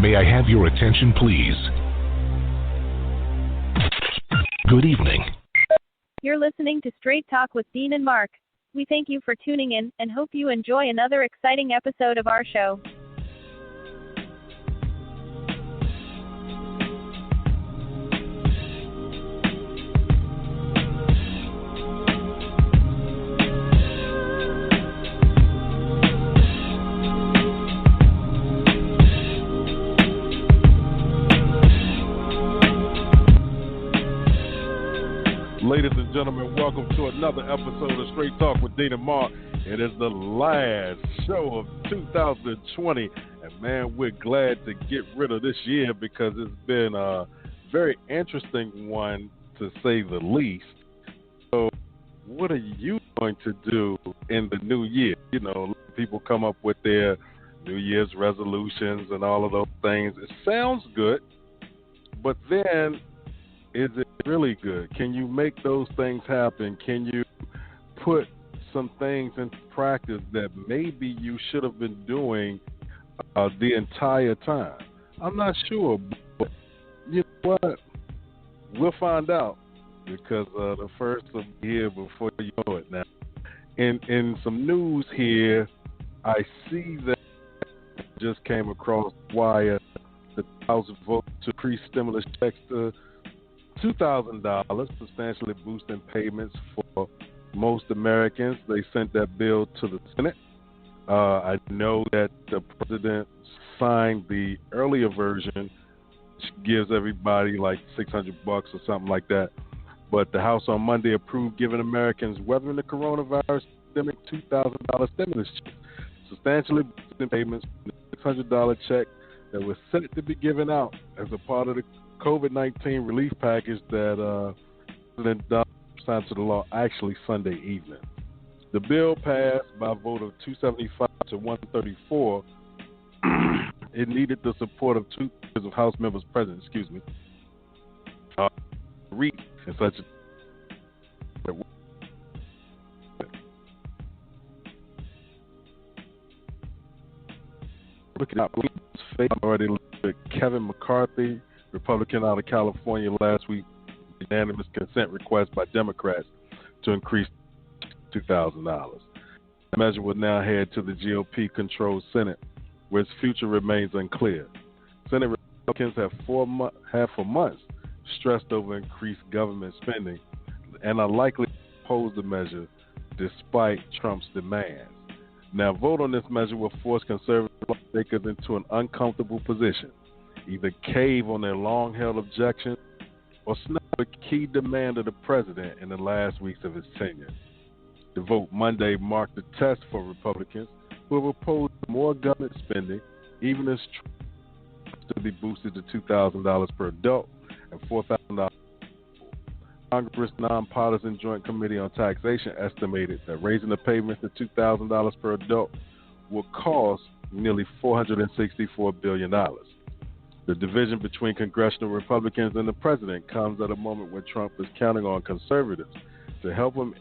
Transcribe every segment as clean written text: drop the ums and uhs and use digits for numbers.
May I have your attention, please? Good evening. You're listening to Straight Talk with Dean and Mark. We thank you for tuning in and hope you enjoy another exciting episode of our show. Ladies and gentlemen, welcome to another episode of Straight Talk with Dean and Mark. It is the last show of 2020, and man, we're glad to get rid of this year because it's been a very interesting one, to say the least. So, what are you going to do in the new year? You know, people come up with their New Year's resolutions and all of those things. It sounds good, but then, is it really good? Can you make those things happen? Can you put some things into practice that maybe you should have been doing the entire time? I'm not sure, but you know what? We'll find out because the first of the year before you know it now. In some news here, I see that just came across the wire the House vote to increase stimulus checks to $2,000, substantially boosting payments for most Americans. They sent that bill to the Senate. I know that the president signed the earlier version, which gives everybody like $600 or something like that. But the House on Monday approved giving Americans weathering the coronavirus pandemic $2,000 stimulus check, substantially boosting payments for the $600 check that was set to be given out as a part of the COVID-19 relief package that President Donald Trump signed to the law actually Sunday evening. The bill passed by a vote of 275 to 134. It needed the support of 2/3 of House members present, read in such a looking at already Kevin McCarthy, Republican out of California, last week, unanimous consent request by Democrats to increase $2,000. The measure will now head to the GOP-controlled Senate, where its future remains unclear. Senate Republicans have for months stressed over increased government spending and are likely to oppose the measure despite Trump's demands. Now, vote on this measure will force conservative lawmakers into an uncomfortable position. Either cave on their long-held objections or snub a key demand of the president in the last weeks of his tenure. The vote Monday marked the test for Republicans who have opposed more government spending, even as Trump to be boosted to $2,000 per adult and $4,000. Congress' nonpartisan Joint Committee on Taxation estimated that raising the payments to $2,000 per adult will cost nearly $464 billion. The division between congressional Republicans and the president comes at a moment when Trump is counting on conservatives to help him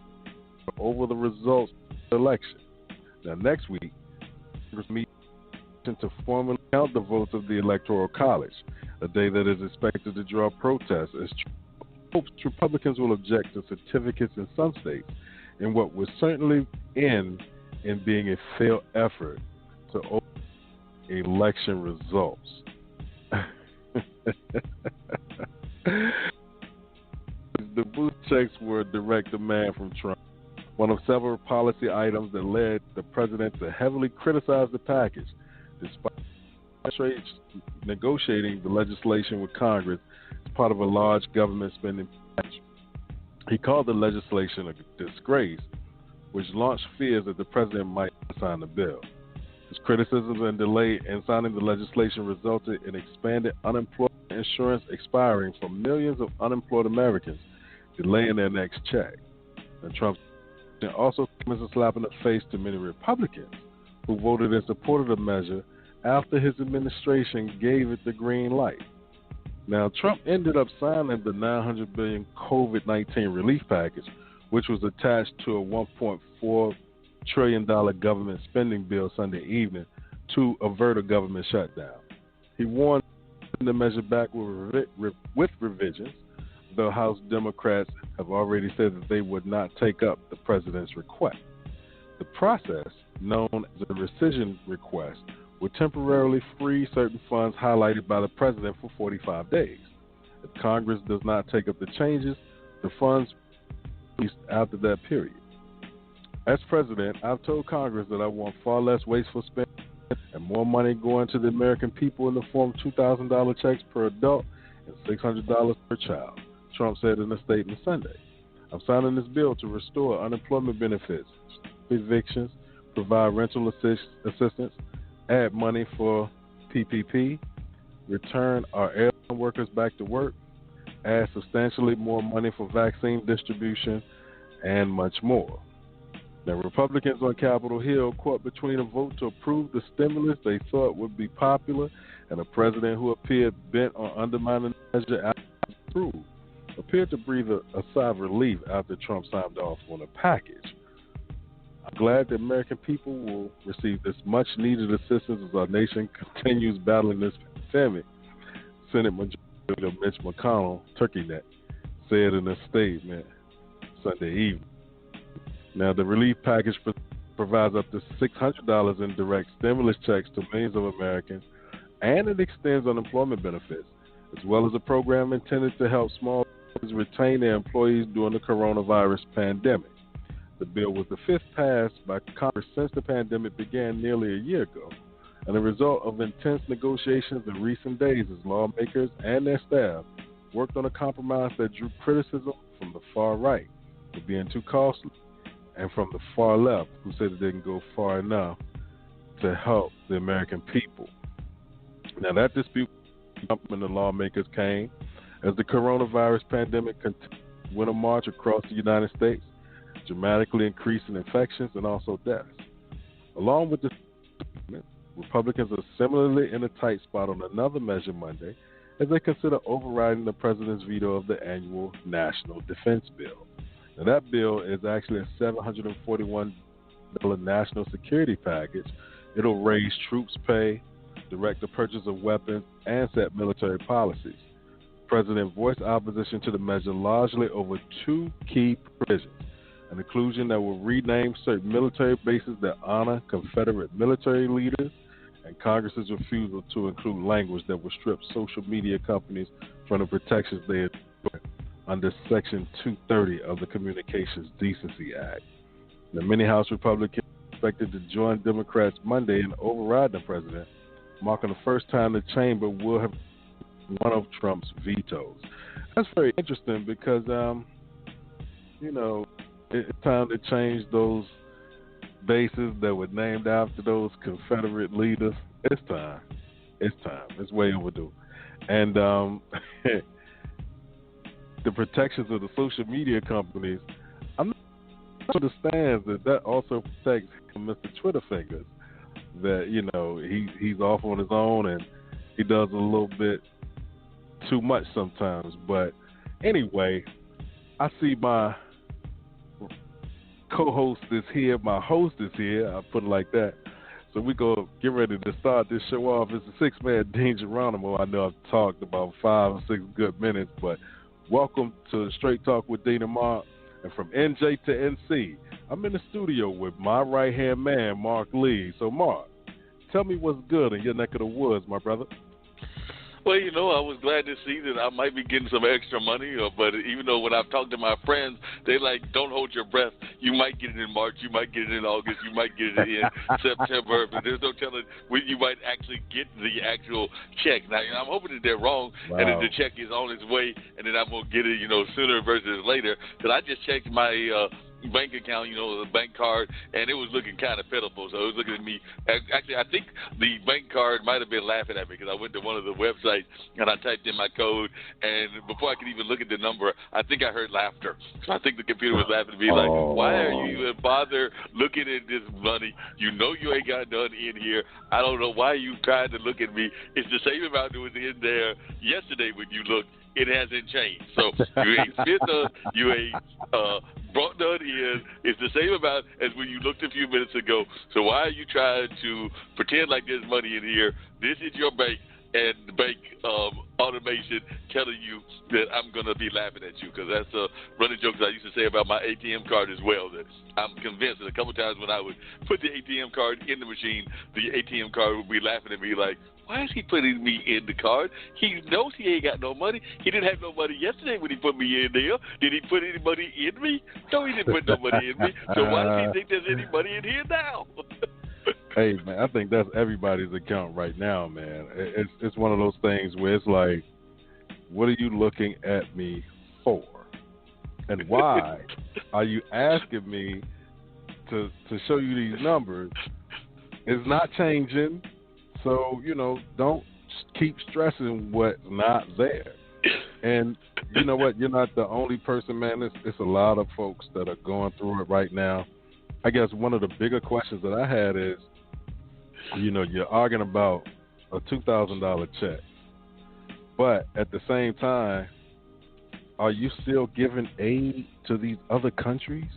over the results of the election. Now, next week, Congress meets to formally count the votes of the Electoral College, a day that is expected to draw protests as Trump hopes Republicans will object to certificates in some states in what would certainly end in being a failed effort to overturn election results. The boost checks were a direct demand from Trump, one of several policy items that led the president to heavily criticize the package, despite negotiating the legislation with Congress as part of a large government spending package. He called the legislation a disgrace, which launched fears that the president might sign the bill. His criticisms and delay in signing the legislation resulted in expanded unemployment insurance expiring for millions of unemployed Americans, delaying their next check. And Trump also came as a slap in the face to many Republicans who voted in support of the measure after his administration gave it the green light. Now, Trump ended up signing the $900 billion COVID-19 relief package, which was attached to a $1.4 trillion government spending bill Sunday evening to avert a government shutdown. He warned the measure back with revisions, though House Democrats have already said that they would not take up the president's request. The process, known as a rescission request, would temporarily free certain funds highlighted by the president for 45 days. If Congress does not take up the changes, the funds released after that period. As president, I've told Congress that I want far less wasteful spending and more money going to the American people in the form of $2,000 checks per adult and $600 per child, Trump said in a statement Sunday. I'm signing this bill to restore unemployment benefits, evictions, provide rental assistance, add money for PPP, return our airline workers back to work, add substantially more money for vaccine distribution, and much more. Now, Republicans on Capitol Hill caught between a vote to approve the stimulus they thought would be popular and a president who appeared bent on undermining the measure after approved, appeared to breathe a sigh of relief after Trump signed off on a package. I'm glad the American people will receive this much-needed assistance as our nation continues battling this pandemic, Senate Majority Leader Mitch McConnell, Turkey Neck, said in a statement Sunday evening. Now, the relief package provides up to $600 in direct stimulus checks to millions of Americans, and it extends unemployment benefits, as well as a program intended to help small businesses retain their employees during the coronavirus pandemic. The bill was the fifth passed by Congress since the pandemic began nearly a year ago, and a result of intense negotiations in recent days as lawmakers and their staff worked on a compromise that drew criticism from the far right for being too costly, and from the far left, who said it didn't go far enough to help the American people. Now, that dispute and the lawmakers came as the coronavirus pandemic went a march across the United States, dramatically increasing infections and also deaths. Along with this, Republicans are similarly in a tight spot on another measure Monday as they consider overriding the president's veto of the annual National Defense Bill. Now, that bill is actually a $741 national security package. It'll raise troops' pay, direct the purchase of weapons, and set military policies. The president voiced opposition to the measure largely over two key provisions: an inclusion that will rename certain military bases that honor Confederate military leaders, and Congress's refusal to include language that will strip social media companies from the protections they enjoy under Section 230 of the Communications Decency Act. The many House Republicans expected to join Democrats Monday in overriding the president, marking the first time the chamber will have one of Trump's vetoes. That's very interesting because, it's time to change those bases that were named after those Confederate leaders. It's time. It's way overdue. And the protections of the social media companies, I'm not understands that also protects Mr. Twitter fingers. That, he's off on his own and he does a little bit too much sometimes. But anyway, I see my co-host is here, my host is here, I'll put it like that. So we go get ready to start this show off. It's the six-man Dean Geronimo. I know I've talked about 5 or 6 good minutes, but welcome to Straight Talk with Dean and Mark. And from NJ to NC, I'm in the studio with my right-hand man, Mark Lee. So, Mark, tell me what's good in your neck of the woods, my brother. Well, I was glad to see that I might be getting some extra money, but even though when I've talked to my friends, they don't hold your breath. You might get it in March, you might get it in August, you might get it in September, but there's no telling when you might actually get the actual check. Now, I'm hoping that they're wrong and that the check is on its way and that I'm going to get it, sooner versus later, because I just checked my bank account, the bank card, and it was looking kind of pitiful. So it was looking at me. Actually, I think the bank card might have been laughing at me because I went to one of the websites and I typed in my code, and before I could even look at the number, I think I heard laughter. So I think the computer was laughing at me like, why are you even bother looking at this money? You ain't got none in here. I don't know why you trying to look at me. It's the same amount that was in there yesterday when you looked. It hasn't changed. So you ain't spent none. You ain't brought none in. It's the same amount as when you looked a few minutes ago. So why are you trying to pretend like there's money in here? This is your bank. and the bank automation telling you that I'm going to be laughing at you, because that's a running joke that I used to say about my ATM card as well, that I'm convinced that a couple of times when I would put the ATM card in the machine, the ATM card would be laughing at me like, why is he putting me in the card? He knows he ain't got no money. He didn't have no money yesterday when he put me in there. Did he put any money in me? No, he didn't put no money in me. So why does he think there's any money in here now? Hey, man, I think that's everybody's account right now, man. It's one of those things where it's like, what are you looking at me for? And why are you asking me to show you these numbers? It's not changing. So, don't keep stressing what's not there. And you know what? You're not the only person, man. It's a lot of folks that are going through it right now. I guess one of the bigger questions that I had is, you're arguing about a $2,000 check. But at the same time, are you still giving aid to these other countries?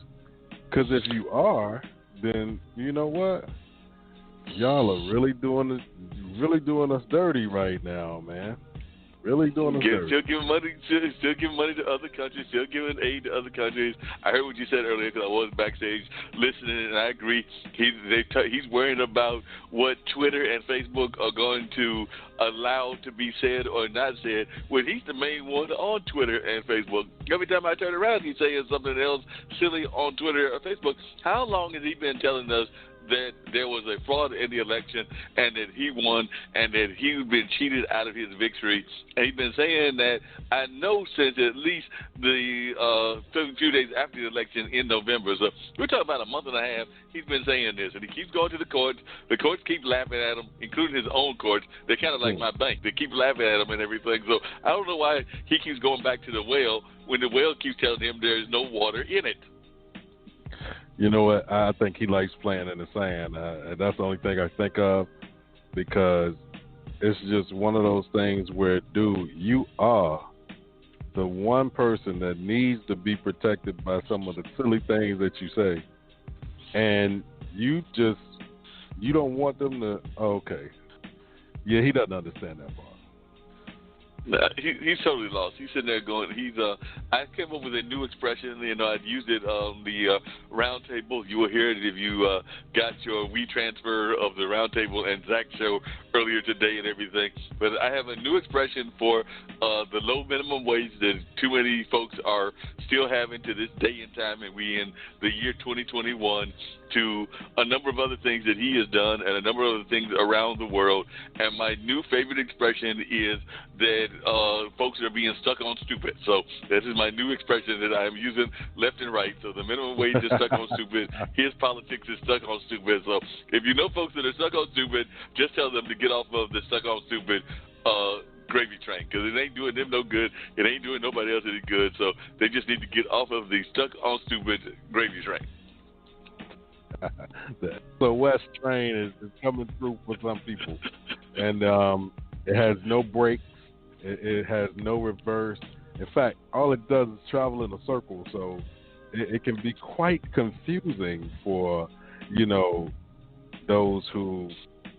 Because if you are, then you know what? Y'all are really doing us dirty right now, man. Really doing us dirty. Still giving money to other countries. Still giving aid to other countries. I heard what you said earlier because I was backstage listening, and I agree. He's worrying about what Twitter and Facebook are going to allow to be said or not said. When he's the main one on Twitter and Facebook. Every time I turn around, he's saying something else silly on Twitter or Facebook. How long has he been telling us that there was a fraud in the election and that he won and that he'd been cheated out of his victory? And he's been saying that, I know, since at least the few days after the election in November. So we're talking about a month and a half. He's been saying this, and he keeps going to the courts. The courts keep laughing at him, including his own courts. They're kind of like my bank. They keep laughing at him and everything. So I don't know why he keeps going back to the well when the well keeps telling him there's no water in it. You know what? I think he likes playing in the sand. That's the only thing I think of, because it's just one of those things where, dude, you are the one person that needs to be protected by some of the silly things that you say. And you don't want them to, okay. Yeah, he doesn't understand that part. He's totally lost. He's sitting there going, I came up with a new expression, I'd used it on the round table. You will hear it if you got your WeTransfer of the round table and Zach show earlier today and everything. But I have a new expression for the low minimum wage that too many folks are still having to this day and time, and we in the year 2021, to a number of other things that he has done and a number of other things around the world. And my new favorite expression is that folks are being stuck on stupid. So this is my new expression that I am using left and right. So the minimum wage is stuck on stupid. His politics is stuck on stupid. So if you know folks that are stuck on stupid, just tell them to get off of the stuck on stupid gravy train, because it ain't doing them no good. It ain't doing nobody else any good. So they just need to get off of the stuck on stupid gravy train. The West train is coming through for some people, and it has no brakes. It has no reverse. In fact, all it does is travel in a circle, so it can be quite confusing for those who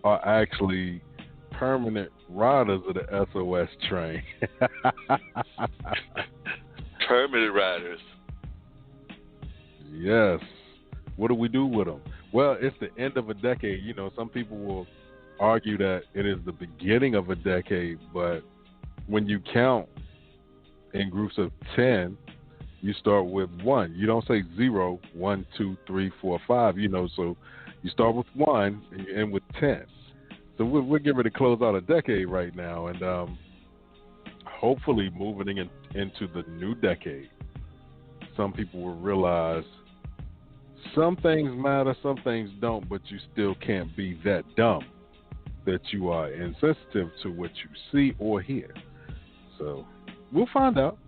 are actually permanent riders of the SOS train. Permanent riders. Yes. What do we do with them? Well, it's the end of a decade. Some people will argue that it is the beginning of a decade, but when you count in groups of 10, you start with 1. You don't say 0, 1, 2, 3, 4, 5. So you start with 1 and you end with 10. So we're getting ready to close out a decade right now, and hopefully moving into the new decade, some people will realize some things matter, some things don't, but you still can't be that dumb that you are insensitive to what you see or hear. So we'll find out.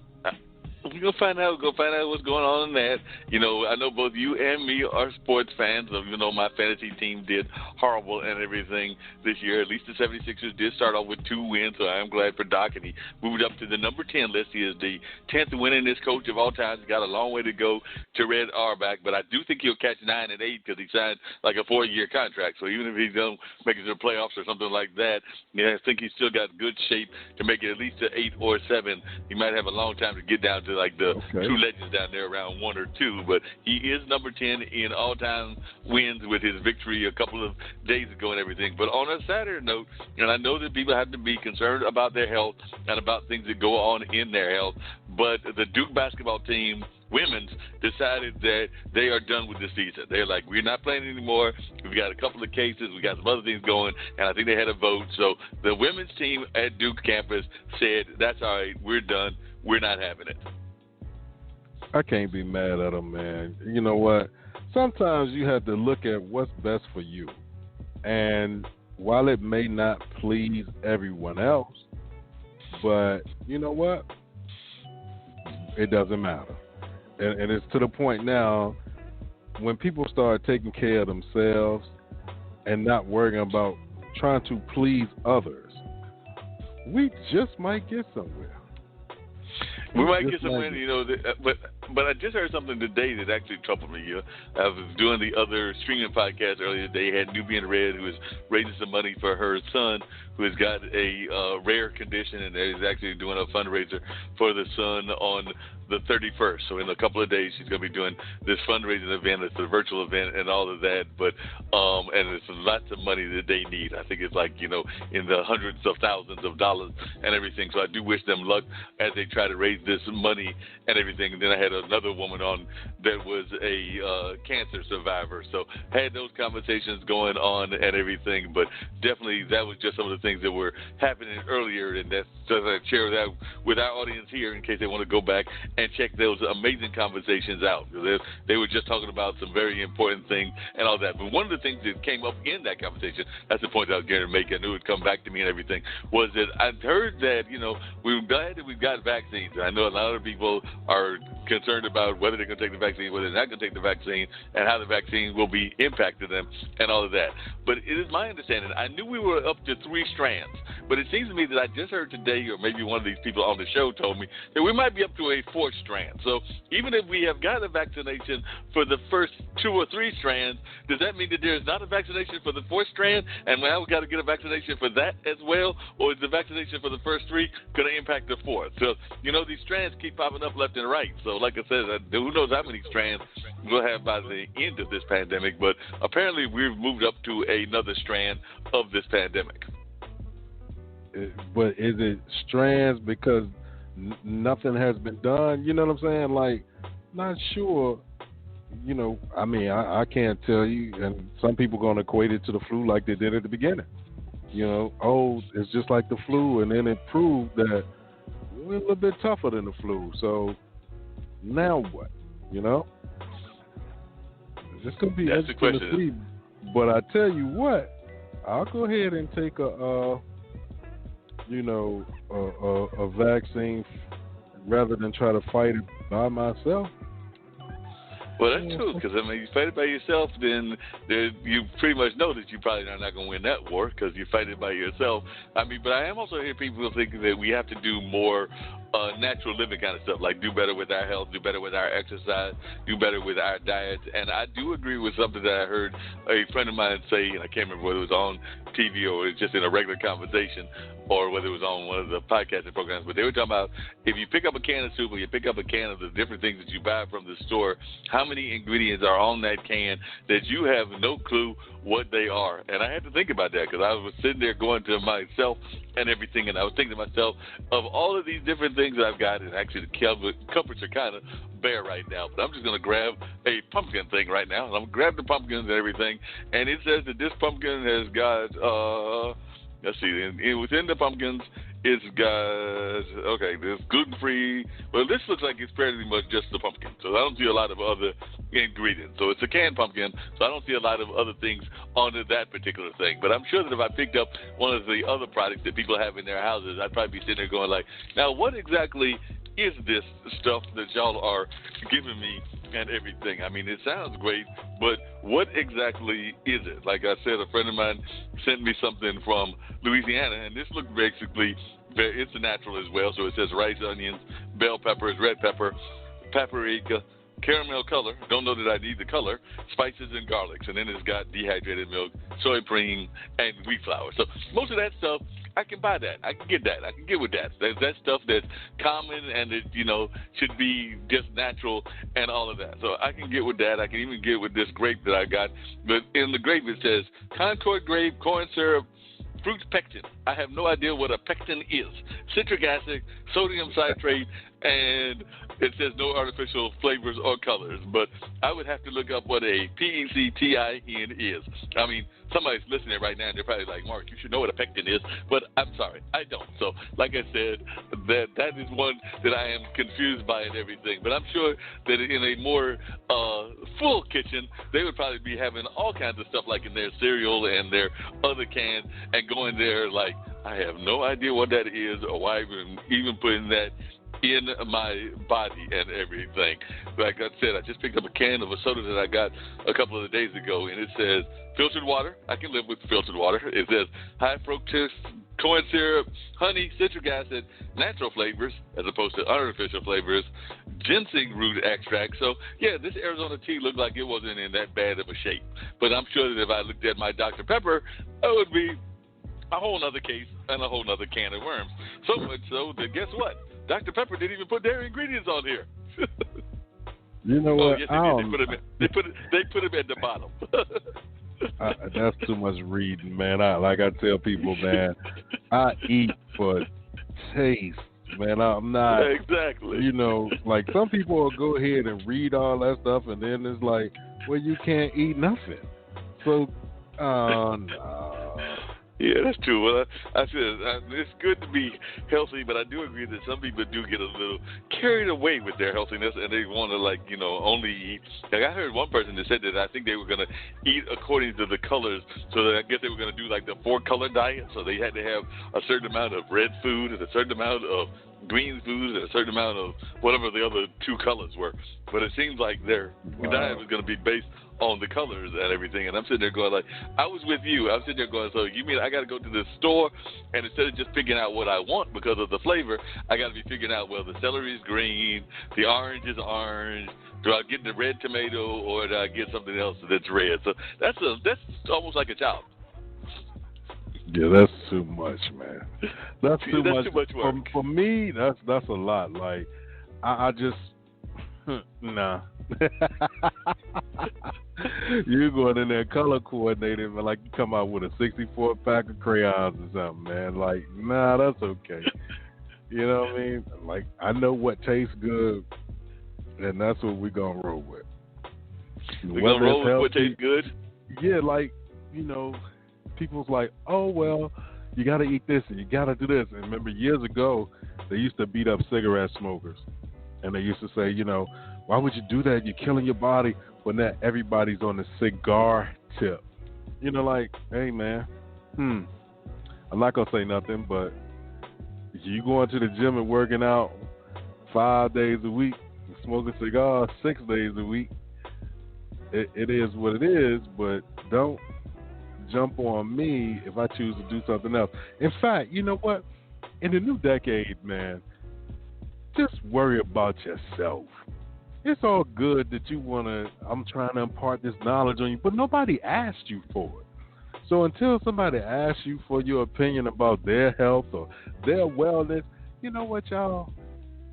We're going to find out. We're going to find out what's going on in that. You know, I know both you and me are sports fans. So, you know, my fantasy team did horrible and everything this year. At least the 76ers did start off with 2 wins, so I am glad for Doc. And he moved up to the number 10 list. He is the 10th winningest coach of all time. He's got a long way to go to Red Auerbach, but I do think he'll catch 9 and 8 because he signed like a 4-year contract. So even if he don't make it to the playoffs or something like that, I think he's still got good shape to make it at least to 8 or 7. He might have a long time to get down to like the true legends down there around 1 or 2, but he is number 10 in all-time wins with his victory a couple of days ago and everything. But on a sadder note, and I know that people have to be concerned about their health and about things that go on in their health, but the Duke basketball team, women's, decided that they are done with the season. They're like, we're not playing anymore. We've got a couple of cases. We got some other things going, and I think they had a vote. So the women's team at Duke campus said, that's all right, we're done. We're not having it. I can't be mad at them, man. You know what? Sometimes you have to look at what's best for you. And while it may not please everyone else, but you know what? It doesn't matter. And it's to the point now when people start taking care of themselves and not worrying about trying to please others, we just might get somewhere. We might get somewhere, you know, but I just heard something today that actually troubled me. I was doing the other streaming podcast earlier today. Had Nubian Red, who is raising some money for her son, who has got a rare condition, and is actually doing a fundraiser for the son on the 31st. So in a couple of days, she's going to be doing this fundraising event. It's a virtual event and all of that, but and it's lots of money that they need. I think it's like, you know, in the hundreds of thousands of dollars and everything. So I do wish them luck as they try to raise this money and everything. And then I had another woman on that was a cancer survivor. So had those conversations going on and everything, but definitely that was just some of the things that were happening earlier, and that's just I share that with our audience here in case they want to go back and check those amazing conversations out. They were just talking about some very important things and all that. But one of the things that came up in that conversation, that's the point I was going to make, I knew it would come back to me and everything, was that I'd heard that, you know, we're glad that we've got vaccines. I know a lot of people are concerned about whether they're going to take the vaccine, whether they're not going to take the vaccine, and how the vaccine will be impacting them and all of that. But it is my understanding, I knew we were up to 3 strands, but it seems to me that I just heard today, or maybe one of these people on the show told me, that we might be up to a 4th strand. So even if we have got a vaccination for the first 2 or 3 strands, does that mean that there's not a vaccination for the 4th strand, and now we've got to get a vaccination for that as well, or is the vaccination for the first 3 going to impact the 4th? So, you know, these strands keep popping up left and right. So like I said, who knows how many strands we'll have by the end of this pandemic, but apparently we've moved up to another strand of this pandemic. But is it strands because nothing has been done? You know what I'm saying? Like, not sure. You know, I mean, I can't tell you, and some people are going to equate it to the flu like they did at the beginning. You know, oh, it's just like the flu, and then it proved that we're a little bit tougher than the flu. So now what? You know? It's going to be interesting to see. But I tell you what, I'll go ahead and take a vaccine rather than try to fight it by myself. Well, that's true, because, I mean, you fight it by yourself, then you pretty much know that you probably are not going to win that war because you fight it by yourself. I mean, but I am also hearing people thinking that we have to do more natural living kind of stuff, like do better with our health, do better with our exercise, do better with our diets. And I do agree with something that I heard a friend of mine say, and I can't remember whether it was on TV or it was just in a regular conversation or whether it was on one of the podcasting programs, but they were talking about if you pick up a can of soup or you pick up a can of the different things that you buy from the store, how many ingredients are on that can that you have no clue what they are. And I had to think about that because I was sitting there going to myself and everything, and I was thinking to myself of all of these different things that I've got, and actually the cupboards are kind of bare right now, but I'm just going to grab a pumpkin thing right now, and I'm going to grab the pumpkins and everything, and it says that this pumpkin has got, let's see, within the pumpkins, it's got, okay, there's gluten-free. Well, this looks like it's pretty much just the pumpkin, so I don't see a lot of other ingredients. So it's a canned pumpkin, so I don't see a lot of other things onto that particular thing. But I'm sure that if I picked up one of the other products that people have in their houses, I'd probably be sitting there going like, now what exactly is this stuff that y'all are giving me and everything? I mean, it sounds great, but what exactly is it? Like I said, a friend of mine sent me something from Louisiana, and this looked basically it's natural as well. So it says rice, onions, bell peppers, red pepper, paprika, caramel color. Don't know that I need the color. Spices and garlics. And then it's got dehydrated milk, soy cream, and wheat flour. So most of that stuff, I can buy that. I can get that. I can get with that. That's stuff that's common and it, should be just natural and all of that. So I can get with that. I can even get with this grape that I got. But in the grape it says Concord grape, corn syrup, fruit pectin. I have no idea what a pectin is. Citric acid, sodium citrate, and it says no artificial flavors or colors. But I would have to look up what a PECTIN is. I mean, somebody's listening right now and they're probably like, Mark, you should know what a pectin is. But I'm sorry, I don't. So like I said, that is one that I am confused by and everything. But I'm sure that in a more full kitchen, they would probably be having all kinds of stuff like in their cereal and their other cans and going there like, I have no idea what that is or why I'm even putting that in my body and everything. Like I said, I just picked up a can of a soda that I got a couple of days ago, and it says filtered water. I can live with filtered water. It says high fructose corn syrup, honey, citric acid, natural flavors as opposed to artificial flavors, ginseng root extract. So, yeah, this Arizona tea looked like it wasn't in that bad of a shape. But I'm sure that if I looked at my Dr. Pepper, it would be a whole other case and a whole other can of worms. So much so that guess what? Dr. Pepper didn't even put their ingredients on here. You know what? Yes, they put them at the bottom. That's too much reading, man. Like I tell people, man, I eat for taste, man. I'm not exactly. Like some people will go ahead and read all that stuff, and then it's like, well, you can't eat nothing. So, no. Yeah, that's true. Well, I said it's good to be healthy, but I do agree that some people do get a little carried away with their healthiness, and they want to, only eat. Like I heard one person that said that I think they were going to eat according to the colors, so that I guess they were going to do like the 4-color diet, so they had to have a certain amount of red food and a certain amount of green food and a certain amount of whatever the other 2 colors were. But it seems like their diet was going to be based on the colors and everything, and I'm sitting there going like, I was with you. I'm sitting there going, so you mean I got to go to the store, and instead of just figuring out what I want because of the flavor, I got to be figuring out, well, the celery is green, the orange is orange. Do I get the red tomato, or do I get something else that's red? So that's almost like a job. Yeah, that's too much, man. That's too much work. For me. That's a lot. Like I just nah. You're going in there color coordinated, but like you come out with a 64 pack of crayons or something, man. Like, nah, that's okay. You know what I mean? Like, I know what tastes good, and that's what we're gonna roll with. We're gonna roll with what tastes good. Yeah, like people's like, oh well, you got to eat this and you got to do this. And remember, years ago, they used to beat up cigarette smokers, and they used to say, why would you do that? You're killing your body. But now everybody's on the cigar tip. Like, hey, man, I'm not going to say nothing, but if you going to the gym and working out 5 days a week, smoking cigars 6 days a week, it is what it is, but don't jump on me if I choose to do something else. In fact, you know what? In the new decade, man, just worry about yourself. It's all good that I'm trying to impart this knowledge on you, but nobody asked you for it. So until somebody asks you for your opinion about their health or their wellness, you know what, y'all?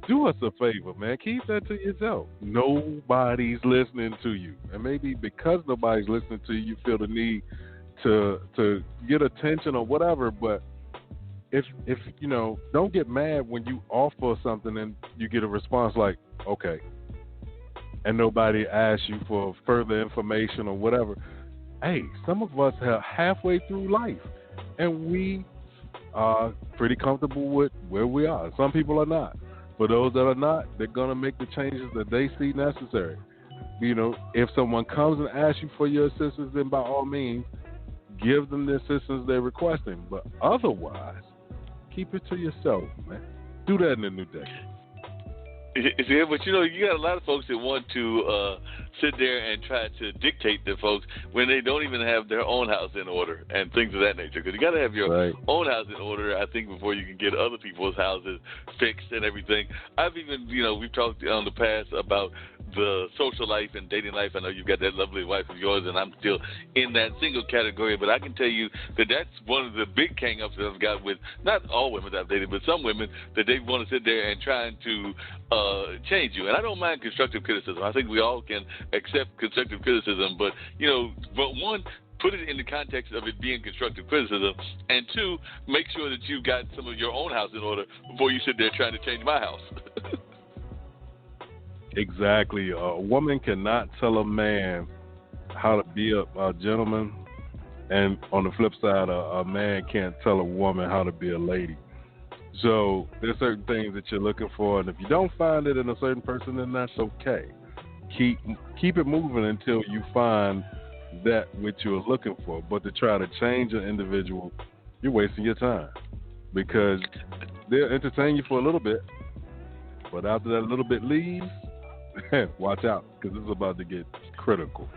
Do us a favor, man. Keep that to yourself. Nobody's listening to you. And maybe because nobody's listening to you, you feel the need to get attention or whatever, but if don't get mad when you offer something and you get a response like, okay, and nobody asks you for further information or whatever. Hey, some of us are halfway through life, and we are pretty comfortable with where we are. Some people are not. For those that are not, they're going to make the changes that they see necessary. If someone comes and asks you for your assistance, then by all means, give them the assistance they're requesting. But otherwise, keep it to yourself, man. Do that in the new decade. Yeah, but you got a lot of folks that want to sit there and try to dictate to folks when they don't even have their own house in order and things of that nature. Because you got to have your own house in order, I think, before you can get other people's houses fixed and everything. I've even, we've talked on the past about the social life and dating life. I know you've got that lovely wife of yours, and I'm still in that single category. But I can tell you that that's one of the big hang-ups that I've got with not all women that I've dated, but some women that they want to sit there and trying to change you. And I don't mind constructive criticism. I think we all can accept constructive criticism. But, but one, put it in the context of it being constructive criticism, and two, make sure that you've got some of your own house in order before you sit there trying to change my house. Exactly. A woman cannot tell a man how to be a gentleman, and on the flip side, a man can't tell a woman how to be a lady. So there's certain things that you're looking for, and if you don't find it in a certain person, then that's okay. Keep it moving until you find that which you're looking for. But to try to change an individual, you're wasting your time, because they'll entertain you for a little bit, but after that little bit leaves, watch out, because it's about to get critical.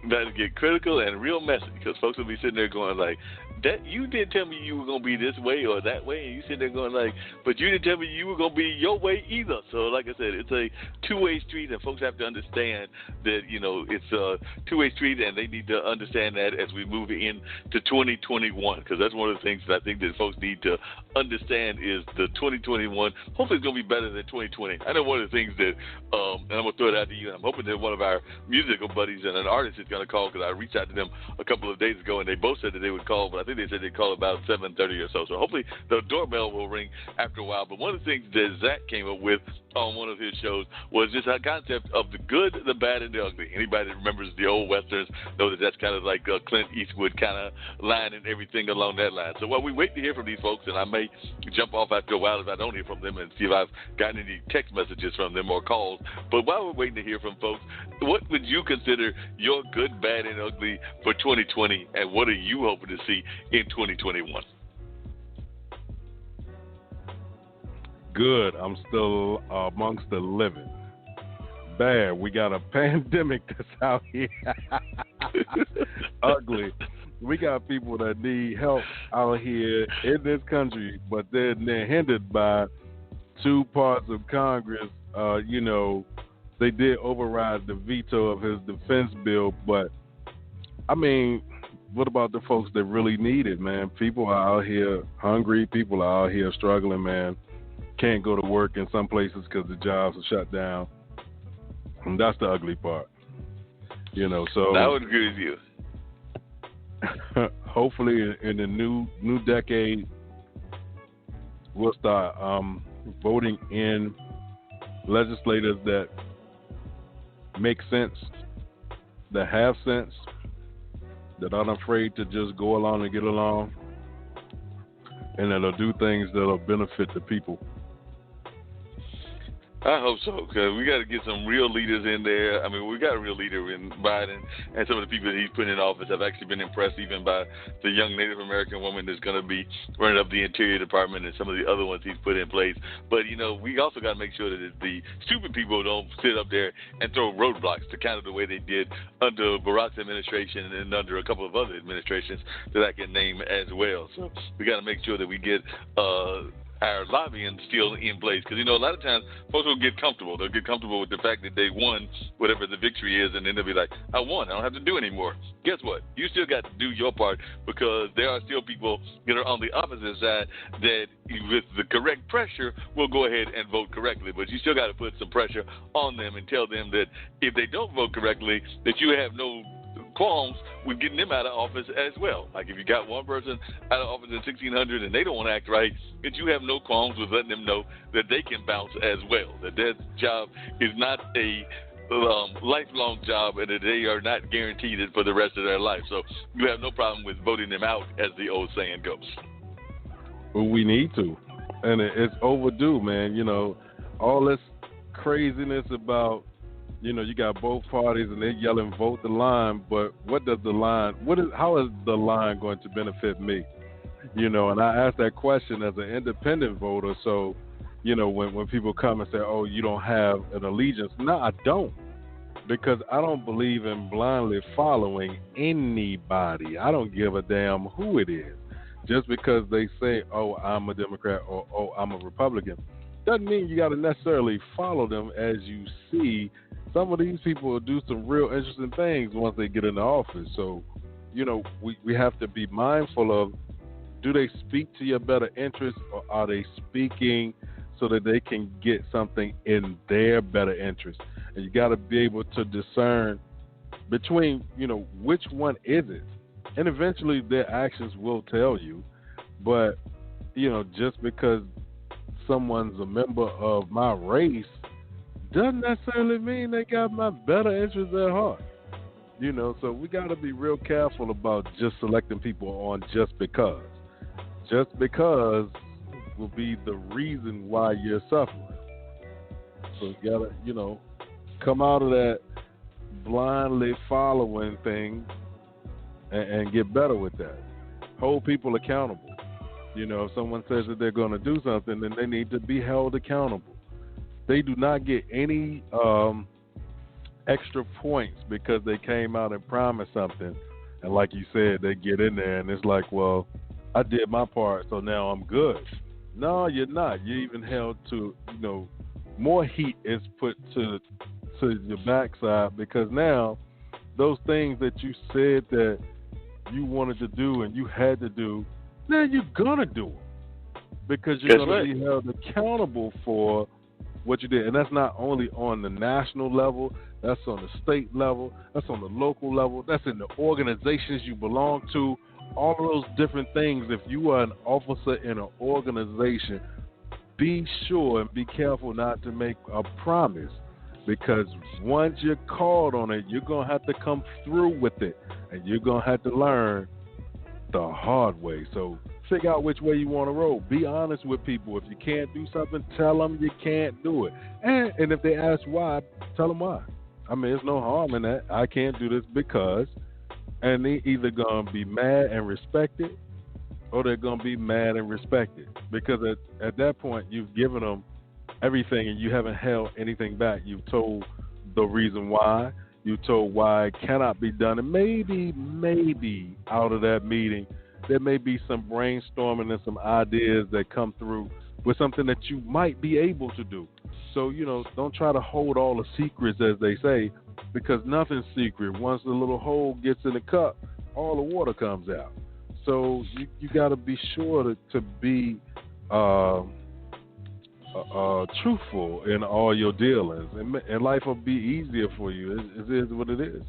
About to get critical and real messy, because folks will be sitting there going like, "That you didn't tell me you were gonna be this way or that way," and you sitting there going like, "But you didn't tell me you were gonna be your way either." So, like I said, it's a two-way street, and folks have to understand that it's a two-way street, and they need to understand that as we move into 2021, because that's one of the things that I think that folks need to understand is the 2021. Hopefully, it's gonna be better than 2020. I know one of the things that, and I'm gonna throw it out to you. I'm hoping that one of our musical buddies and an artist is gonna call, because I reached out to them a couple of days ago, and they both said that they would call, but I think they said they'd call about 7:30 or so. So hopefully the doorbell will ring after a while. But one of the things that Zach came up with on one of his shows was just a concept of the good, the bad, and the ugly. Anybody that remembers the old Westerns know that that's kind of like a Clint Eastwood kind of line and everything along that line. So while we wait to hear from these folks, and I may jump off after a while if I don't hear from them and see if I've gotten any text messages from them or calls. But while we're waiting to hear from folks, what would you consider your good, bad, and ugly for 2020, and what are you hoping to see in 2021? Good, I'm still amongst the living. Bad, we got a pandemic that's out here. Ugly, we got people that need help out here in this country, but they're hindered by two parts of Congress. They did override the veto of his defense bill, but I mean, what about the folks that really need it, man? People are out here hungry. People are out here struggling, man. Can't go to work in some places because the jobs are shut down. And that's the ugly part. So I would agree with you. Hopefully in the new decade, we'll start voting in legislators that make sense, that have sense, that aren't afraid to just go along and get along, and that'll do things that'll benefit the people. I hope so, because we got to get some real leaders in there. I mean, we got a real leader in Biden, and some of the people that he's put in office. I've actually been impressed even by the young Native American woman that's going to be running up the Interior Department and some of the other ones he's put in place. But, we also got to make sure that the stupid people don't sit up there and throw roadblocks to kind of the way they did under Barack's administration and under a couple of other administrations that I can name as well. So we got to make sure that we get our lobbying still in place, because a lot of times folks will get comfortable. They'll get comfortable with the fact that they won whatever the victory is, and then they'll be like, I won, I don't have to do anymore. Guess what? You still got to do your part, because there are still people that are on the opposite side that with the correct pressure will go ahead and vote correctly, but you still got to put some pressure on them and tell them that if they don't vote correctly, that you have no qualms with getting them out of office as well. Like if you got one person out of office in 1600 and they don't want to act right, that you have no qualms with letting them know that they can bounce as well, that their job is not a lifelong job and that they are not guaranteed it for the rest of their life. So you have no problem with voting them out, as the old saying goes. Well, we need to, and it's overdue, man. All this craziness about you got both parties and they're yelling, vote the line, but how is the line going to benefit me? And I asked that question as an independent voter, so, when people come and say, "Oh, you don't have an allegiance," no, I don't, because I don't believe in blindly following anybody. I don't give a damn who it is. Just because they say, "Oh, I'm a Democrat," or "Oh, I'm a Republican," doesn't mean you got to necessarily follow them. As you see, some of these people will do some real interesting things once they get in the office. So, we have to be mindful of, do they speak to your better interest, or are they speaking so that they can get something in their better interest? And you got to be able to discern between, which one is it? And eventually their actions will tell you. But, just because someone's a member of my race doesn't necessarily mean they got my better interest at heart. So we got to be real careful about just selecting people on just because. Just because will be the reason why you're suffering. So you gotta, come out of that blindly following thing and get better with that. Hold people accountable. If someone says that they're going to do something, then they need to be held accountable. They do not get any extra points because they came out and promised something, and like you said, they get in there and it's like, well, I did my part, so now I'm good. No, you're not. You're even held to, more heat is put to your backside, because now those things that you said that you wanted to do and you had to do, now you're going to do them, because you're going to be held accountable for what you did. And that's not only on the national level, that's on the state level, that's on the local level, that's in the organizations you belong to. All of those different things. If you are an officer in an organization, be sure and be careful not to make a promise, because once you're called on it, you're going to have to come through with it, and you're going to have to learn the hard way. So figure out which way you want to roll. Be honest with people. If you can't do something, tell them you can't do it. And if they ask why, tell them why. I mean, there's no harm in that. I can't do this because... And they either going to be mad and respect it, or they're going to be mad and respect it. Because at that point, you've given them everything and you haven't held anything back. You've told the reason why. You told why it cannot be done. And maybe out of that meeting, there may be some brainstorming and some ideas that come through with something that you might be able to do. So, don't try to hold all the secrets, as they say, because nothing's secret. Once the little hole gets in the cup, all the water comes out. So you got to be sure to be truthful in all your dealings, and life will be easier for you. It is what it is.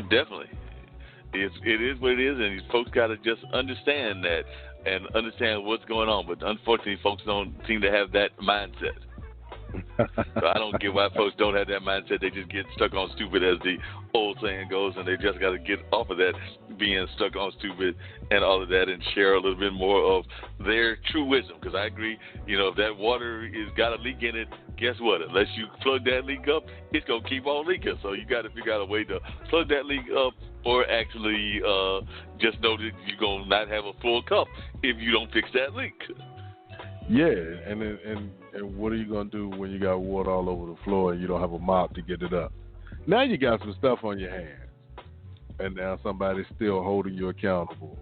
Definitely. It is what it is, and these folks got to just understand that and understand what's going on. But unfortunately, folks don't seem to have that mindset. So I don't get why folks don't have that mindset. They just get stuck on stupid, as the old saying goes, and they just got to get off of that being stuck on stupid and all of that, and share a little bit more of their true wisdom. Because I agree, if that water is got a leak in it, guess what? Unless you plug that leak up, it's going to keep on leaking. So you got to figure out a way to plug that leak up, or actually just know that you're going to not have a full cup if you don't fix that leak. Yeah, and what are you going to do when you got water all over the floor and you don't have a mop to get it up? Now you got some stuff on your hands, and now somebody's still holding you accountable.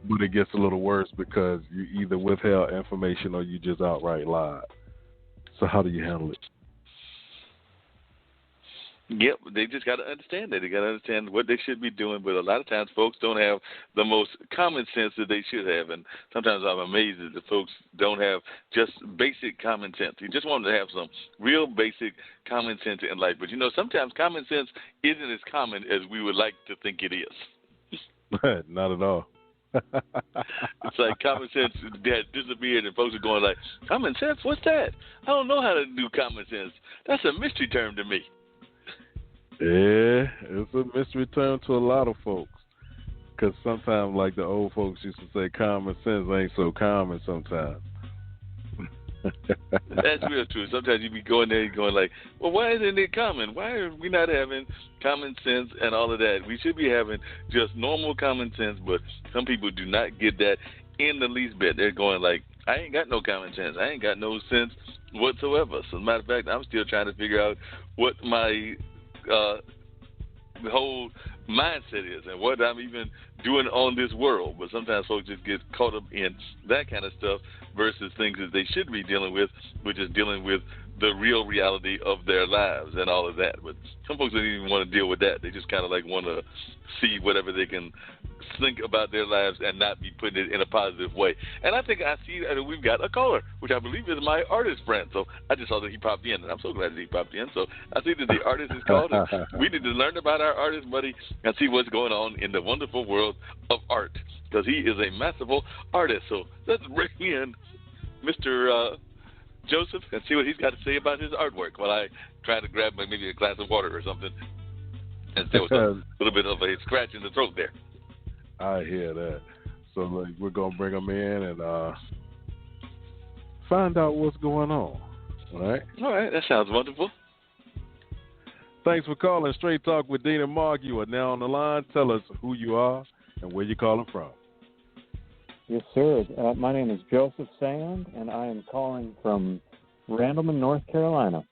But it gets a little worse because you either withheld information or you just outright lied. So how do you handle it? Yep, they just got to understand that. They got to understand what they should be doing. But a lot of times folks don't have the most common sense that they should have. And sometimes I'm amazed that the folks don't have just basic common sense. You just want them to have some real basic common sense in life. But, sometimes common sense isn't as common as we would like to think it is. Not at all. It's like common sense had disappeared, and folks are going like, common sense? What's that? I don't know how to do common sense. That's a mystery term to me. Yeah, it's a mystery term to a lot of folks. Because sometimes, like the old folks used to say, common sense ain't so common sometimes. That's real true. Sometimes you be going there and going like, well, why isn't it common? Why are we not having common sense and all of that? We should be having just normal common sense, but some people do not get that in the least bit. They're going like, I ain't got no common sense. I ain't got no sense whatsoever. So, as a matter of fact, I'm still trying to figure out what my whole mindset is and what I'm even doing on this world. But sometimes folks just get caught up in that kind of stuff versus things that they should be dealing with, which is dealing with the real reality of their lives and all of that. But some folks don't even want to deal with that. They just kind of like want to see whatever they can think about their lives and not be putting it in a positive way. And I think I see that we've got a caller, which I believe is my artist friend. So I just saw that he popped in, and I'm so glad that he popped in. So I see that the artist is called, and we need to learn about our artist, buddy, and see what's going on in the wonderful world of art, because he is a masterful artist. So let's bring in Mr. Joseph and see what he's got to say about his artwork while I try to grab maybe a glass of water or something. And there was a little bit of a scratch in the throat there. I hear that. So like, we're going to bring him in and find out what's going on. All right? All right. That sounds wonderful. Thanks for calling Straight Talk with Dean and Mark. You are now on the line. Tell us who you are and where you're calling from. Yes, sir. My name is Joseph Sand, and I am calling from Randleman, North Carolina.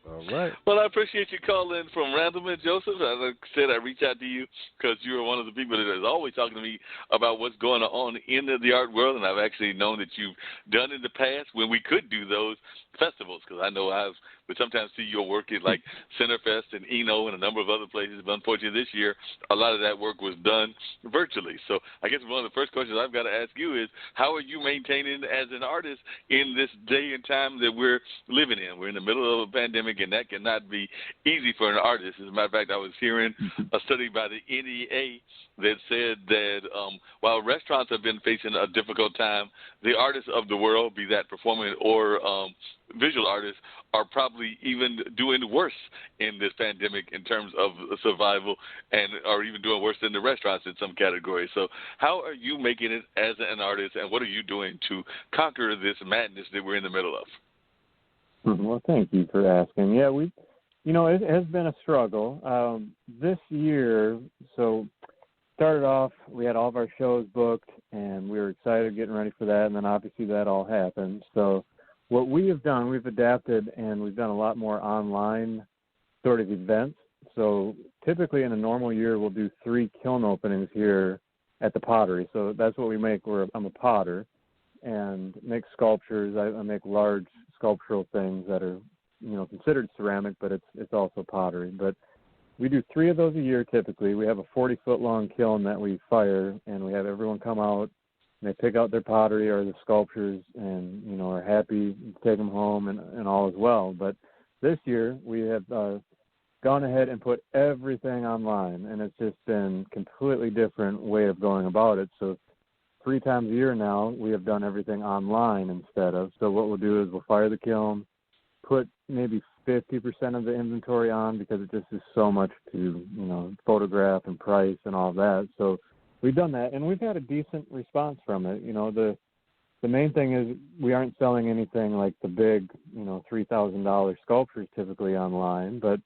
All right. Well, I appreciate you calling from Randleman, Joseph. As I said, I reached out to you because you are one of the people that is always talking to me about what's going on in the art world, and I've actually known that you've done in the past when we could do those festivals, because I know I would sometimes see your work at like Centerfest and Eno and a number of other places, but unfortunately this year a lot of that work was done virtually. So I guess one of the first questions I've got to ask you is, how are you maintaining as an artist in this day and time that we're living in? We're in the middle of a pandemic, and that cannot be easy for an artist. As a matter of fact, I was hearing a study by the NEA that said that while restaurants have been facing a difficult time, the artists of the world, be that performing or visual artists, are probably even doing worse in this pandemic in terms of survival, and are even doing worse than the restaurants in some categories. So how are you making it as an artist, and what are you doing to conquer this madness that we're in the middle of? Well, thank you for asking. Yeah, it has been a struggle. This year, so started off, we had all of our shows booked, and we were excited getting ready for that, and then obviously that all happened. So what we have done, we've adapted, and we've done a lot more online sort of events. So typically in a normal year, we'll do 3 kiln openings here at the Pottery. So that's what we make. I'm a potter and make sculptures. I make large sculptural things that are, considered ceramic, but it's also pottery. But we do 3 of those a year typically. We have a 40-foot long kiln that we fire, and we have everyone come out, and they pick out their pottery or the sculptures and, are happy to take them home and all as well. But this year we have gone ahead and put everything online, and it's just been a completely different way of going about it. So 3 times a year now we have done everything online instead of. So what we'll do is we'll fire the kiln, put maybe 50% of the inventory on, because it just is so much to, photograph and price and all that. So we've done that, and we've had a decent response from it. The main thing is we aren't selling anything like the big, $3,000 sculptures typically online, but,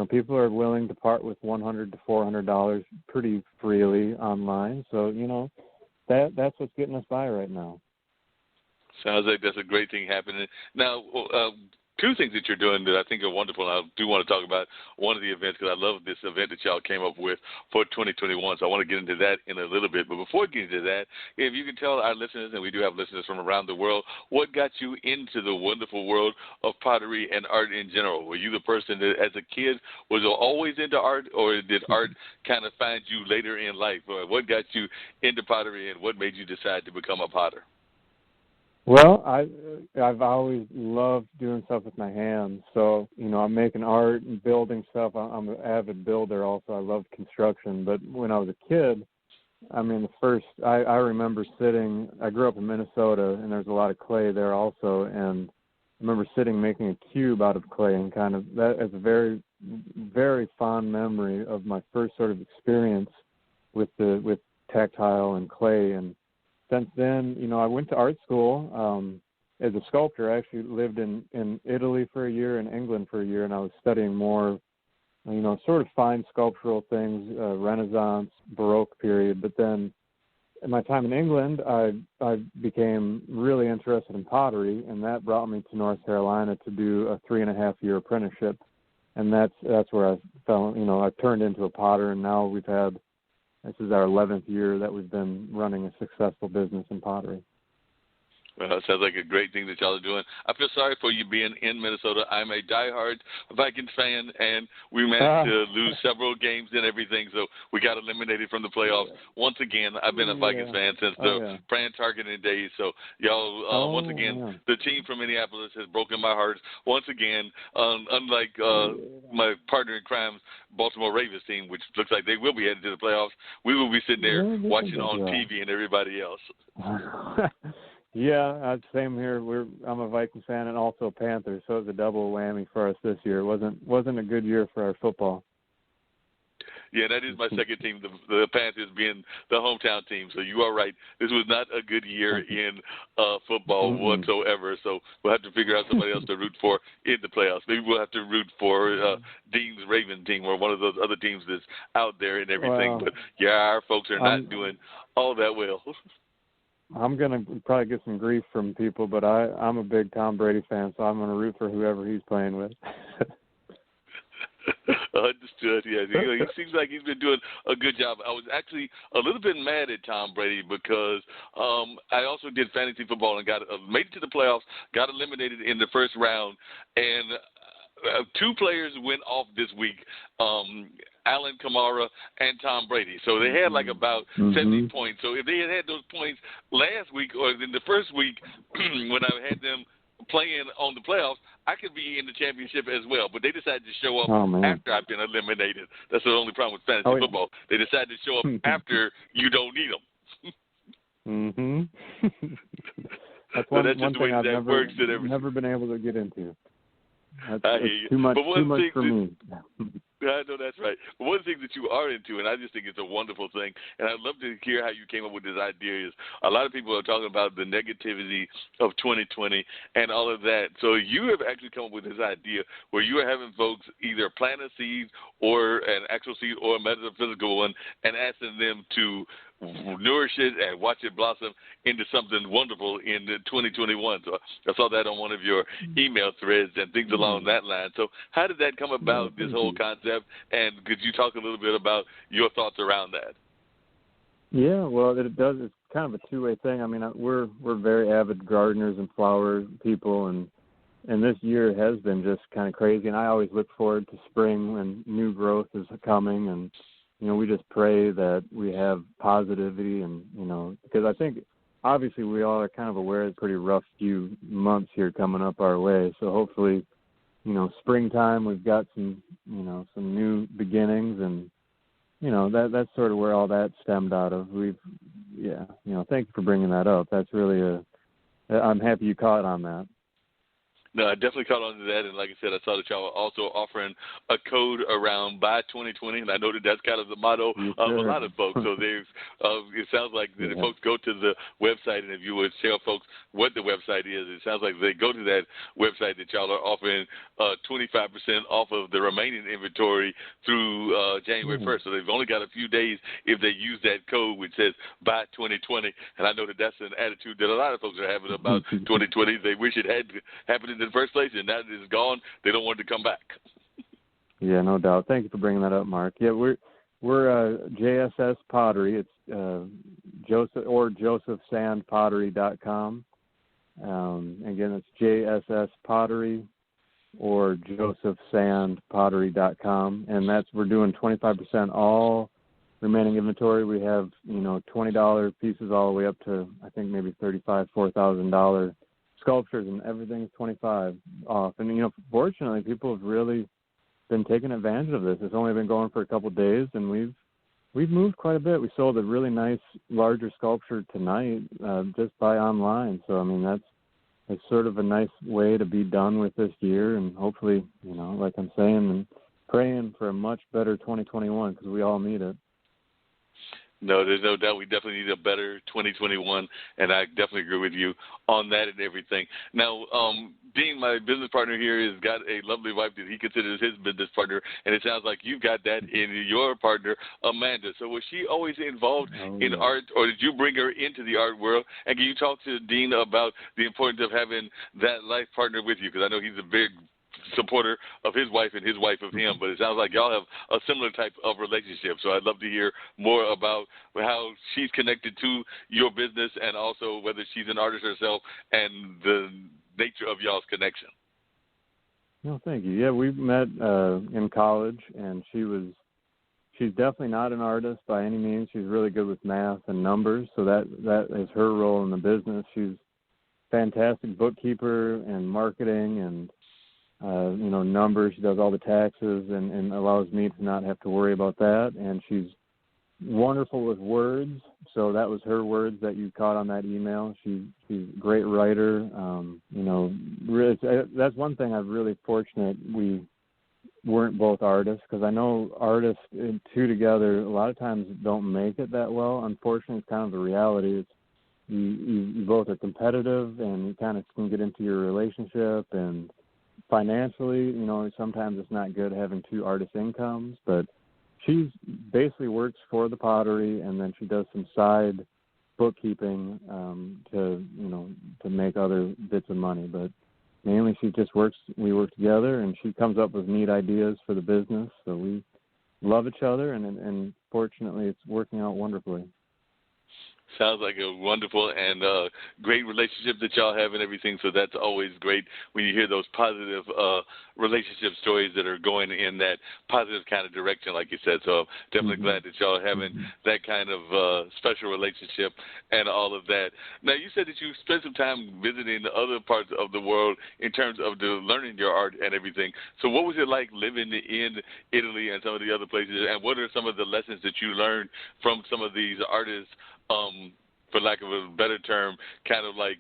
people are willing to part with $100 to $400 pretty freely online. So, that's what's getting us by right now. Sounds like that's a great thing happening. Now, 2 things that you're doing that I think are wonderful, and I do want to talk about one of the events, because I love this event that y'all came up with for 2021, so I want to get into that in a little bit. But before getting into that, if you can tell our listeners, and we do have listeners from around the world, what got you into the wonderful world of pottery and art in general? Were you the person that, as a kid, was always into art, or did art kind of find you later in life? Or what got you into pottery, and what made you decide to become a potter? Well, I've always loved doing stuff with my hands. So, I'm making art and building stuff. I'm an avid builder also. I love construction. But when I was a kid, I remember I grew up in Minnesota, and there's a lot of clay there also. And I remember making a cube out of clay, and kind of that is a very, very fond memory of my first sort of experience with tactile and clay. And since then, I went to art school as a sculptor. I actually lived in Italy for a year and England for a year, and I was studying more, sort of fine sculptural things, Renaissance, Baroque period. But then in my time in England, I became really interested in pottery, and that brought me to North Carolina to do a 3.5-year apprenticeship. And that's where I fell. I turned into a potter, and now this is our 11th year that we've been running a successful business in pottery. Well, it sounds like a great thing that y'all are doing. I feel sorry for you being in Minnesota. I'm a diehard Vikings fan, and we managed to lose several games and everything, so we got eliminated from the playoffs. Once again, I've been a Vikings fan since the Fran Tarkenton days, so y'all, once again, the team from Minneapolis has broken my heart. Once again, unlike my partner in crime, Baltimore Ravens team, which looks like they will be headed to the playoffs, we will be sitting there watching on TV and everybody else. Yeah, same here. I'm a Vikings fan and also a Panther, so it was a double whammy for us this year. It wasn't a good year for our football. Yeah, that is my second team, the Panthers being the hometown team. So you are right. This was not a good year in football whatsoever. So we'll have to figure out somebody else to root for in the playoffs. Maybe we'll have to root for Dean's Raven team or one of those other teams that's out there and everything. But, yeah, our folks are not doing all that well. I'm going to probably get some grief from people, but I'm a big Tom Brady fan, so I'm going to root for whoever he's playing with. Understood. Yeah, he seems like he's been doing a good job. I was actually a little bit mad at Tom Brady because I also did fantasy football and made it to the playoffs, got eliminated in the first round, and two players went off this week. Alvin Kamara and Tom Brady. So they had like about 70 points. So if they had those points last week or in the first week when I had them playing on the playoffs, I could be in the championship as well. But they decided to show up after I've been eliminated. That's the only problem with fantasy football. They decided to show up after you don't need them. That's one thing I've never been able to get into. It's too much for me. I know that's right. But one thing that you are into, and I just think it's a wonderful thing, and I'd love to hear how you came up with this idea, is a lot of people are talking about the negativity of 2020 and all of that. So you have actually come up with this idea where you are having folks either plant a seed or an actual seed or a metaphysical one and asking them to nourish it and watch it blossom into something wonderful in 2021. So I saw that on one of your email threads and things along that line. So how did that come about, this whole concept, and could you talk a little bit about your thoughts around that? Yeah, well, it does. It's kind of a two-way thing. I mean, we're very avid gardeners and flower people, and this year has been just kind of crazy. And I always look forward to spring when new growth is coming, and we just pray that we have positivity and, because I think obviously we all are kind of aware it's a pretty rough few months here coming up our way. So hopefully, springtime, we've got some new beginnings, and, that's sort of where all that stemmed out of. Thank you for bringing that up. That's really I'm happy you caught on that. No, I definitely caught on to that, and like I said, I saw that y'all were also offering a code around Buy 2020, and I know that that's kind of the motto of a lot of folks. So it sounds like that if folks go to the website, and if you would tell folks what the website is, it sounds like they go to that website that y'all are offering 25% off of the remaining inventory through January 1st. So they've only got a few days if they use that code which says Buy 2020, and I know that that's an attitude that a lot of folks are having about 2020. They wish it had happened in the first place, and now that it's gone, they don't want it to come back. Yeah, no doubt. Thank you for bringing that up, Mark. Yeah, we're JSS Pottery. It's josephsandpottery.com. Again, it's JSS Pottery or josephsandpottery.com, and we're doing 25% all remaining inventory. We have $20 pieces all the way up to I think maybe $3,500, $4,000 sculptures, and everything is 25 off. And fortunately, people have really been taking advantage of this. It's only been going for a couple of days, and we've moved quite a bit. We sold a really nice larger sculpture tonight just by online. So I mean, it's sort of a nice way to be done with this year, and hopefully, like I'm saying, and praying for a much better 2021 because we all need it. No, there's no doubt we definitely need a better 2021, and I definitely agree with you on that and everything. Now, Dean, my business partner here, has got a lovely wife that he considers his business partner, and it sounds like you've got that in your partner, Amanda. So was she always involved in art, or did you bring her into the art world? And can you talk to Dean about the importance of having that life partner with you? Because I know he's a big supporter of his wife and his wife of him, but it sounds like y'all have a similar type of relationship. So I'd love to hear more about how she's connected to your business and also whether she's an artist herself and the nature of y'all's connection. No, thank you. Yeah, we met in college, and she's definitely not an artist by any means. She's really good with math and numbers, so that is her role in the business. She's a fantastic bookkeeper and marketing and numbers. She does all the taxes and allows me to not have to worry about that. And she's wonderful with words. So that was her words that you caught on that email. She's a great writer. Really, that's one thing I'm really fortunate we weren't both artists, because I know artists two together a lot of times don't make it that well. Unfortunately, it's kind of the reality. It's, you both are competitive, and you kind of can get into your relationship, and financially, sometimes it's not good having two artist incomes, but she basically works for the pottery, and then she does some side bookkeeping to make other bits of money. But mainly she just we work together, and she comes up with neat ideas for the business. So we love each other, and fortunately it's working out wonderfully. Sounds like a wonderful and great relationship that y'all have and everything, so that's always great when you hear those positive relationship stories that are going in that positive kind of direction, like you said. So I'm definitely glad that y'all are having that kind of special relationship and all of that. Now, you said that you spent some time visiting other parts of the world in terms of learning your art and everything. So what was it like living in Italy and some of the other places, and what are some of the lessons that you learned from some of these artists, for lack of a better term, kind of like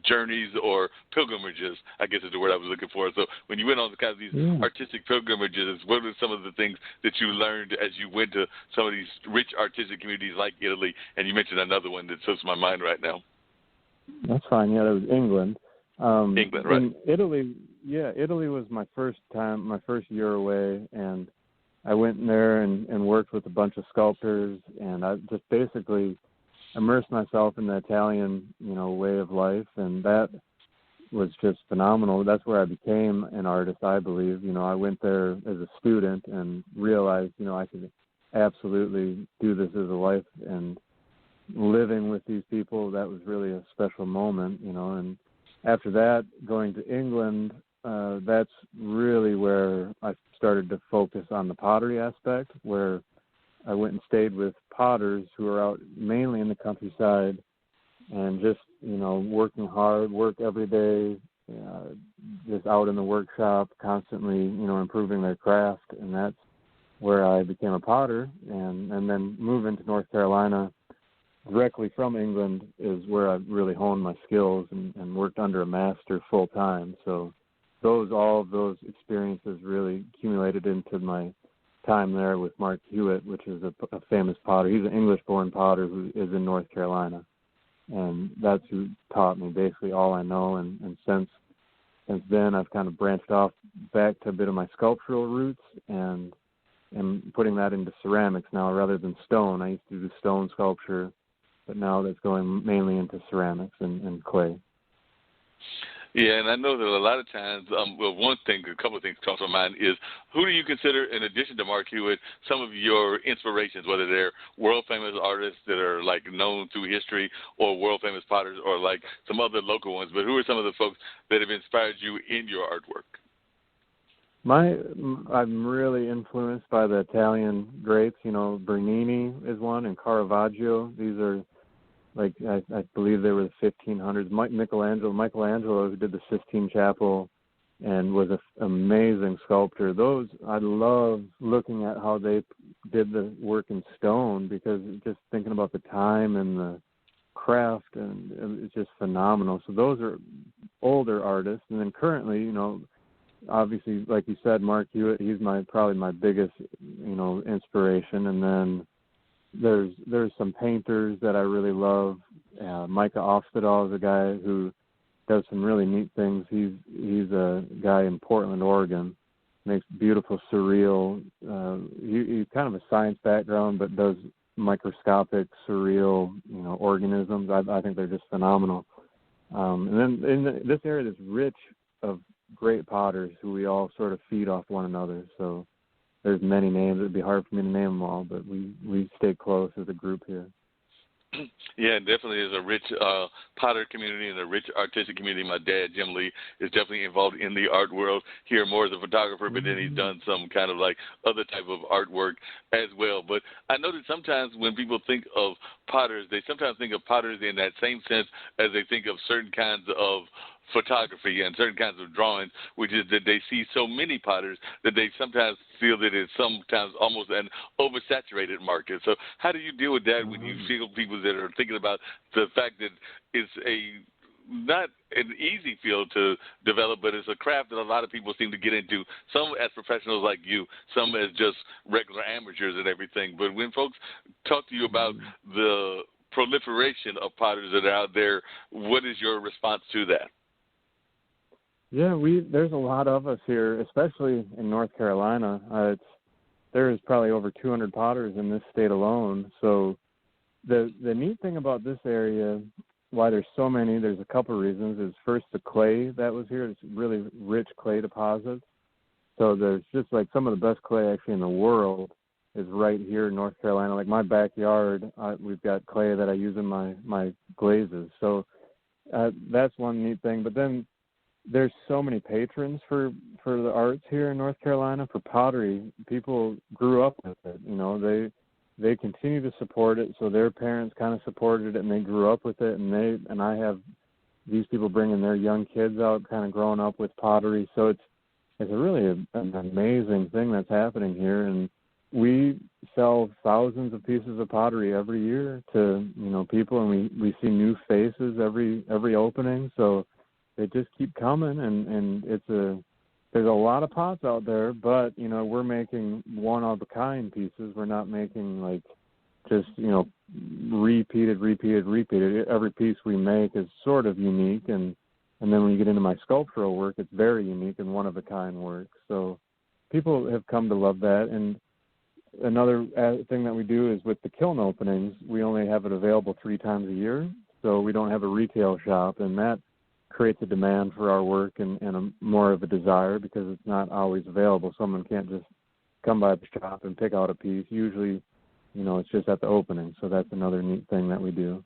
journeys or pilgrimages, I guess is the word I was looking for. So when you went on kind of these artistic pilgrimages, what were some of the things that you learned as you went to some of these rich artistic communities like Italy? And you mentioned another one that slips my mind right now. That's fine. Yeah, that was England. England, right. In Italy, Italy was my first year away, and I went in there and worked with a bunch of sculptors, and I just basically immersed myself in the Italian, way of life, and that was just phenomenal. That's where I became an artist, I believe. I went there as a student and realized, I could absolutely do this as a life, and living with these people, that was really a special moment, and after that, going to England, that's really where I started to focus on the pottery aspect, where I went and stayed with potters who are out mainly in the countryside and just, working hard, work every day, just out in the workshop, constantly, improving their craft. And that's where I became a potter. And then moving to North Carolina directly from England is where I really honed my skills and worked under a master full time. So all of those experiences really accumulated into my time there with Mark Hewitt, which is a famous potter. He's an English-born potter who is in North Carolina, and that's who taught me basically all I know. And since then, I've kind of branched off back to a bit of my sculptural roots and putting that into ceramics now rather than stone. I used to do stone sculpture, but now that's going mainly into ceramics and clay. Yeah, and I know that a lot of times, a couple of things come to mind is, who do you consider, in addition to Mark Hewitt, some of your inspirations, whether they're world-famous artists that are, like, known through history, or world-famous potters, or, like, some other local ones, but who are some of the folks that have inspired you in your artwork? I'm really influenced by the Italian greats. Bernini is one, and Caravaggio. These are, like, I believe they were the 1500s. Michelangelo, who did the Sistine Chapel and was an amazing sculptor. Those, I love looking at how they did the work in stone, because just thinking about the time and the craft, and it's just phenomenal. So those are older artists. And then currently, obviously, like you said, Mark Hewitt, he's probably my biggest, inspiration. And then there's some painters that I really love. Micah Ofstedal is a guy who does some really neat things. He's a guy in Portland, Oregon. Makes beautiful surreal. He's kind of a science background, but does microscopic surreal, organisms. I think they're just phenomenal. And then in this area is rich of great potters who we all sort of feed off one another. So there's many names. It'd be hard for me to name them all, but we stay close as a group here. Yeah, definitely is a rich potter community and a rich artistic community. My dad, Jim Lee, is definitely involved in the art world here more as a photographer, but then he's done some kind of like other type of artwork as well. But I know that sometimes when people think of potters, they sometimes think of potters in that same sense as they think of certain kinds of photography and certain kinds of drawings, which is that they see so many potters that they sometimes feel that it's sometimes almost an oversaturated market. So how do you deal with that when you see people that are thinking about the fact that it's not an easy field to develop, but it's a craft that a lot of people seem to get into, some as professionals like you, some as just regular amateurs and everything. But when folks talk to you about the proliferation of potters that are out there, what is your response to that? Yeah, there's a lot of us here, especially in North Carolina. There is probably over 200 potters in this state alone. So the neat thing about this area, why there's so many, there's a couple of reasons. Is first the clay that was here. It's really rich clay deposits. So there's just like some of the best clay actually in the world is right here in North Carolina. Like my backyard, we've got clay that I use in my glazes. So that's one neat thing. But then there's so many patrons for the arts here in North Carolina. For pottery, people grew up with it. They continue to support it. So their parents kind of supported it, and they grew up with it. And I have these people bringing their young kids out, kind of growing up with pottery. So it's really an amazing thing that's happening here. And we sell thousands of pieces of pottery every year to people, and we see new faces every opening. So they just keep coming, and there's a lot of pots out there, but we're making one of a kind pieces. We're not making like just repeated. Every piece we make is sort of unique, and then when you get into my sculptural work, it's very unique and one of a kind work. So people have come to love that. And another thing that we do is with the kiln openings, we only have it available 3 times a year, so we don't have a retail shop, and that creates a demand for our work and more of a desire because it's not always available. Someone can't just come by the shop and pick out a piece. Usually, it's just at the opening. So that's another neat thing that we do.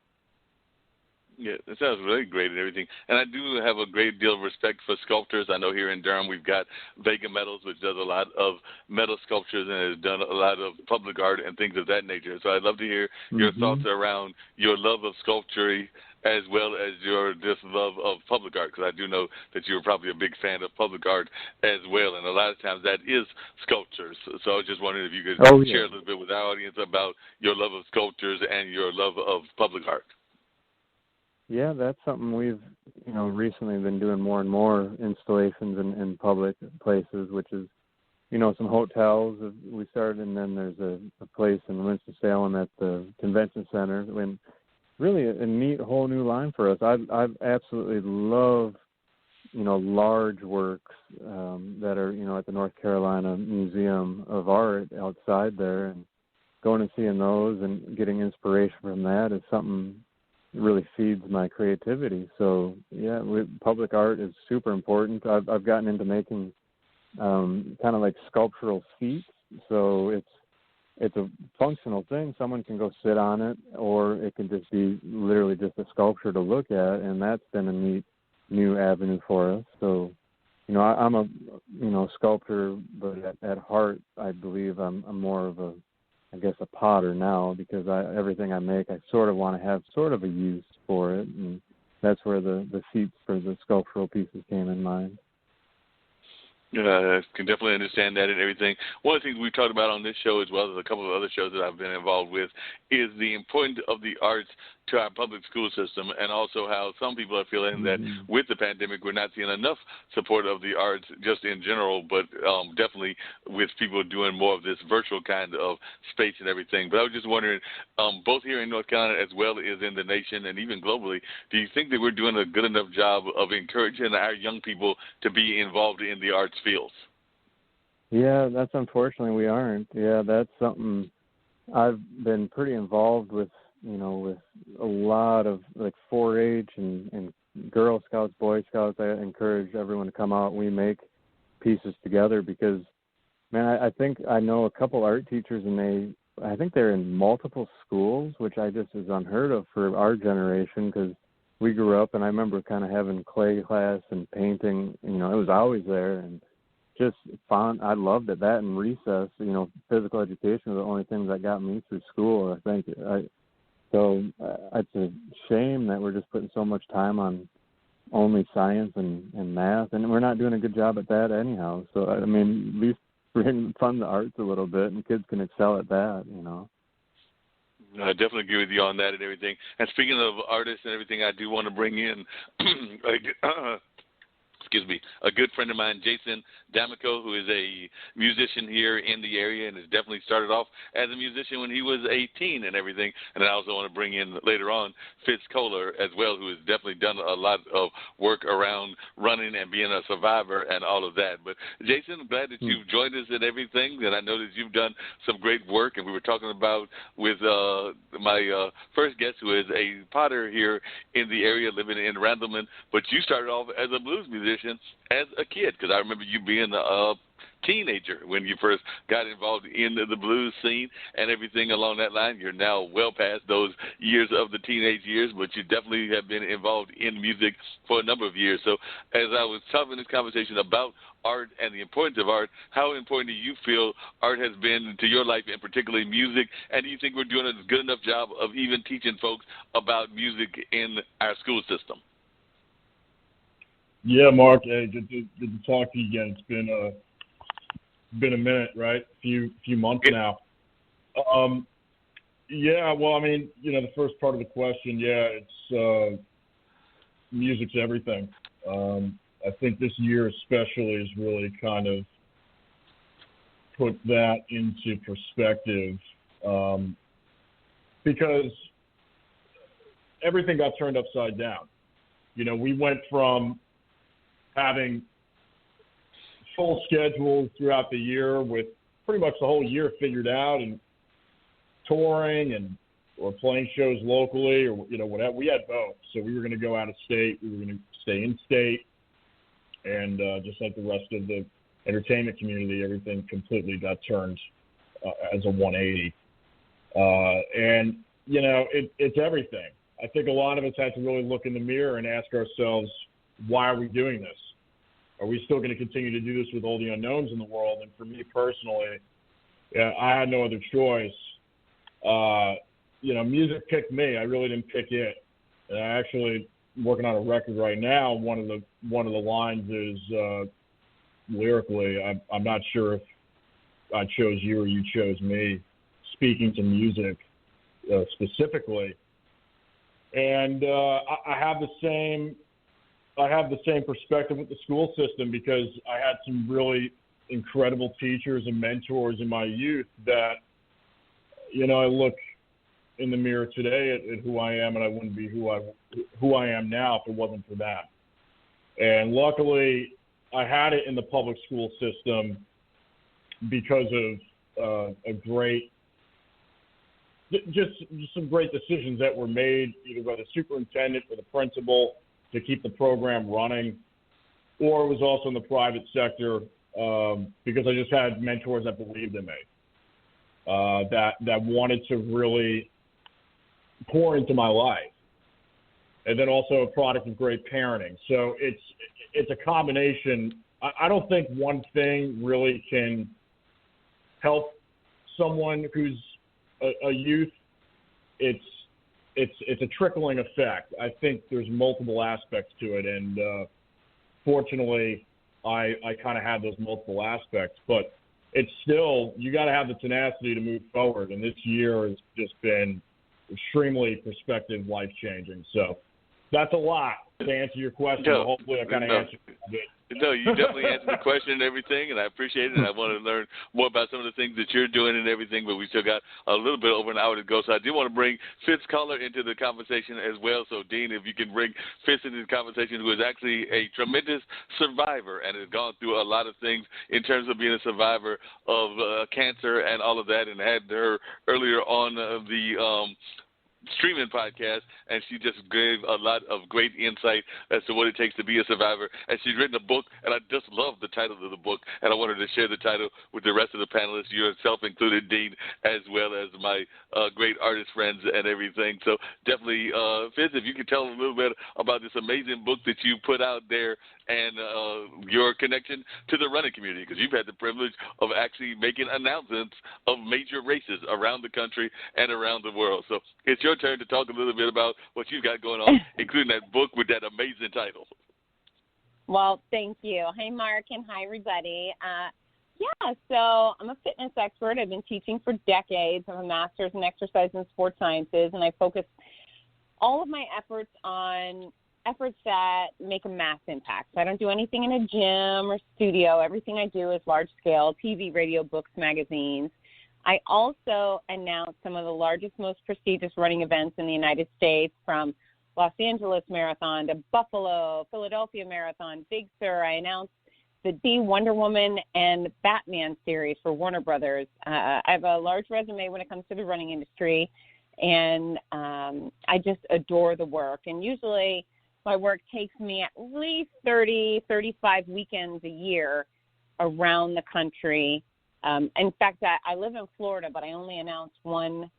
Yeah, that sounds really great and everything. And I do have a great deal of respect for sculptors. I know here in Durham we've got Vega Metals, which does a lot of metal sculptures and has done a lot of public art and things of that nature. So I'd love to hear your thoughts around your love of sculpture as well as your just love of public art, because I do know that you're probably a big fan of public art as well, and a lot of times that is sculptures. So I was just wondering if you could share a little bit with our audience about your love of sculptures and your love of public art. Yeah, that's something we've, recently been doing more and more installations in public places, which is, some hotels we started, and then there's a place in Winston-Salem at the convention center. When really a neat whole new line for us. I absolutely love, large works that are, at the North Carolina Museum of Art outside there, and going and seeing those and getting inspiration from that is something really feeds my creativity. So yeah, public art is super important. I've gotten into making kind of like sculptural seats. So it's a functional thing. Someone can go sit on it, or it can just be literally just a sculpture to look at, and that's been a neat new avenue for us. So, I'm a sculptor, but at heart, I believe I'm more of a potter now, because everything I make, I sort of want to have sort of a use for it, and that's where the seats for the sculptural pieces came in mind. I can definitely understand that and everything. One of the things we've talked about on this show, as well as a couple of other shows that I've been involved with, is the importance of the arts to our public school system, and also how some people are feeling that with the pandemic we're not seeing enough support of the arts just in general, but definitely with people doing more of this virtual kind of space and everything. But I was just wondering, both here in North Carolina as well as in the nation and even globally, do you think that we're doing a good enough job of encouraging our young people to be involved in the arts fields? Yeah, that's unfortunately we aren't. Yeah, that's something I've been pretty involved with, with a lot of like 4-H and Girl Scouts, Boy Scouts. I encourage everyone to come out. We make pieces together because, man, I think I know a couple art teachers, and I think they're in multiple schools, which I just is unheard of for our generation because we grew up, and I remember kind of having clay class and painting. It was always there, and just fun. I loved it. That and recess, physical education were the only things that got me through school. I think so. It's a shame that we're just putting so much time on only science and math, and we're not doing a good job at that anyhow. So I mean, at least bring fun the arts a little bit, and kids can excel at that. I definitely agree with you on that and everything. And speaking of artists and everything, I do want to bring in a good friend of mine, Jason D'Amico, who is a musician here in the area and has definitely started off as a musician when he was 18 and everything. And I also want to bring in later on Fitz Kohler as well, who has definitely done a lot of work around running and being a survivor and all of that. But Jason, I'm glad that you've joined us and everything, and I know that you've done some great work. And we were talking about with my first guest, who is a potter here in the area living in Randleman, but you started off as a blues musician as a kid, because I remember you being a teenager when you first got involved in the blues scene and everything along that line. You're now well past those years of the teenage years, but you definitely have been involved in music for a number of years. So as I was having this conversation about art and the importance of art, how important do you feel art has been to your life, and particularly music? And do you think we're doing a good enough job of even teaching folks about music in our school system? Yeah, Mark, hey, good to talk to you again. It's been a minute, right? A few months now. Yeah, well, I mean, the first part of the question, it's music's everything. I think this year especially has really kind of put that into perspective, because everything got turned upside down. We went from having full schedules throughout the year with pretty much the whole year figured out and touring or playing shows locally or whatever. We had both. So we were going to go out of state, we were going to stay in state, and just like the rest of the entertainment community, everything completely got turned as a 180. And it's everything. I think a lot of us had to really look in the mirror and ask ourselves, why are we doing this? Are we still going to continue to do this with all the unknowns in the world? And for me personally, I had no other choice. Music picked me. I really didn't pick it. And I actually working on a record right now. One of the lines is lyrically, I'm not sure if I chose you or you chose me, speaking to music specifically. And I have the same perspective with the school system, because I had some really incredible teachers and mentors in my youth that, I look in the mirror today at who I am, and I wouldn't be who I am now if it wasn't for that. And luckily, I had it in the public school system because of just some great decisions that were made either by the superintendent or the principal to keep the program running, or it was also in the private sector because I just had mentors that believed in me, that wanted to really pour into my life, and then also a product of great parenting. So it's a combination. I don't think one thing really can help someone who's a youth. It's a trickling effect. I think there's multiple aspects to it, and fortunately, I kind of had those multiple aspects. But it's still, you got to have the tenacity to move forward. And this year has just been extremely perspective, life-changing. So that's a lot to answer your question. No, Hopefully I kind of answered it. No, you definitely answered the question and everything, and I appreciate it. And I want to learn more about some of the things that you're doing and everything, but we still got a little bit over an hour to go. So I do want to bring Fitz Collar into the conversation as well. So, Dean, if you can bring Fitz into the conversation, who is actually a tremendous survivor and has gone through a lot of things in terms of being a survivor of cancer and all of that, and had her earlier on the streaming podcast, and she just gave a lot of great insight as to what it takes to be a survivor. And she's written a book, and I just love the title of the book, and I wanted to share the title with the rest of the panelists, yourself included, Dean, as well as my great artist friends and everything. So definitely, Fitz, if you could tell a little bit about this amazing book that you put out there and your connection to the running community, because you've had the privilege of actually making announcements of major races around the country and around the world. So it's your turn to talk a little bit about what you've got going on, including that book with that amazing title. Well, thank you. Hi, Mark, and hi, everybody. So I'm a fitness expert. I've been teaching for decades. I'm a master's in exercise and sports sciences, and I focus all of my efforts on efforts that make a mass impact. So I don't do anything in a gym or studio. Everything I do is large-scale, TV, radio, books, magazines. I also announce some of the largest, most prestigious running events in the United States, from Los Angeles Marathon to Buffalo, Philadelphia Marathon, Big Sur. I announced the Wonder Woman and Batman series for Warner Brothers. I have a large resume when it comes to the running industry, and I just adore the work. And usually my work takes me at least 30, 35 weekends a year around the country. In fact, I live in Florida, but I only announce one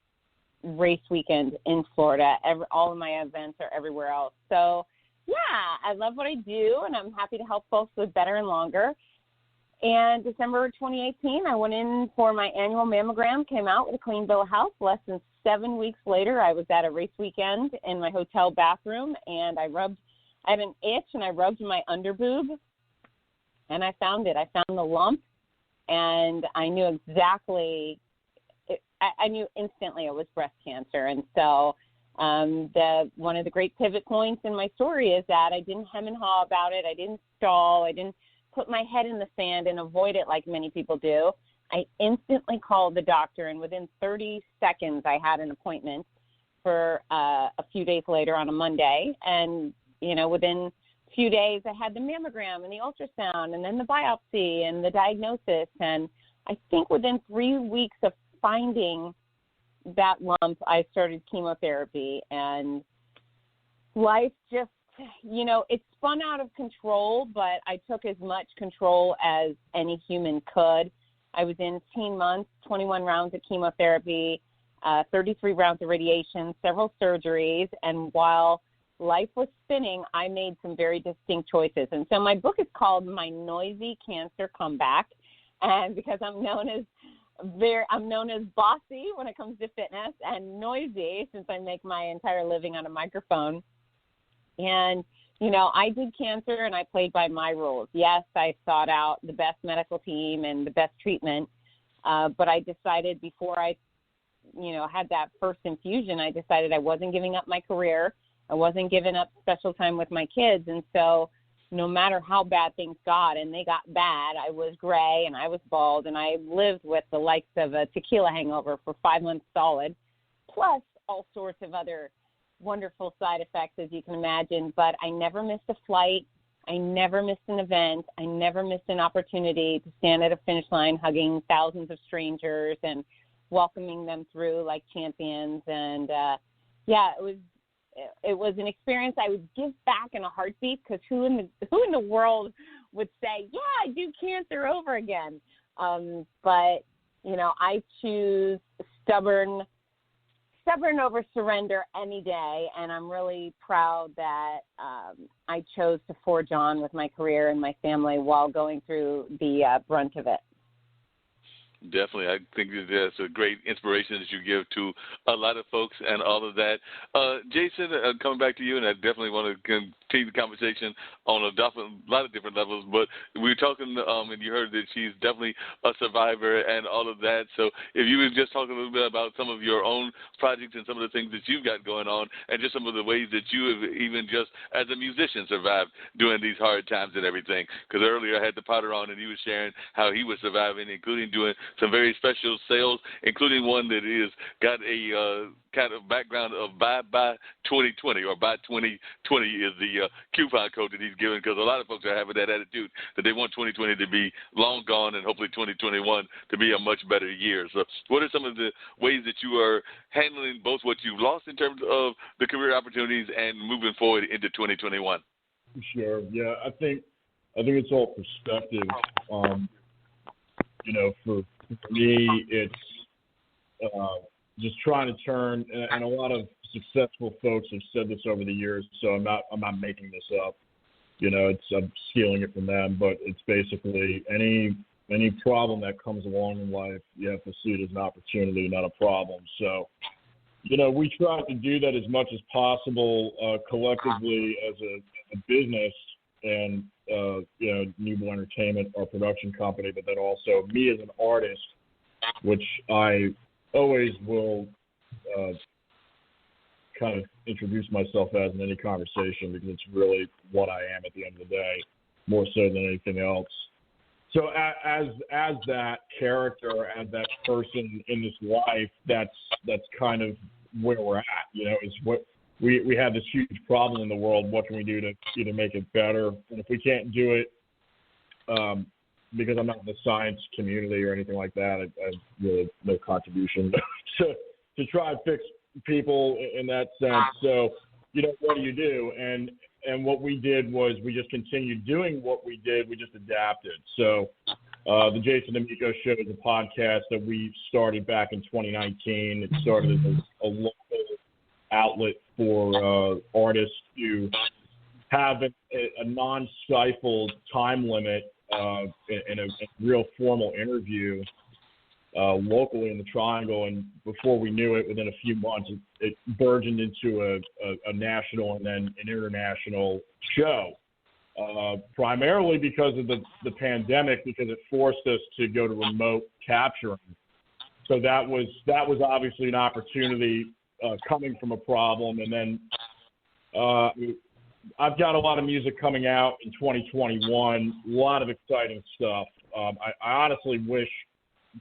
race weekend in Florida. All of my events are everywhere else. So, I love what I do, and I'm happy to help folks live better and longer. And December 2018, I went in for my annual mammogram, came out with a clean bill of health. Less than 7 weeks later, I was at a race weekend in my hotel bathroom, and I had an itch, and I rubbed my underboob, and I found it. I found the lump, and I knew I knew instantly it was breast cancer. And so one of the great pivot points in my story is that I didn't hem and haw about it. I didn't stall. I didn't put my head in the sand and avoid it like many people do. I instantly called the doctor, and within 30 seconds, I had an appointment for a few days later on a Monday. And, within a few days, I had the mammogram and the ultrasound and then the biopsy and the diagnosis. And I think within 3 weeks of finding that lump, I started chemotherapy, and life just, it spun out of control, but I took as much control as any human could. I was in 18 months, 21 rounds of chemotherapy, 33 rounds of radiation, several surgeries, and while life was spinning, I made some very distinct choices. And so my book is called My Noisy Cancer Comeback, and because I'm known as bossy when it comes to fitness, and noisy since I make my entire living on a microphone. And, I did cancer and I played by my rules. Yes, I sought out the best medical team and the best treatment. But I decided before I, had that first infusion, I decided I wasn't giving up my career. I wasn't giving up special time with my kids. And so no matter how bad things got, and they got bad, I was gray and I was bald, and I lived with the likes of a tequila hangover for 5 months solid, plus all sorts of other wonderful side effects, as you can imagine. But I never missed a flight. I never missed an event. I never missed an opportunity to stand at a finish line hugging thousands of strangers and welcoming them through like champions. And, it was an experience I would give back in a heartbeat, because who in the world would say, I do cancer over again? But I choose stubborn over surrender any day, and I'm really proud that I chose to forge on with my career and my family while going through the brunt of it. Definitely. I think that's a great inspiration that you give to a lot of folks and all of that. Jason, coming back to you, and I definitely want to continue the conversation on a lot of different levels. But we were talking, and you heard that she's definitely a survivor and all of that. So if you would just talk a little bit about some of your own projects and some of the things that you've got going on, and just some of the ways that you have even just as a musician survived during these hard times and everything. Because earlier I had the Potter on, and he was sharing how he was surviving, including doing some very special sales, including one that is got a kind of background of Buy 2020, or Buy 2020 is the coupon code that he's giving, because a lot of folks are having that attitude that they want 2020 to be long gone and hopefully 2021 to be a much better year. So what are some of the ways that you are handling both what you've lost in terms of the career opportunities and moving forward into 2021? Sure. Yeah, I think it's all perspective. For me, it's just trying to turn, and a lot of successful folks have said this over the years, so I'm not making this up. I'm stealing it from them, but it's basically any problem that comes along in life, you have to see it as an opportunity, not a problem. So, we try to do that as much as possible collectively as a business, and Nebo Entertainment, our production company, but then also me as an artist, which I always will kind of introduce myself as in any conversation, because it's really what I am at the end of the day, more so than anything else. So as that character, as that person in this life, that's kind of where we're at. Is what we have this huge problem in the world. What can we do to either make it better? And if we can't do it, because I'm not in the science community or anything like that, I really no contribution to try and fix people in that sense. So, what do you do? And what we did was we just continued doing what we did. We just adapted. So the Jason D'Amico Show is a podcast that we started back in 2019. It started as a local outlet for artists to have a non-stifled time limit in a real formal interview locally in the Triangle, and before we knew it, within a few months, it burgeoned into a national and then an international show, primarily because of the pandemic, because it forced us to go to remote capturing. So that was obviously an opportunity coming from a problem, and then I've got a lot of music coming out in 2021, a lot of exciting stuff. I honestly wish,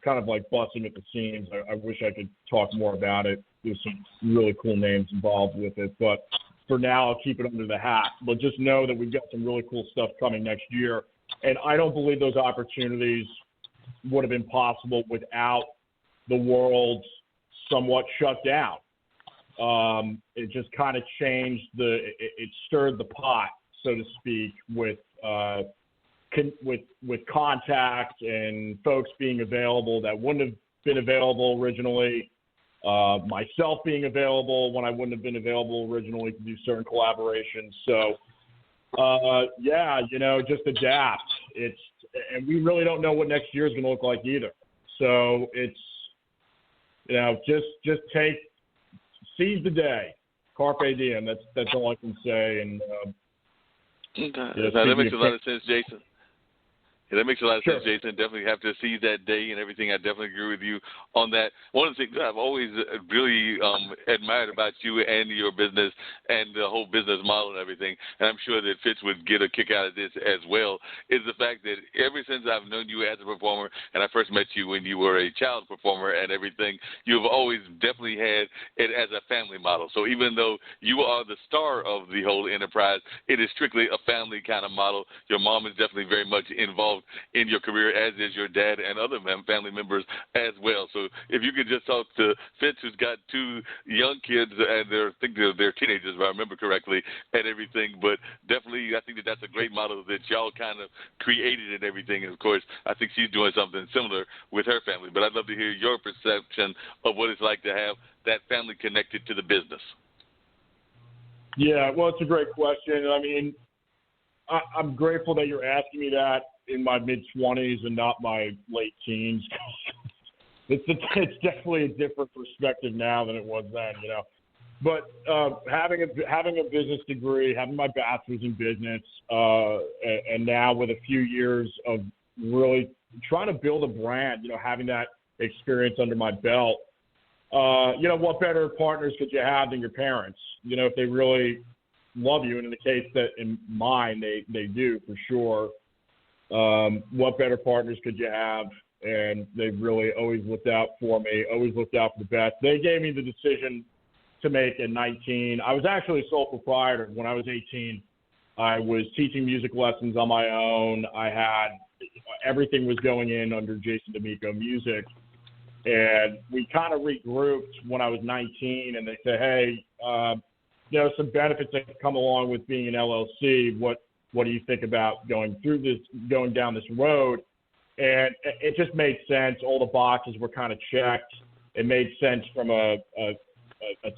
kind of like busting at the seams, I wish I could talk more about it. There's some really cool names involved with it, but for now I'll keep it under the hat. But just know that we've got some really cool stuff coming next year, and I don't believe those opportunities would have been possible without the world somewhat shut down. It just kind of changed it stirred the pot, so to speak, with contact and folks being available that wouldn't have been available originally. Myself being available when I wouldn't have been available originally to do certain collaborations. So, just adapt. And we really don't know what next year is going to look like either. So it's, just seize the day. Carpe diem. That's all I can say. And that makes a lot of sense, Jason. Yeah, that makes a lot of Sure. sense, Jason. Definitely have to seize that day and everything. I definitely agree with you on that. One of the things that I've always really admired about you and your business and the whole business model and everything, and I'm sure that Fitz would get a kick out of this as well, is the fact that ever since I've known you as a performer, and I first met you when you were a child performer and everything, you've always definitely had it as a family model. So even though you are the star of the whole enterprise, it is strictly a family kind of model. Your mom is definitely very much involved in your career, as is your dad and other family members as well. So if you could just talk to Fitz, who's got two young kids, and I think they're teenagers, if I remember correctly, and everything. But definitely, I think that's a great model that y'all kind of created and everything. And of course, I think she's doing something similar with her family. But I'd love to hear your perception of what it's like to have that family connected to the business. Yeah, well, it's a great question. I mean, I'm grateful that you're asking me that in my mid-20s and not my late teens. It's definitely a different perspective now than it was then, But having a business degree, having my bachelor's in business, and now with a few years of really trying to build a brand, having that experience under my belt, what better partners could you have than your parents? If they really love you, and in the case that in mine, they do for sure. What better partners could you have? And they've really always looked out for me, always looked out for the best. They gave me the decision to make at 19. I was actually a sole proprietor. When I was 18, I was teaching music lessons on my own. Everything was going in under Jason D'Amico Music. And we kind of regrouped when I was 19, and they said, hey, some benefits that come along with being an LLC. What do you think about going down this road? And it just made sense. All the boxes were kind of checked. It made sense from a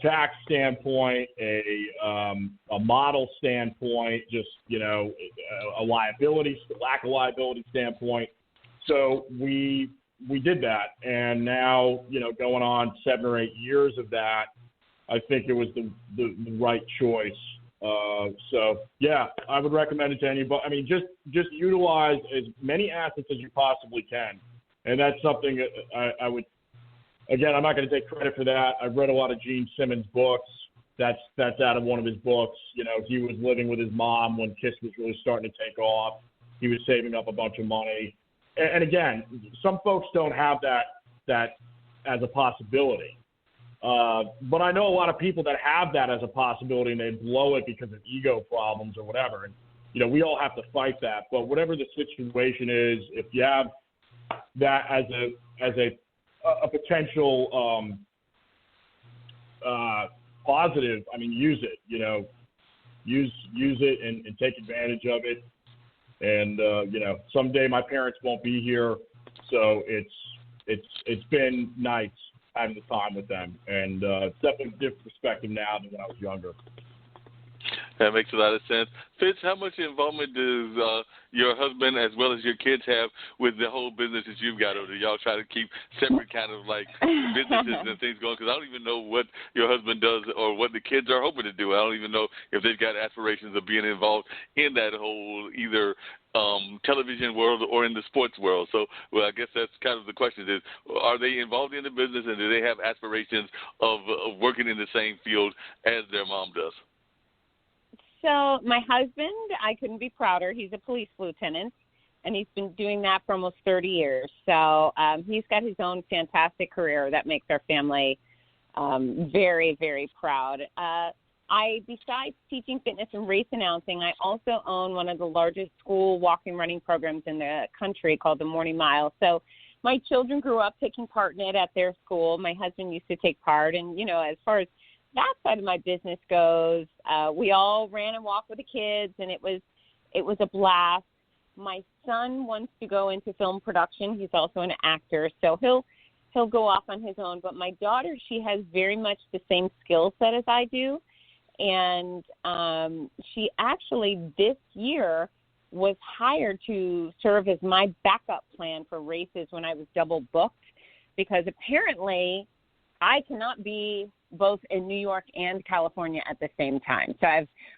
tax standpoint, a model standpoint, just, a lack of liability standpoint. So we did that. And now, going on 7 or 8 years of that, I think it was the right choice. So yeah, I would recommend it to anybody. I mean, just utilize as many assets as you possibly can. And that's something I would, again, I'm not going to take credit for that. I've read a lot of Gene Simmons books. That's out of one of his books. He was living with his mom when KISS was really starting to take off. He was saving up a bunch of money. And again, some folks don't have that as a possibility. But I know a lot of people that have that as a possibility, and they blow it because of ego problems or whatever. And, we all have to fight that. But whatever the situation is, if you have that as a potential positive, I mean, use it, use it and take advantage of it. And, someday my parents won't be here. So it's been nice having the time with them. And it's definitely a different perspective now than when I was younger. That makes a lot of sense. Fitz, how much involvement does your husband as well as your kids have with the whole business that you've got? Or do y'all try to keep separate kind of like businesses and things going? Because I don't even know what your husband does or what the kids are hoping to do. I don't even know if they've got aspirations of being involved in that whole either television world or in the sports world. So, well, I guess that's kind of the question is, are they involved in the business and do they have aspirations of working in the same field as their mom does? So my husband, I couldn't be prouder. He's a police lieutenant, and he's been doing that for almost 30 years. So he's got his own fantastic career that makes our family very, very proud. Besides teaching fitness and race announcing, I also own one of the largest school walking running programs in the country called the Morning Mile. So my children grew up taking part in it at their school. My husband used to take part. And, as far as that side of my business goes, we all ran and walked with the kids, and it was a blast. My son wants to go into film production. He's also an actor, so he'll go off on his own. But my daughter, she has very much the same skill set as I do, and she actually this year was hired to serve as my backup plan for races when I was double booked, because apparently I cannot be both in New York and California at the same time. So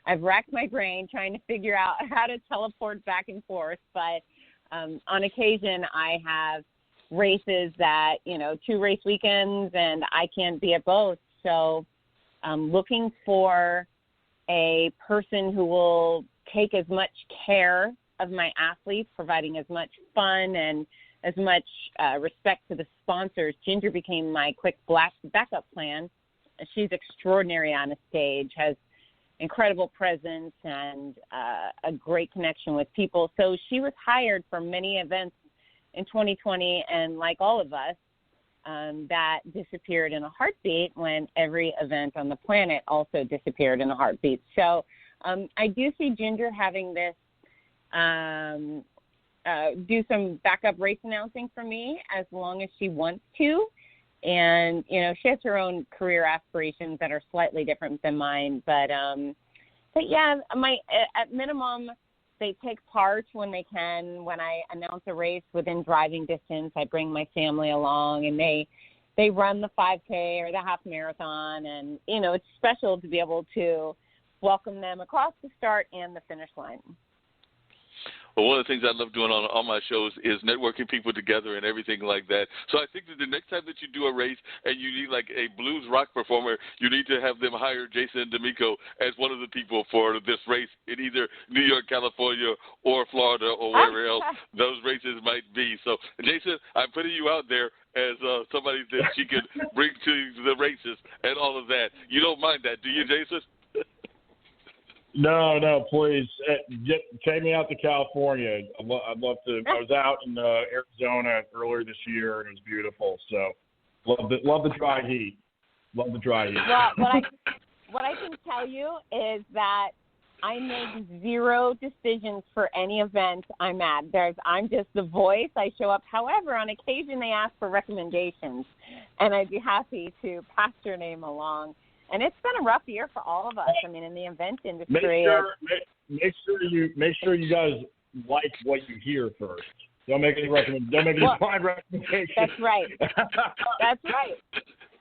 I've racked my brain trying to figure out how to teleport back and forth. But on occasion, I have races that, 2 race weekends, and I can't be at both. So I'm looking for a person who will take as much care of my athletes, providing as much fun and as much respect to the sponsors. Ginger became my quick backup plan. She's extraordinary on a stage, has incredible presence and a great connection with people. So she was hired for many events in 2020, and like all of us, that disappeared in a heartbeat when every event on the planet also disappeared in a heartbeat. So I do see Ginger having this do some backup race announcing for me as long as she wants to. And, she has her own career aspirations that are slightly different than mine. But yeah, at minimum, they take part when they can. When I announce a race within driving distance, I bring my family along, and they they run the 5K or the half marathon, and it's special to be able to welcome them across the start and the finish line. Well, one of the things I love doing on my shows is networking people together and everything like that. So I think that the next time that you do a race and you need like a blues rock performer, you need to have them hire Jason D'Amico as one of the people for this race in either New York, California, or Florida, or wherever else those races might be. So, Jason, I'm putting you out there as somebody that she could bring to the races and all of that. You don't mind that, do you, Jason? No, please. Take me out to California. I'd love to. I was out in Arizona earlier this year, and it was beautiful. So love the dry heat. Love the dry heat. Well, what I can tell you is that I make zero decisions for any event I'm at. I'm just the voice. I show up. However, on occasion they ask for recommendations, and I'd be happy to pass your name along. And it's been a rough year for all of us. I mean, in the event industry. Make sure you guys like what you hear first. Don't make any blind recommendations. That's right. That's right.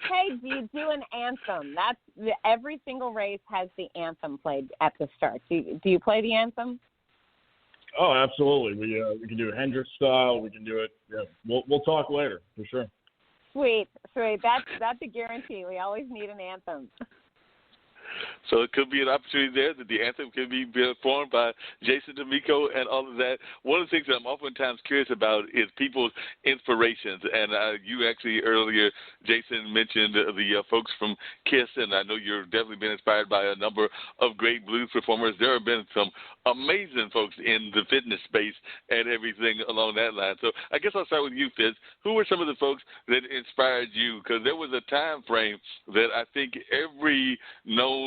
Hey, do you do an anthem? Every single race has the anthem played at the start. Do you play the anthem? Oh, absolutely. We can do it Hendrix style. We can do it. Yeah, we'll talk later for sure. Sweet. That's a guarantee. We always need an anthem. So it could be an opportunity there that the anthem could be performed by Jason D'Amico and all of that. One of the things that I'm oftentimes curious about is people's inspirations. And you actually earlier, Jason, mentioned the folks from KISS, and I know you've definitely been inspired by a number of great blues performers. There have been some amazing folks in the fitness space and everything along that line. So I guess I'll start with you, Fitz. Who were some of the folks that inspired you? Because there was a time frame that I think every known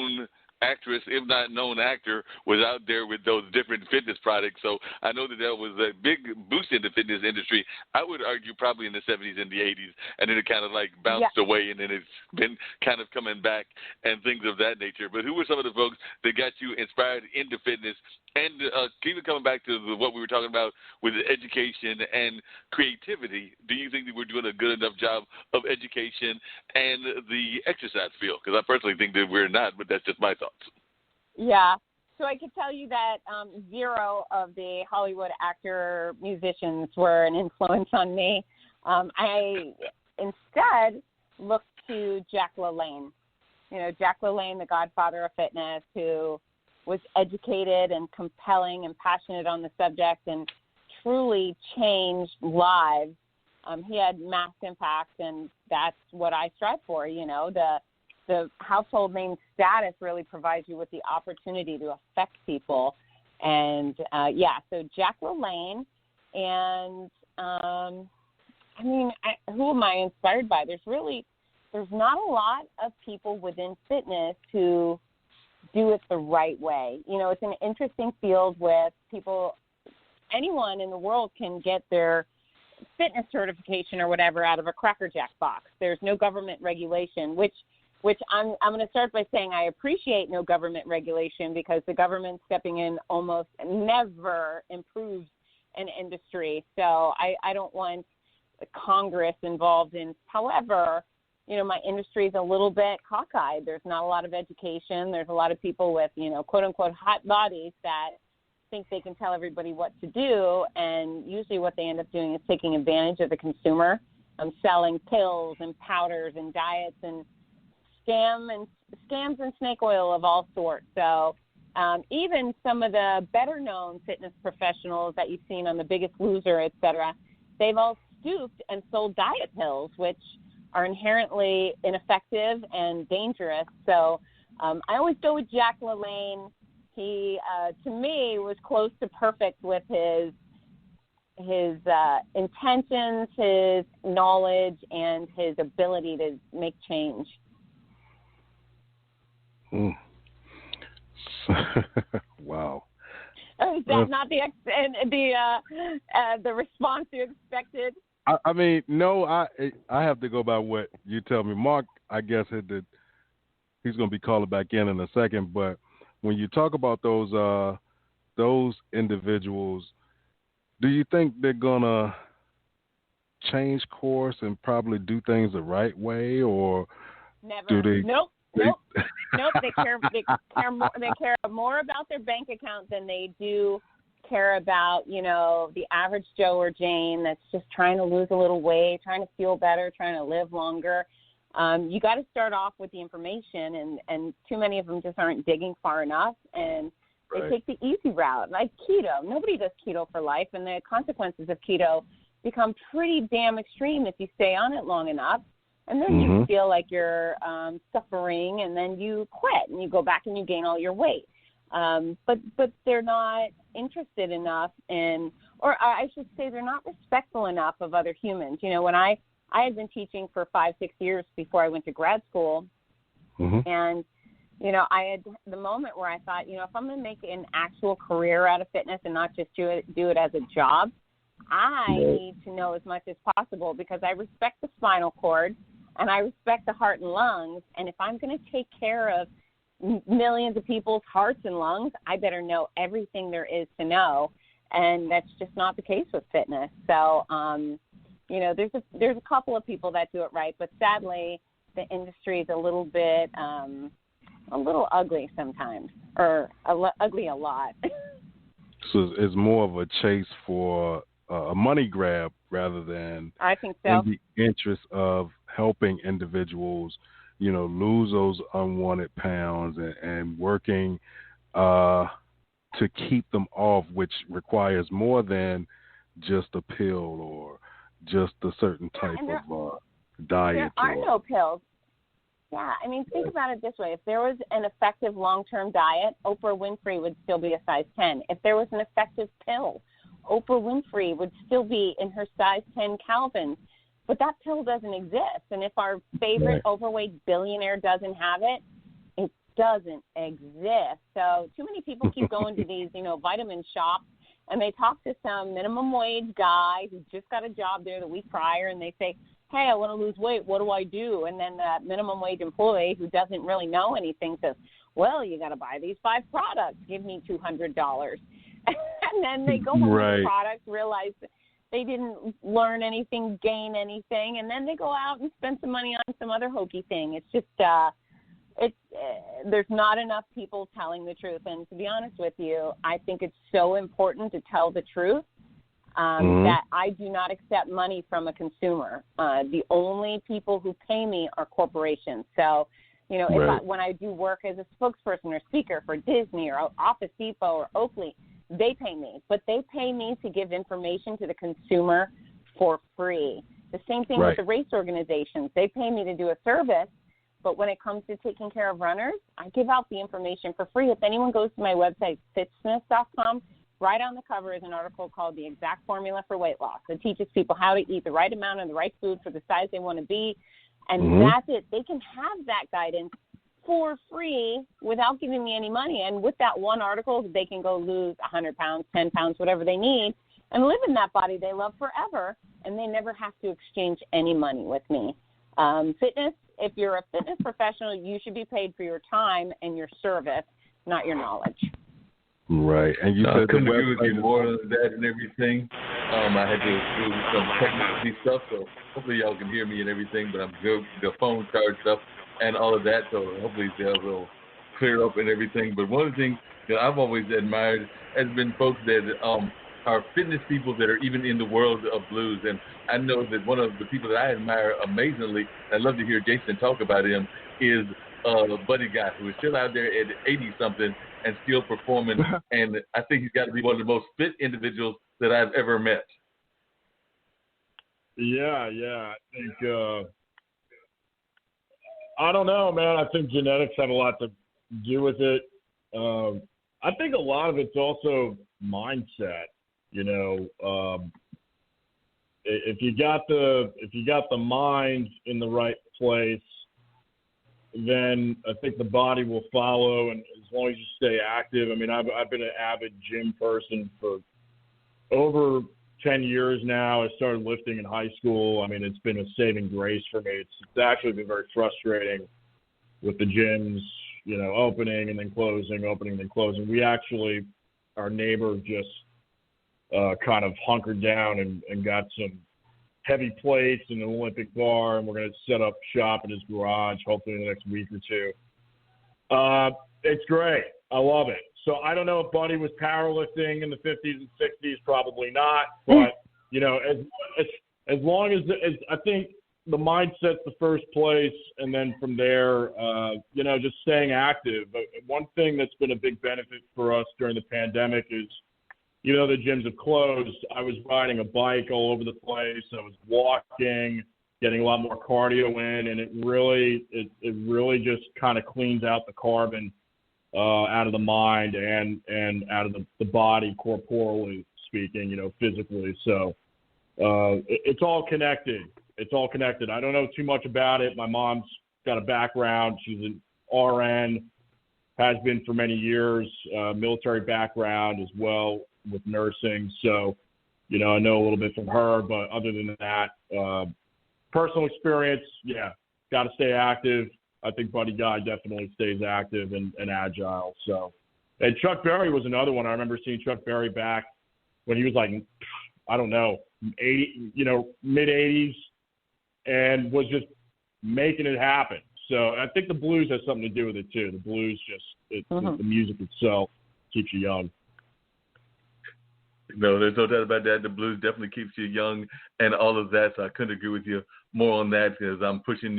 actress, if not known actor, was out there with those different fitness products. So I know that there was a big boost in the fitness industry. I would argue probably in the 70s and the 80s, and then it kind of like bounced away, and then it's been kind of coming back and things of that nature. But who were some of the folks that got you inspired into fitness? And even coming back to what we were talking about with education and creativity, do you think that we're doing a good enough job of education and the exercise field? Because I personally think that we're not, but that's just my thoughts. Yeah. So I could tell you that zero of the Hollywood actor musicians were an influence on me. I instead looked to Jack LaLanne. Jack LaLanne, the godfather of fitness, who was educated and compelling and passionate on the subject and truly changed lives. He had mass impact, and that's what I strive for. The household name status really provides you with the opportunity to affect people. And, so Jack LaLanne. And, who am I inspired by? There's not a lot of people within fitness who do it the right way. It's an interesting field with people. Anyone in the world can get their fitness certification or whatever out of a Cracker Jack box. There's no government regulation, which I'm going to start by saying I appreciate no government regulation, because the government stepping in almost never improves an industry. So I don't want Congress involved in. However, my industry is a little bit cockeyed. There's not a lot of education. There's a lot of people with, quote unquote, hot bodies that think they can tell everybody what to do. And usually what they end up doing is taking advantage of the consumer, selling pills and powders and diets and scams and snake oil of all sorts. So even some of the better known fitness professionals that you've seen on The Biggest Loser, et cetera, they've all stooped and sold diet pills, which are inherently ineffective and dangerous. So I always go with Jack LaLanne. He, to me, was close to perfect with his intentions, his knowledge, and his ability to make change. Wow. Is that not the response you expected? I mean, no, I have to go by what you tell me. Mark, I guess he's going to be calling back in a second. But when you talk about those individuals, do you think they're going to change course and probably do things the right way, or Never. do they? Nope. They care more about their bank account than they do care about, the average Joe or Jane that's just trying to lose a little weight, trying to feel better, trying to live longer. You got to start off with the information, and too many of them just aren't digging far enough, and they take the easy route, like keto. Nobody does keto for life, and the consequences of keto become pretty damn extreme if you stay on it long enough. And then you feel like you're suffering, and then you quit, and you go back and you gain all your weight. But they're not interested enough in, or I should say they're not respectful enough of other humans. When I had been teaching for 5-6 years before I went to grad school, and, I had the moment where I thought, if I'm going to make an actual career out of fitness and not just do it as a job, I need to know as much as possible, because I respect the spinal cord and I respect the heart and lungs. And if I'm going to take care of millions of people's hearts and lungs, I better know everything there is to know. And that's just not the case with fitness. So, there's a couple of people that do it right, but sadly the industry is a little bit, a little ugly sometimes, or ugly a lot. So it's more of a chase for a money grab rather than, I think so, in the interest of helping individuals, lose those unwanted pounds and working to keep them off, which requires more than just a pill or just a certain type of diet. There are no pills. Yeah, think about it this way. If there was an effective long-term diet, Oprah Winfrey would still be a size 10. If there was an effective pill, Oprah Winfrey would still be in her size 10 Calvin. But that pill doesn't exist. And if our favorite overweight billionaire doesn't have it, it doesn't exist. So too many people keep going to these, vitamin shops, and they talk to some minimum wage guy who just got a job there the week prior, and they say, hey, I want to lose weight. What do I do? And then that minimum wage employee who doesn't really know anything says, well, you got to buy these 5 products. Give me $200. And then they go home with the products, realize they didn't learn anything, gain anything, and then they go out and spend some money on some other hokey thing. It's just there's not enough people telling the truth. And to be honest with you, I think it's so important to tell the truth. That I do not accept money from a consumer. The only people who pay me are corporations. So, when I do work as a spokesperson or speaker for Disney or Office Depot or Oakley, they pay me. But they pay me to give information to the consumer for free. The same thing with the race organizations. They pay me to do a service, but when it comes to taking care of runners, I give out the information for free. If anyone goes to my website, fitsmith.com, right on the cover is an article called The Exact Formula for Weight Loss. It teaches people how to eat the right amount of the right food for the size they want to be. And that's it. They can have that guidance for free without giving me any money. And with that one article, they can go lose 100 pounds, 10 pounds, whatever they need, and live in that body they love forever. And they never have to exchange any money with me. Fitness, if you're a fitness professional, you should be paid for your time and your service, not your knowledge. Right, and you said couldn't agree with you more on that and everything. I had to do some technology stuff, so hopefully y'all can hear me and everything. But I'm good, the phone card stuff and all of that, so hopefully they'll will clear up and everything. But one of the things that I've always admired has been folks that are fitness people that are even in the world of blues. And I know that one of the people that I admire amazingly, I'd love to hear Jason talk about him, is Buddy Guy, who is still out there at 80-something and still performing. And I think he's got to be one of the most fit individuals that I've ever met. Yeah. I think, I don't know, man. I think genetics have a lot to do with it. I think a lot of it's also mindset. If you got the mind in the right place, then I think the body will follow, and as long as you stay active. I mean, I've been an avid gym person for over 10 years now. I started lifting in high school. I mean, it's been a saving grace for me. It's actually been very frustrating with the gyms, opening and then closing, opening and then closing. We actually, our neighbor just kind of hunkered down and got some heavy plates and an Olympic bar, and we're going to set up shop in his garage hopefully in the next week or two. It's great. I love it. So I don't know if Buddy was powerlifting in the 50s and 60s, probably not. But, you know, as long as I think the mindset's the first place, and then from there, you know, just staying active. But one thing that's been a big benefit for us during the pandemic is, you know, the gyms have closed. I was riding a bike all over the place. I was walking, getting a lot more cardio in, and it really just kind of cleans out the carbon out of the mind and out of the body, corporally speaking, you know, physically. So it's all connected. It's all connected. I don't know too much about it. My mom's got a background. She's an RN, has been for many years, military background as well with nursing. So, you know, I know a little bit from her, but other than that, personal experience, yeah, got to stay active. I think Buddy Guy definitely stays active and agile. So, and Chuck Berry was another one. I remember seeing Chuck Berry back when he was like, I don't know, mid-80s, and was just making it happen. So I think the blues has something to do with it too. The blues the music itself keeps you young. No, there's no doubt about that. The blues definitely keeps you young and all of that. So I couldn't agree with you more on that, because I'm pushing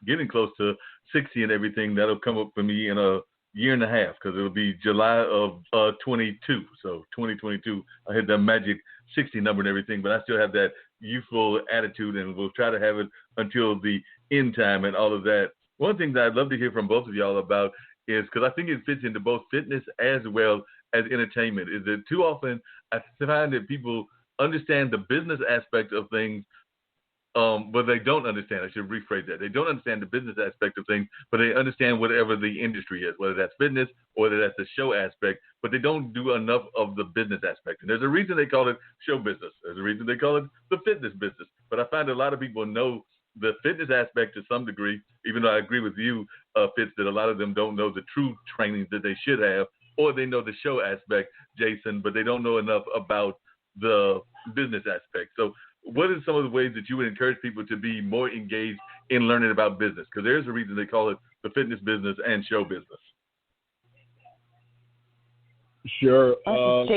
getting close to 60 and everything. That'll come up for me in a year and a half, because it'll be July of 22. So 2022, I hit that magic 60 number and everything, but I still have that youthful attitude, and we'll try to have it until the end time and all of that. One thing that I'd love to hear from both of y'all about is, because I think it fits into both fitness as well as entertainment, is that too often I find that people understand the business aspect of things, but they don't understand. I should rephrase that. They don't understand the business aspect of things, but they understand whatever the industry is, whether that's fitness or whether that's the show aspect, but they don't do enough of the business aspect. And there's a reason they call it show business. There's a reason they call it the fitness business. But I find a lot of people know the fitness aspect to some degree, even though I agree with you, Fitz, that a lot of them don't know the true training that they should have, or they know the show aspect, Jason, but they don't know enough about the business aspect. So what are some of the ways that you would encourage people to be more engaged in learning about business? Because there's a reason they call it the fitness business and show business. Sure. Go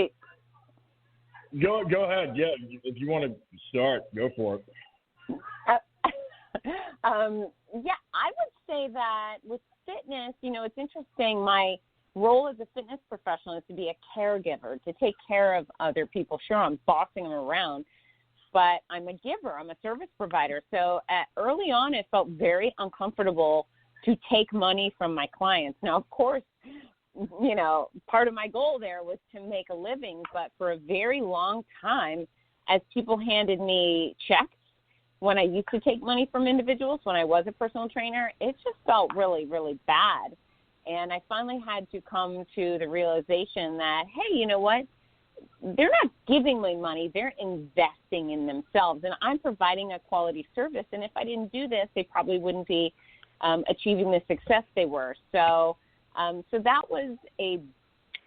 ahead. Yeah, if you want to start, go for it. Yeah, I would say that with fitness, you know, it's interesting. My role as a fitness professional is to be a caregiver, to take care of other people. Sure, I'm bossing them around, but I'm a giver. I'm a service provider. So early on, it felt very uncomfortable to take money from my clients. Now, of course, you know, part of my goal there was to make a living, but for a very long time, as people handed me checks when I used to take money from individuals, when I was a personal trainer, it just felt really, really bad. And I finally had to come to the realization that, hey, you know what? They're not giving me money. They're investing in themselves. And I'm providing a quality service. And if I didn't do this, they probably wouldn't be achieving the success they were. So that was a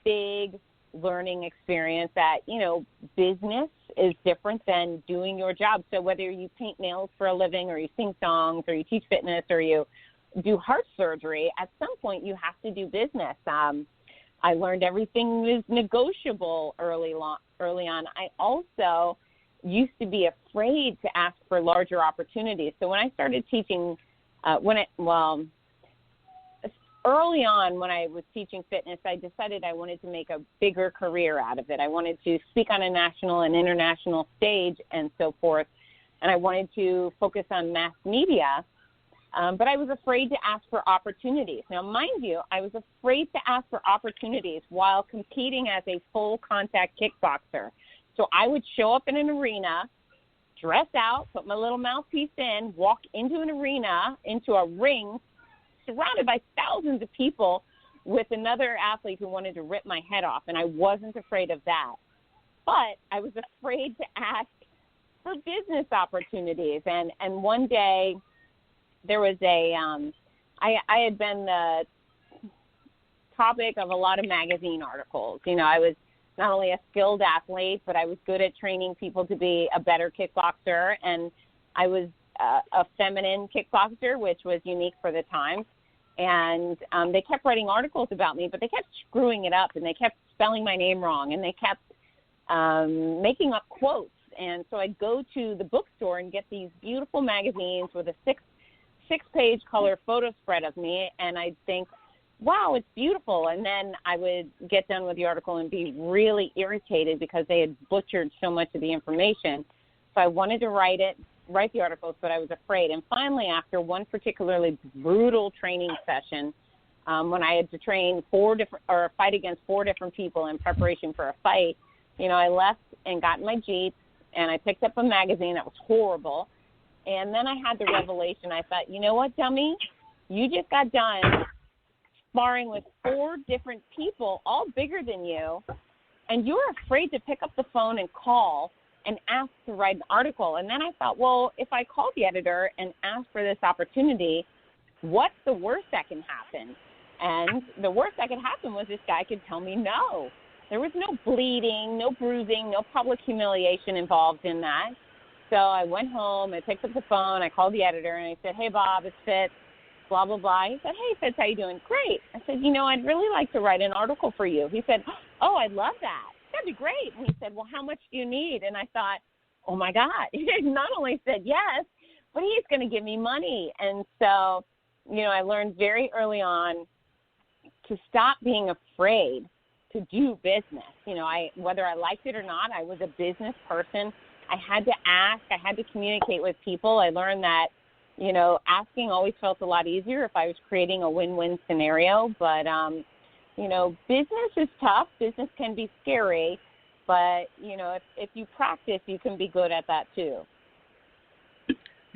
big learning experience that, you know, business is different than doing your job. So whether you paint nails for a living, or you sing songs, or you teach fitness, or you do heart surgery, at some point you have to do business. I learned everything was negotiable early on. I also used to be afraid to ask for larger opportunities. So when I started teaching, early on when I was teaching fitness, I decided I wanted to make a bigger career out of it. I wanted to speak on a national and international stage and so forth, and I wanted to focus on mass media. But I was afraid to ask for opportunities. Now, mind you, I was afraid to ask for opportunities while competing as a full-contact kickboxer. So I would show up in an arena, dress out, put my little mouthpiece in, walk into an arena, into a ring, surrounded by thousands of people with another athlete who wanted to rip my head off, and I wasn't afraid of that. But I was afraid to ask for business opportunities. And one day, there was I had been the topic of a lot of magazine articles. You know, I was not only a skilled athlete, but I was good at training people to be a better kickboxer. And I was a feminine kickboxer, which was unique for the time. And they kept writing articles about me, but they kept screwing it up, and they kept spelling my name wrong, and they kept making up quotes. And so I'd go to the bookstore and get these beautiful magazines with a six-page color photo spread of me, and I'd think, wow, it's beautiful. And then I would get done with the article and be really irritated because they had butchered so much of the information. So I wanted to write the articles, but I was afraid. And finally, after one particularly brutal training session, when I had to fight against 4 different people in preparation for a fight, I left and got in my Jeep, and I picked up a magazine that was horrible. And then I had the revelation. I thought, you know what, dummy? You just got done sparring with 4 different people, all bigger than you, and you're afraid to pick up the phone and call and ask to write an article. And then I thought, well, if I call the editor and ask for this opportunity, what's the worst that can happen? And the worst that could happen was this guy could tell me no. There was no bleeding, no bruising, no public humiliation involved in that. So I went home, I picked up the phone, I called the editor, and I said, hey, Bob, it's Fitz, blah, blah, blah. He said, hey, Fitz, how you doing? Great. I said, I'd really like to write an article for you. He said, oh, I'd love that. That'd be great. And he said, well, how much do you need? And I thought, oh, my God. He not only said yes, but he's going to give me money. And so, I learned very early on to stop being afraid to do business. Whether I liked it or not, I was a business person. I had to ask. I had to communicate with people. I learned that, asking always felt a lot easier if I was creating a win-win scenario. But, business is tough. Business can be scary. But, if you practice, you can be good at that too.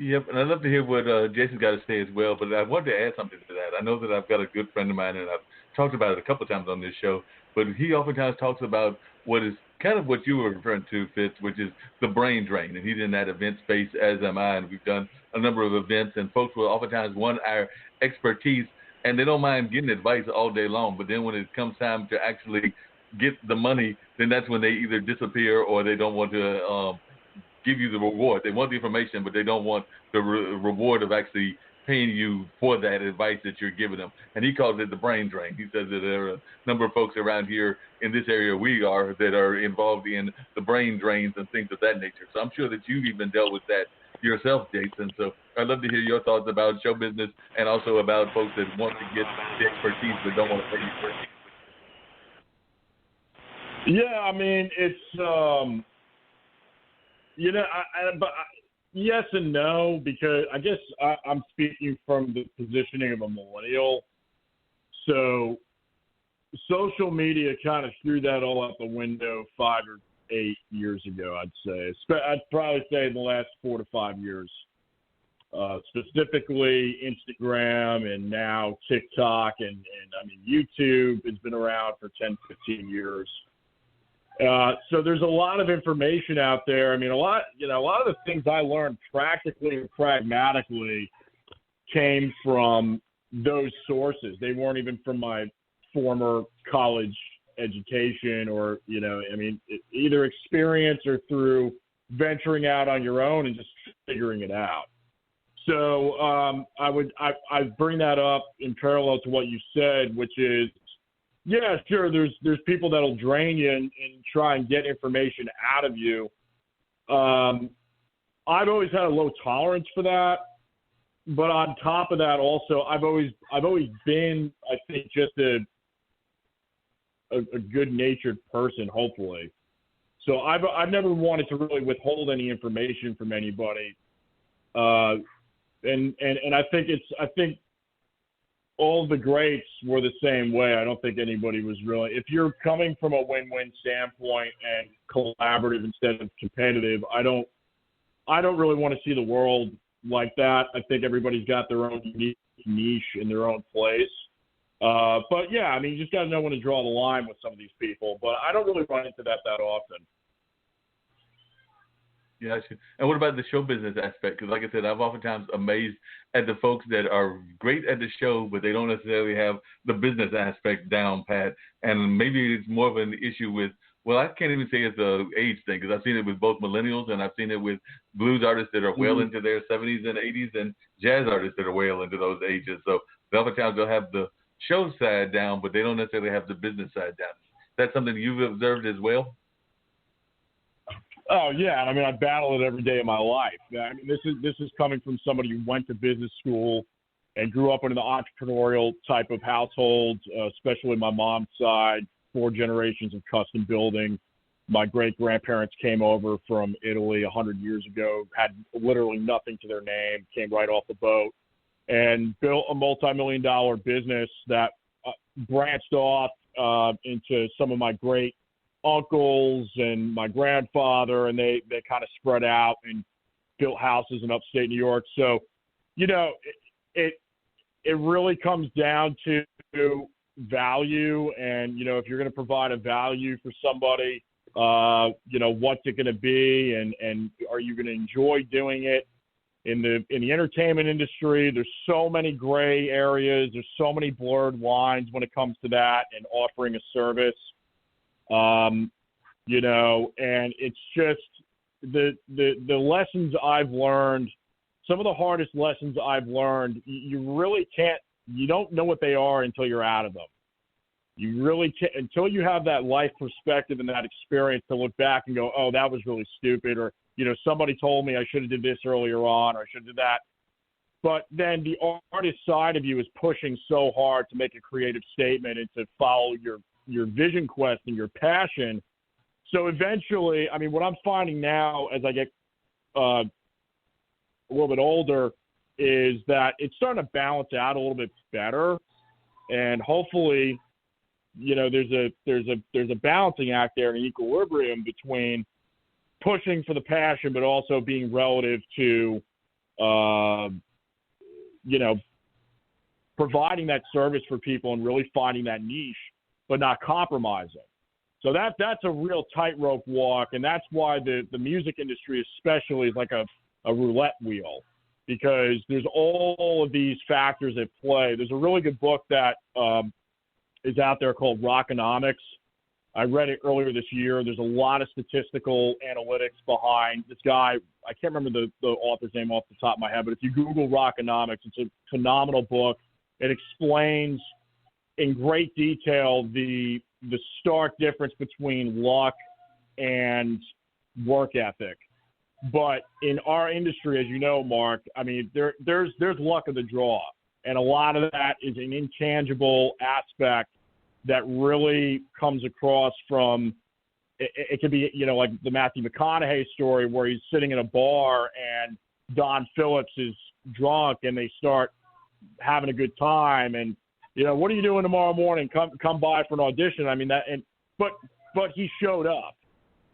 Yep, and I'd love to hear what Jason's got to say as well. But I wanted to add something to that. I know that I've got a good friend of mine, and I've talked about it a couple of times on this show. But he oftentimes talks about what is kind of what you were referring to, Fitz, which is the brain drain. And he's in that event space, as am I. And we've done a number of events, and folks will oftentimes want our expertise, and they don't mind getting advice all day long. But then when it comes time to actually get the money, then that's when they either disappear or they don't want to give you the reward. They want the information, but they don't want the reward of actually paying you for that advice that you're giving them. And he calls it the brain drain. He says that there are a number of folks around here in this area we are that are involved in the brain drains and things of that nature. So I'm sure that you've even dealt with that yourself, Jason. So I'd love to hear your thoughts about show business and also about folks that want to get the expertise but don't want to pay you for it. Yeah, I mean, it's, yes and no, because I guess I'm speaking from the positioning of a millennial. So social media kind of threw that all out the window 5 or 8 years ago, I'd say. I'd probably say in the last 4 to 5 years, specifically Instagram and now TikTok and I mean, YouTube has been around for 10, 15 years. So there's a lot of information out there. I mean, a lot of the things I learned practically and pragmatically came from those sources. They weren't even from my former college education or, either experience or through venturing out on your own and just figuring it out. So I bring that up in parallel to what you said, which is, yeah, sure. There's people that'll drain you and try and get information out of you. I've always had a low tolerance for that, but on top of that, also I've always been, I think, just a good-natured person, hopefully. So I've never wanted to really withhold any information from anybody, and I think all the greats were the same way. I don't think anybody was really. If you're coming from a win-win standpoint and collaborative instead of competitive, I don't really want to see the world like that. I think everybody's got their own unique niche in their own place. But yeah, I mean, you just got to know when to draw the line with some of these people. But I don't really run into that often. Yeah, and what about the show business aspect? Because like I said, I've oftentimes amazed at the folks that are great at the show, but they don't necessarily have the business aspect down pat. And maybe it's more of an issue with well, I can't even say it's a age thing because I've seen it with both millennials and I've seen it with blues artists that are well into their 70s and 80s and jazz artists that are well into those ages. So oftentimes they'll have the show side down, but they don't necessarily have the business side down. Is that something you've observed as well? Oh yeah, I mean I battle it every day of my life. I mean this is coming from somebody who went to business school and grew up in the entrepreneurial type of household, especially my mom's side, 4 generations of custom building. My great-grandparents came over from Italy 100 years ago, had literally nothing to their name, came right off the boat, and built a multi-million-dollar business that branched off into some of my great uncles and my grandfather, and they kind of spread out and built houses in upstate New York. So, you know, it really comes down to value, and you know, if you're going to provide a value for somebody, you know, what's it going to be, and are you going to enjoy doing it? In the entertainment industry, there's so many gray areas, there's so many blurred lines when it comes to that and offering a service. You know, and it's just the lessons I've learned, some of the hardest lessons I've learned, you really can't, you don't know what they are until you're out of them. You really can't, until you have that life perspective and that experience to look back and go, oh, that was really stupid, or, you know, somebody told me I should have did this earlier on, or I should have did that. But then the artist side of you is pushing so hard to make a creative statement and to follow your vision quest and your passion. So eventually, I mean, what I'm finding now as I get a little bit older is that it's starting to balance out a little bit better, and hopefully, you know, there's a balancing act there, an equilibrium between pushing for the passion, but also being relative to, you know, providing that service for people and really finding that niche, but not compromising. So that's a real tightrope walk, and that's why the music industry especially is like a roulette wheel, because there's all of these factors at play. There's a really good book that is out there called Rockonomics. I read it earlier this year. There's a lot of statistical analytics behind this guy. I can't remember the author's name off the top of my head, but if you Google Rockonomics, it's a phenomenal book. It explains in great detail the stark difference between luck and work ethic. But in our industry, as you know, Mark, I mean, there's luck of the draw, and a lot of that is an intangible aspect that really comes across from. It could be, you know, like the Matthew McConaughey story where he's sitting in a bar and Don Phillips is drunk and they start having a good time, and you know, what are you doing tomorrow morning? Come by for an audition. I mean that, but he showed up.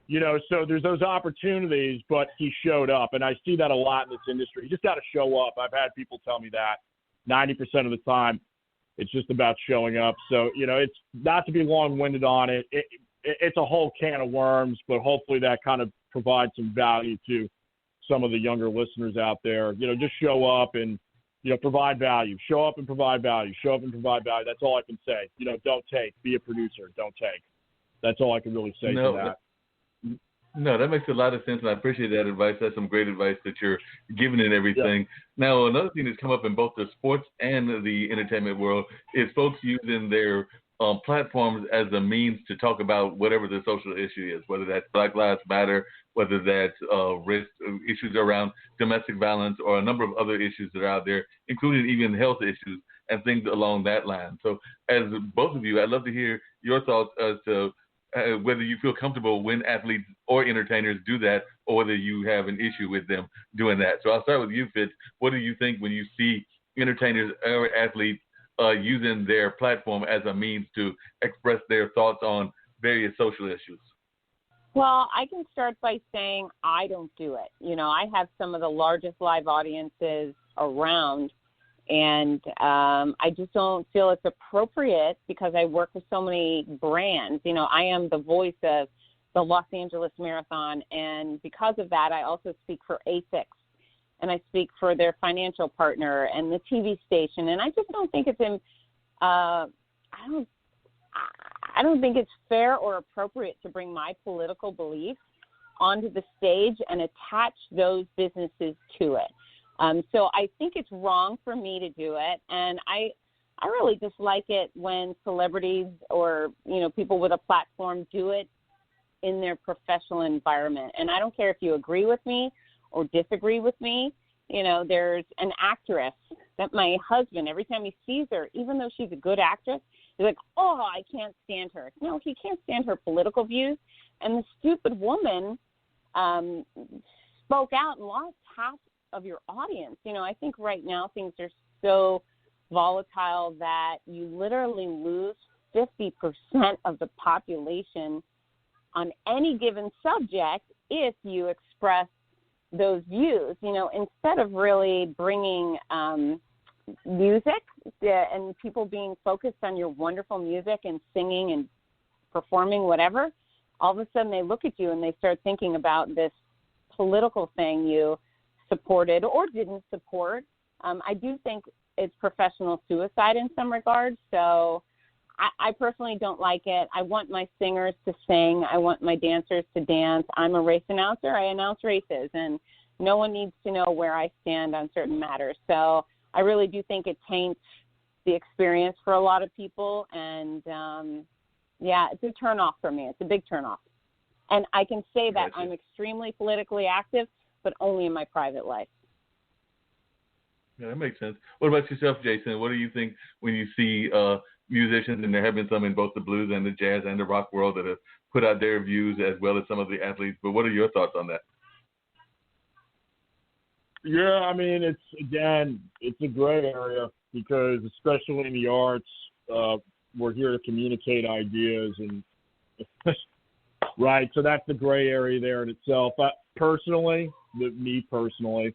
You know, so there's those opportunities, but he showed up, and I see that a lot in this industry. You just got to show up. I've had people tell me that 90% of the time, it's just about showing up. So, you know, it's not to be long-winded on it. It's a whole can of worms, but hopefully that kind of provides some value to some of the younger listeners out there. You know, just show up and, you know, provide value. Show up and provide value. Show up and provide value. That's all I can say. You know, don't take. Be a producer. Don't take. That's all I can really say to that. No, that makes a lot of sense, and I appreciate that advice. That's some great advice that you're giving and everything. Yeah. Now, another thing that's come up in both the sports and the entertainment world is folks using their platforms as a means to talk about whatever the social issue is, whether that's Black Lives Matter, whether that's issues around domestic violence, or a number of other issues that are out there, including even health issues and things along that line. So as both of you, I'd love to hear your thoughts as to whether you feel comfortable when athletes or entertainers do that, or whether you have an issue with them doing that. So I'll start with you, Fitz. What do you think when you see entertainers or athletes using their platform as a means to express their thoughts on various social issues? Well, I can start by saying I don't do it. You know, I have some of the largest live audiences around, and I just don't feel it's appropriate because I work with so many brands. You know, I am the voice of the Los Angeles Marathon, and because of that, I also speak for ASICS, and I speak for their financial partner and the TV station. And I just don't think it's I I don't think it's fair or appropriate to bring my political beliefs onto the stage and attach those businesses to it. So I think it's wrong for me to do it, and I really dislike it when celebrities or, you know, people with a platform do it in their professional environment. And I don't care if you agree with me or disagree with me. You know, there's an actress that my husband, every time he sees her, even though she's a good actress, he's like, oh, I can't stand her. No, he can't stand her political views. And the stupid woman spoke out and lost half of your audience. You know, I think right now things are so volatile that you literally lose 50% of the population on any given subject if you express those views. You know, instead of really bringing music and people being focused on your wonderful music and singing and performing whatever, all of a sudden they look at you and they start thinking about this political thing you supported or didn't support. I do think it's professional suicide in some regards, so I personally don't like it. I want my singers to sing. I want my dancers to dance. I'm a race announcer. I announce races, and no one needs to know where I stand on certain matters. So I really do think it taints the experience for a lot of people, and yeah, it's a turnoff for me. It's a big turnoff. And I can say that I'm extremely politically active, but only in my private life. Yeah, that makes sense. What about yourself, Jason? What do you think when you see musicians, and there have been some in both the blues and the jazz and the rock world that have put out their views, as well as some of the athletes, but what are your thoughts on that? Yeah, I mean, it's a gray area because especially in the arts, we're here to communicate ideas and right. So that's the gray area there in itself. Me personally,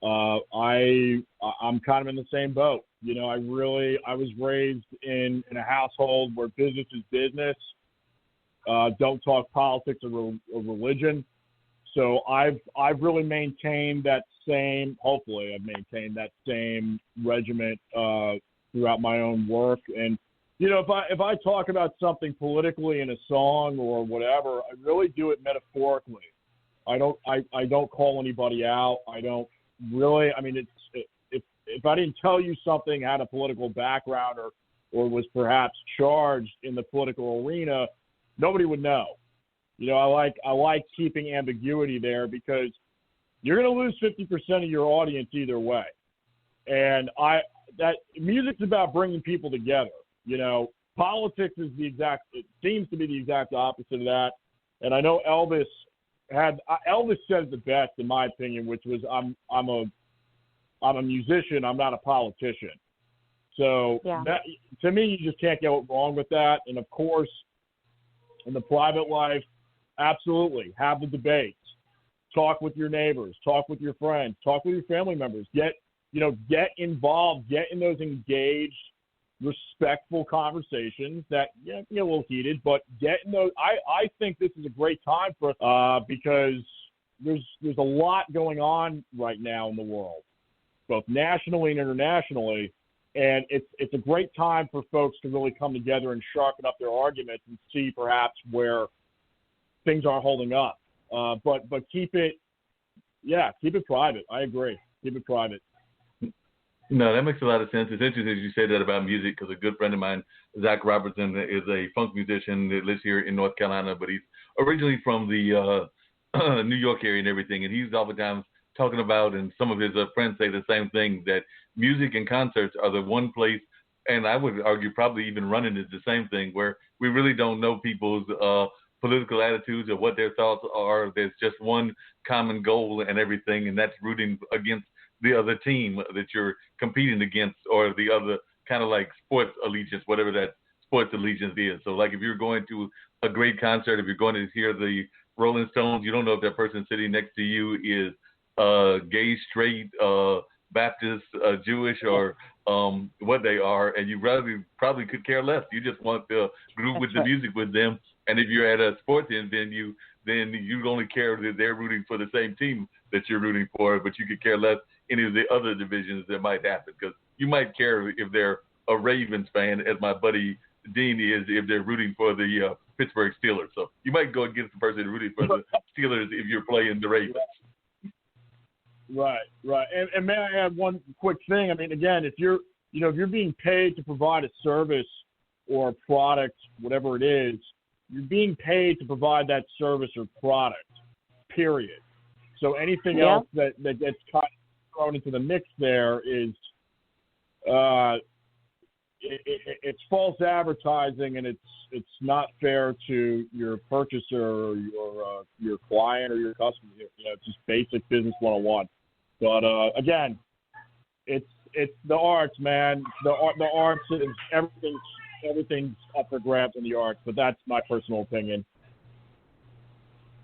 I'm kind of in the same boat. You know, I was raised in a household where business is business. Don't talk politics or religion. So I've really maintained that same. Hopefully, I've maintained that same regiment throughout my own work. And you know, if I talk about something politically in a song or whatever, I really do it metaphorically. I don't call anybody out. I don't really. I mean, if I didn't tell you something had a political background or was perhaps charged in the political arena, nobody would know. You know, I like keeping ambiguity there because you're going to lose 50% of your audience either way. And that music's about bringing people together. You know, politics it seems to be the exact opposite of that. And I know Elvis said it the best, in my opinion, which was, I'm a musician, I'm not a politician. So that, to me, you just can't go wrong with that. And of course, in the private life, absolutely, have the debates. Talk with your neighbors, talk with your friends, talk with your family members. Get involved, get in those engaged, respectful conversations that get a little heated, but get in those. I think this is a great time for us because there's a lot going on right now in the world, both nationally and internationally, and it's a great time for folks to really come together and sharpen up their arguments and see perhaps where things aren't holding up. But keep it private. I agree. Keep it private. No, that makes a lot of sense. It's interesting that you say that about music because a good friend of mine, Zach Robertson, is a funk musician that lives here in North Carolina, but he's originally from the New York area and everything, and he's oftentimes talking about, and some of his friends say the same thing, that music and concerts are the one place, and I would argue probably even running is the same thing, where we really don't know people's political attitudes or what their thoughts are. There's just one common goal and everything, and that's rooting against the other team that you're competing against, or the other kind of like sports allegiance, whatever that sports allegiance is. So like if you're going to a great concert, if you're going to hear the Rolling Stones, you don't know if that person sitting next to you is gay, straight, Baptist, Jewish, or what they are, and you probably could care less. You just want to groove with the music with them. And if you're at a sports venue, then you only care that they're rooting for the same team that you're rooting for, but you could care less any of the other divisions that might happen, because you might care if they're a Ravens fan as my buddy Dean is if they're rooting for the Pittsburgh Steelers. So you might go against the person rooting for the Steelers if you're playing the Ravens. Right. And may I add one quick thing? I mean, again, if you're being paid to provide a service or a product, whatever it is, you're being paid to provide that service or product, period. So anything else that gets kind of thrown into the mix there is it's false advertising, and it's not fair to your purchaser or your client or your customer. It's just basic business 101. But again, it's the arts, man. The arts is everything's up for grabs in the arts. But that's my personal opinion.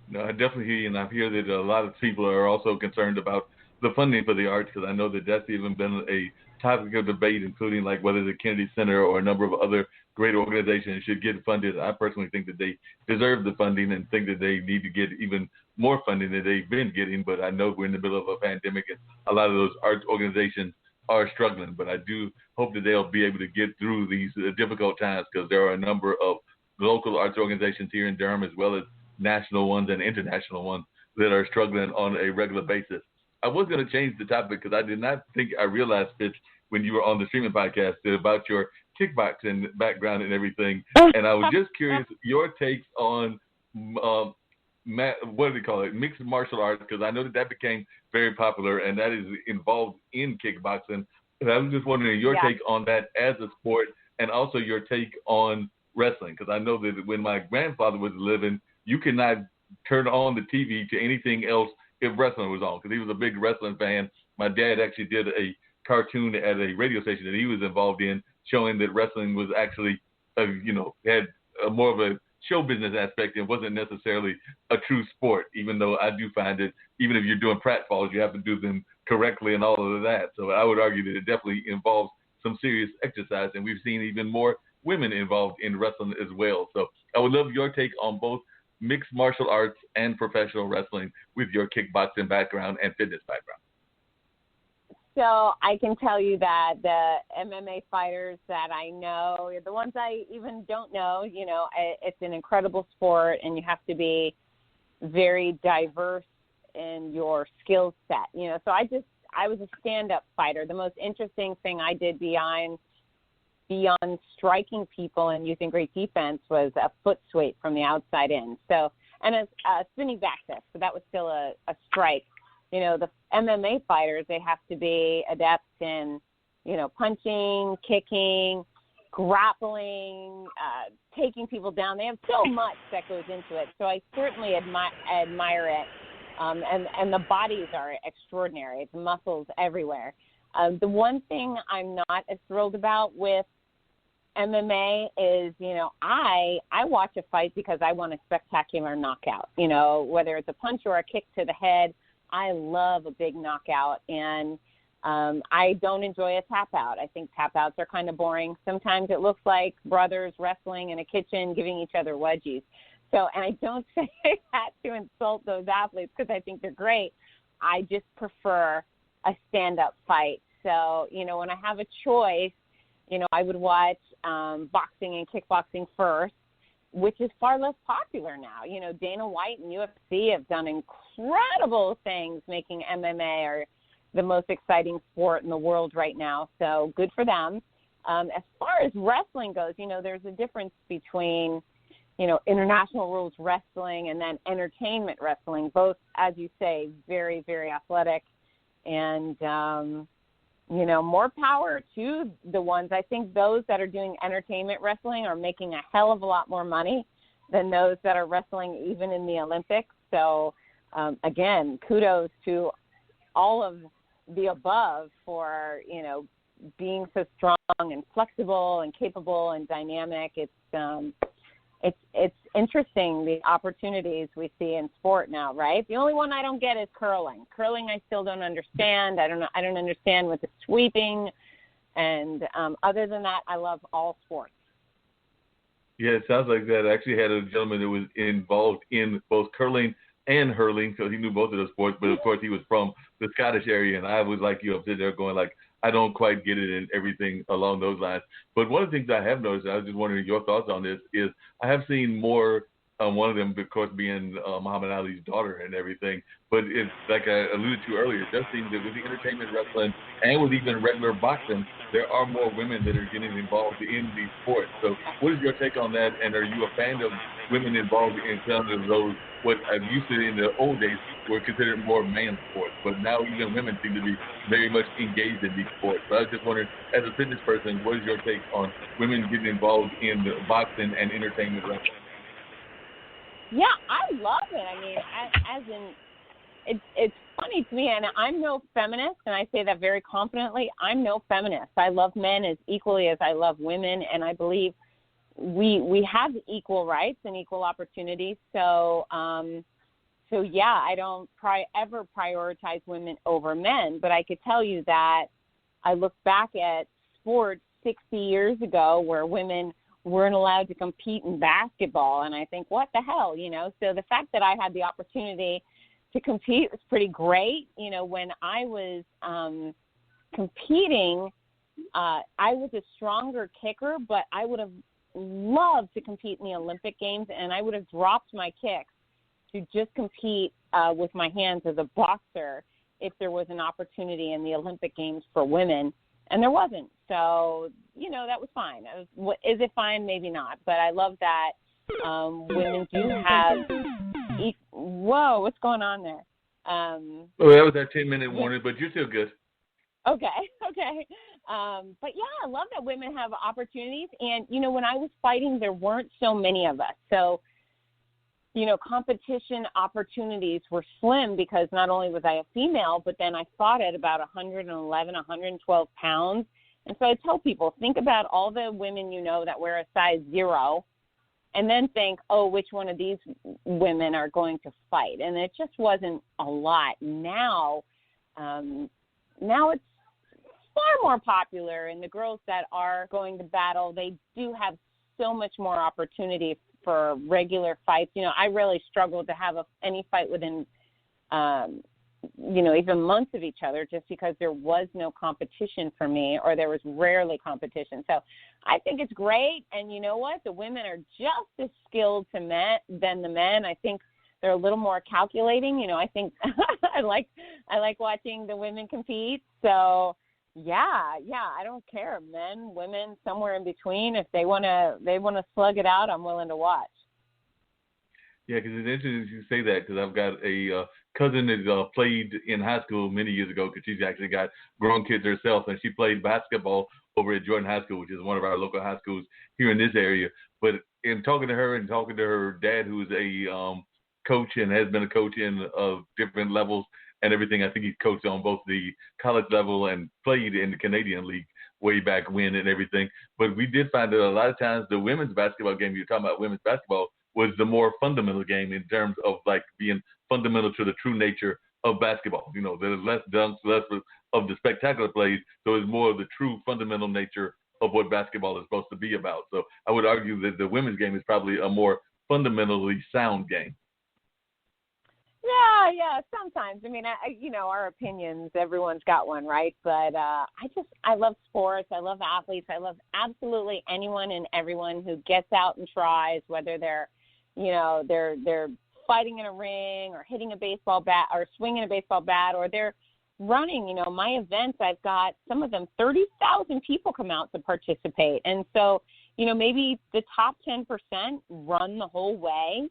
No, I definitely hear you, and I hear that a lot of people are also concerned about the funding for the arts, because I know that that's even been a topic of debate, including like whether the Kennedy Center or a number of other great organizations should get funded. I personally think that they deserve the funding and think that they need to get even more funding than they've been getting. But I know we're in the middle of a pandemic, and a lot of those arts organizations are struggling. But I do hope that they'll be able to get through these difficult times, because there are a number of local arts organizations here in Durham, as well as national ones and international ones, that are struggling on a regular basis. I was going to change the topic because I did not think I realized, Fitz, when you were on the streaming podcast about your kickboxing background and everything. And I was just curious your takes on what do they call it? Mixed martial arts, because I know that became very popular and that is involved in kickboxing. And I was just wondering your take on that as a sport, and also your take on wrestling, because I know that when my grandfather was living, you could not turn on the TV to anything else if wrestling was on, because he was a big wrestling fan. My dad actually did a cartoon at a radio station that he was involved in, showing that wrestling was actually, had more of a show business aspect and wasn't necessarily a true sport, even though I do find that even if you're doing pratfalls, you have to do them correctly and all of that. So I would argue that it definitely involves some serious exercise, and we've seen even more women involved in wrestling as well. So I would love your take on both mixed martial arts and professional wrestling with your kickboxing background and fitness background. So I can tell you that the MMA fighters that I know, the ones I even don't know, it's an incredible sport, and you have to be very diverse in your skill set. So I was a stand-up fighter. The most interesting thing I did beyond striking people and using great defense was a foot sweep from the outside in. So, and a spinning back fist. So that was still a strike. The MMA fighters, they have to be adept in, punching, kicking, grappling, taking people down. They have so much that goes into it. So I certainly admire it. And the bodies are extraordinary. It's muscles everywhere. The one thing I'm not as thrilled about with MMA is, I watch a fight because I want a spectacular knockout, whether it's a punch or a kick to the head. I love a big knockout, and I don't enjoy a tap out. I think tap outs are kind of boring. Sometimes it looks like brothers wrestling in a kitchen giving each other wedgies. So, and I don't say that to insult those athletes because I think they're great. I just prefer a stand-up fight. So, when I have a choice, I would watch boxing and kickboxing first, which is far less popular now. Dana White and UFC have done incredible things, making MMA the most exciting sport in the world right now. So good for them. As far as wrestling goes, there's a difference between, international rules wrestling and then entertainment wrestling, both, as you say, very, very athletic, and, more power to the ones. I think those that are doing entertainment wrestling are making a hell of a lot more money than those that are wrestling even in the Olympics. So, again, kudos to all of the above for, being so strong and flexible and capable and dynamic. It's interesting, the opportunities we see in sport now, right? The only one I don't get is curling. Curling I still don't understand. I don't understand with the sweeping. And other than that, I love all sports. Yeah, it sounds like that. I actually had a gentleman that was involved in both curling and hurling, so he knew both of those sports. But, of course, he was from the Scottish area, and I was like you up there going like, I don't quite get it and everything along those lines. But one of the things I have noticed, and I was just wondering your thoughts on this, is I have seen more. One of them, of course, being Muhammad Ali's daughter and everything. But it's like I alluded to earlier, it does seem that with the entertainment wrestling and with even regular boxing, there are more women that are getting involved in these sports. So what is your take on that? And are you a fan of women involved in some of those, what I used to in the old days were considered more man sports, but now even women seem to be very much engaged in these sports. So I was just wondering, as a fitness person, what is your take on women getting involved in the boxing and entertainment wrestling? Yeah, I love it. I mean, it's funny to me, and I'm no feminist, and I say that very confidently. I'm no feminist. I love men as equally as I love women, and I believe we have equal rights and equal opportunities. So yeah, I don't ever prioritize women over men, but I could tell you that I look back at sports 60 years ago where women weren't allowed to compete in basketball, and I think, what the hell, you know? So the fact that I had the opportunity to compete was pretty great. You know, when I was competing, I was a stronger kicker, but I would have loved to compete in the Olympic Games, and I would have dropped my kicks to just compete with my hands as a boxer if there was an opportunity in the Olympic Games for women. And there wasn't. So, you know, that was fine. Is it fine? Maybe not. But I love that women do have whoa, what's going on there? Well, that was our 10-minute warning, but you're still good. Okay. But, yeah, I love that women have opportunities. And, you know, when I was fighting, there weren't so many of us. So, you know, competition opportunities were slim because not only was I a female, but then I fought at about 111, 112 pounds. And so I tell people, think about all the women you know that wear a size 0, and then think, oh, which one of these women are going to fight? And it just wasn't a lot. Now it's far more popular, and the girls that are going to battle, they do have so much more opportunity for regular fights. You know, I really struggled to have any fight within, you know, even months of each other just because there was no competition for me, or there was rarely competition. So I think it's great. And you know what? The women are just as skilled than the men. I think they're a little more calculating. You know, I think I like watching the women compete. So yeah, I don't care. Men, women, somewhere in between. If they wanna slug it out, I'm willing to watch. Yeah, because it's interesting you say that, because I've got a cousin that played in high school many years ago, because she's actually got grown kids herself, and she played basketball over at Jordan High School, which is one of our local high schools here in this area. But in talking to her and talking to her dad, who's a coach and has been a coach in different levels and everything, I think he's coached on both the college level and played in the Canadian League way back when and everything. But we did find that a lot of times the women's basketball game, you're talking about women's basketball, was the more fundamental game in terms of like being fundamental to the true nature of basketball. You know, there's less dunks, less of the spectacular plays, so it's more of the true fundamental nature of what basketball is supposed to be about. So I would argue that the women's game is probably a more fundamentally sound game. Yeah, sometimes. I mean, you know, our opinions, everyone's got one, right? But I love sports. I love athletes. I love absolutely anyone and everyone who gets out and tries, whether they're fighting in a ring or hitting a baseball bat or swinging a baseball bat, or they're running. You know, my events, I've got some of them 30,000 people come out to participate. And so, you know, maybe the top 10% run the whole way,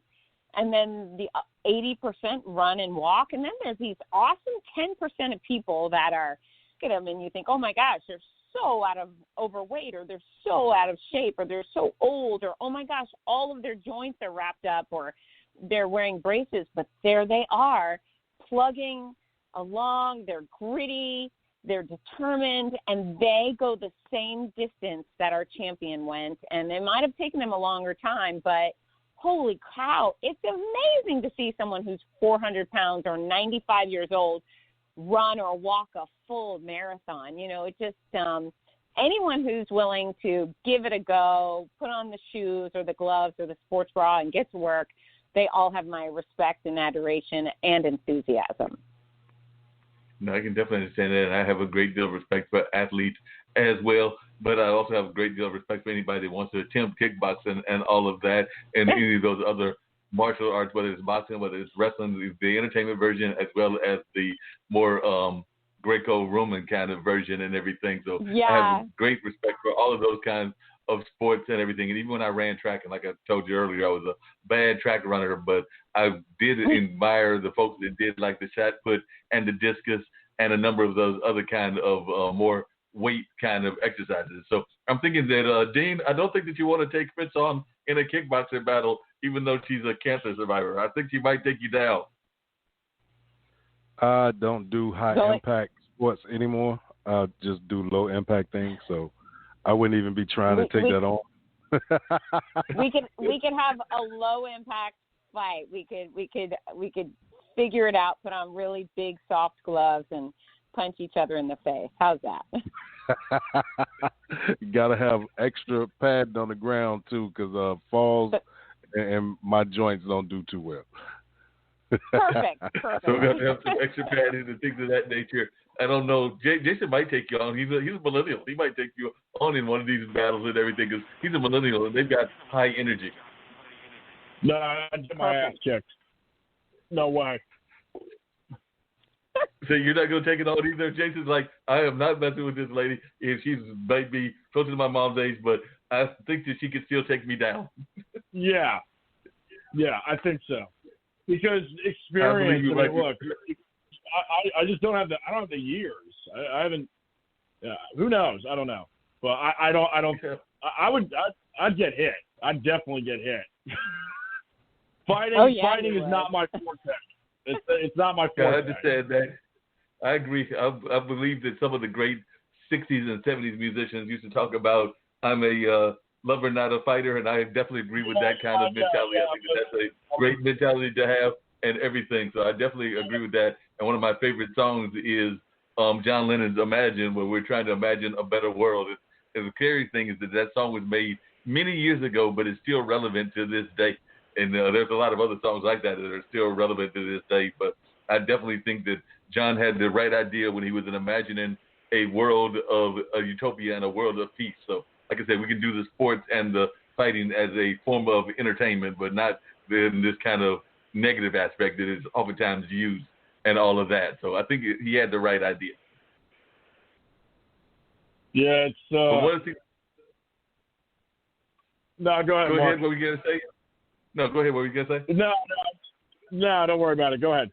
and then the 80% run and walk. And then there's these awesome 10% of people that are, look at them and you think, oh my gosh, they're so overweight, or they're so out of shape, or they're so old, or oh my gosh, all of their joints are wrapped up, or they're wearing braces, but there they are plugging along. They're gritty, they're determined, and they go the same distance that our champion went. And it might have taken them a longer time, but holy cow, it's amazing to see someone who's 400 pounds or 95 years old run or walk a full marathon. You know, it just anyone who's willing to give it a go, put on the shoes or the gloves or the sports bra and get to work, they all have my respect and adoration and enthusiasm. No, I can definitely understand that. And I have a great deal of respect for athletes as well. But I also have a great deal of respect for anybody that wants to attempt kickboxing and all of that and any of those other martial arts, whether it's boxing, whether it's wrestling, the entertainment version, as well as the more Greco-Roman kind of version and everything. So I have great respect for all of those kinds of sports and everything. And even when I ran track, and like I told you earlier, I was a bad track runner, but I did admire the folks that did like the shot put and the discus and a number of those other kind of more weight kind of exercises. So I'm thinking that, Dean, I don't think that you want to take Fitz on in a kickboxing battle, even though she's a cancer survivor. I think she might take you down. I don't do high impact sports anymore. I just do low impact things. So I wouldn't even be trying to take that on. we could have a low impact fight. We could figure it out. Put on really big soft gloves and punch each other in the face. How's that? You gotta have extra padding on the ground too, because falls and my joints don't do too well. Perfect. So we're gonna have some extra padding and things of that nature. I don't know. Jason might take you on. He's a millennial. He might take you on in one of these battles and everything because he's a millennial and they've got high energy. No, I get my ass kicked. No way. So you're not going to take it on either? Jason's like, I am not messing with this lady. If she's maybe closer to my mom's age, but I think that she could still take me down. Yeah, I think so. Because experience. I mean, look, I just don't have I don't have the years. I haven't. Who knows? I don't know. But I don't. I'd get hit. I'd definitely get hit. Fighting is not my forte. It's not my forte. I understand that. I agree. I believe that some of the great 60s and 70s musicians used to talk about, I'm a lover, not a fighter, and I definitely agree with that kind of mentality. I think that's a great mentality to have and everything. So I definitely agree with that. And one of my favorite songs is John Lennon's Imagine, where we're trying to imagine a better world. And the scary thing is that song was made many years ago, but it's still relevant to this day. And there's a lot of other songs like that are still relevant to this day. But I definitely think that John had the right idea when he was imagining a world of a utopia and a world of peace. So, like I said, we can do the sports and the fighting as a form of entertainment, but not in this kind of negative aspect that is oftentimes used and all of that. So I think he had the right idea. Yeah, it's. What is he? No, go ahead. Go ahead. What were you gonna say? No, go ahead. What were you gonna say? No, don't worry about it. Go ahead.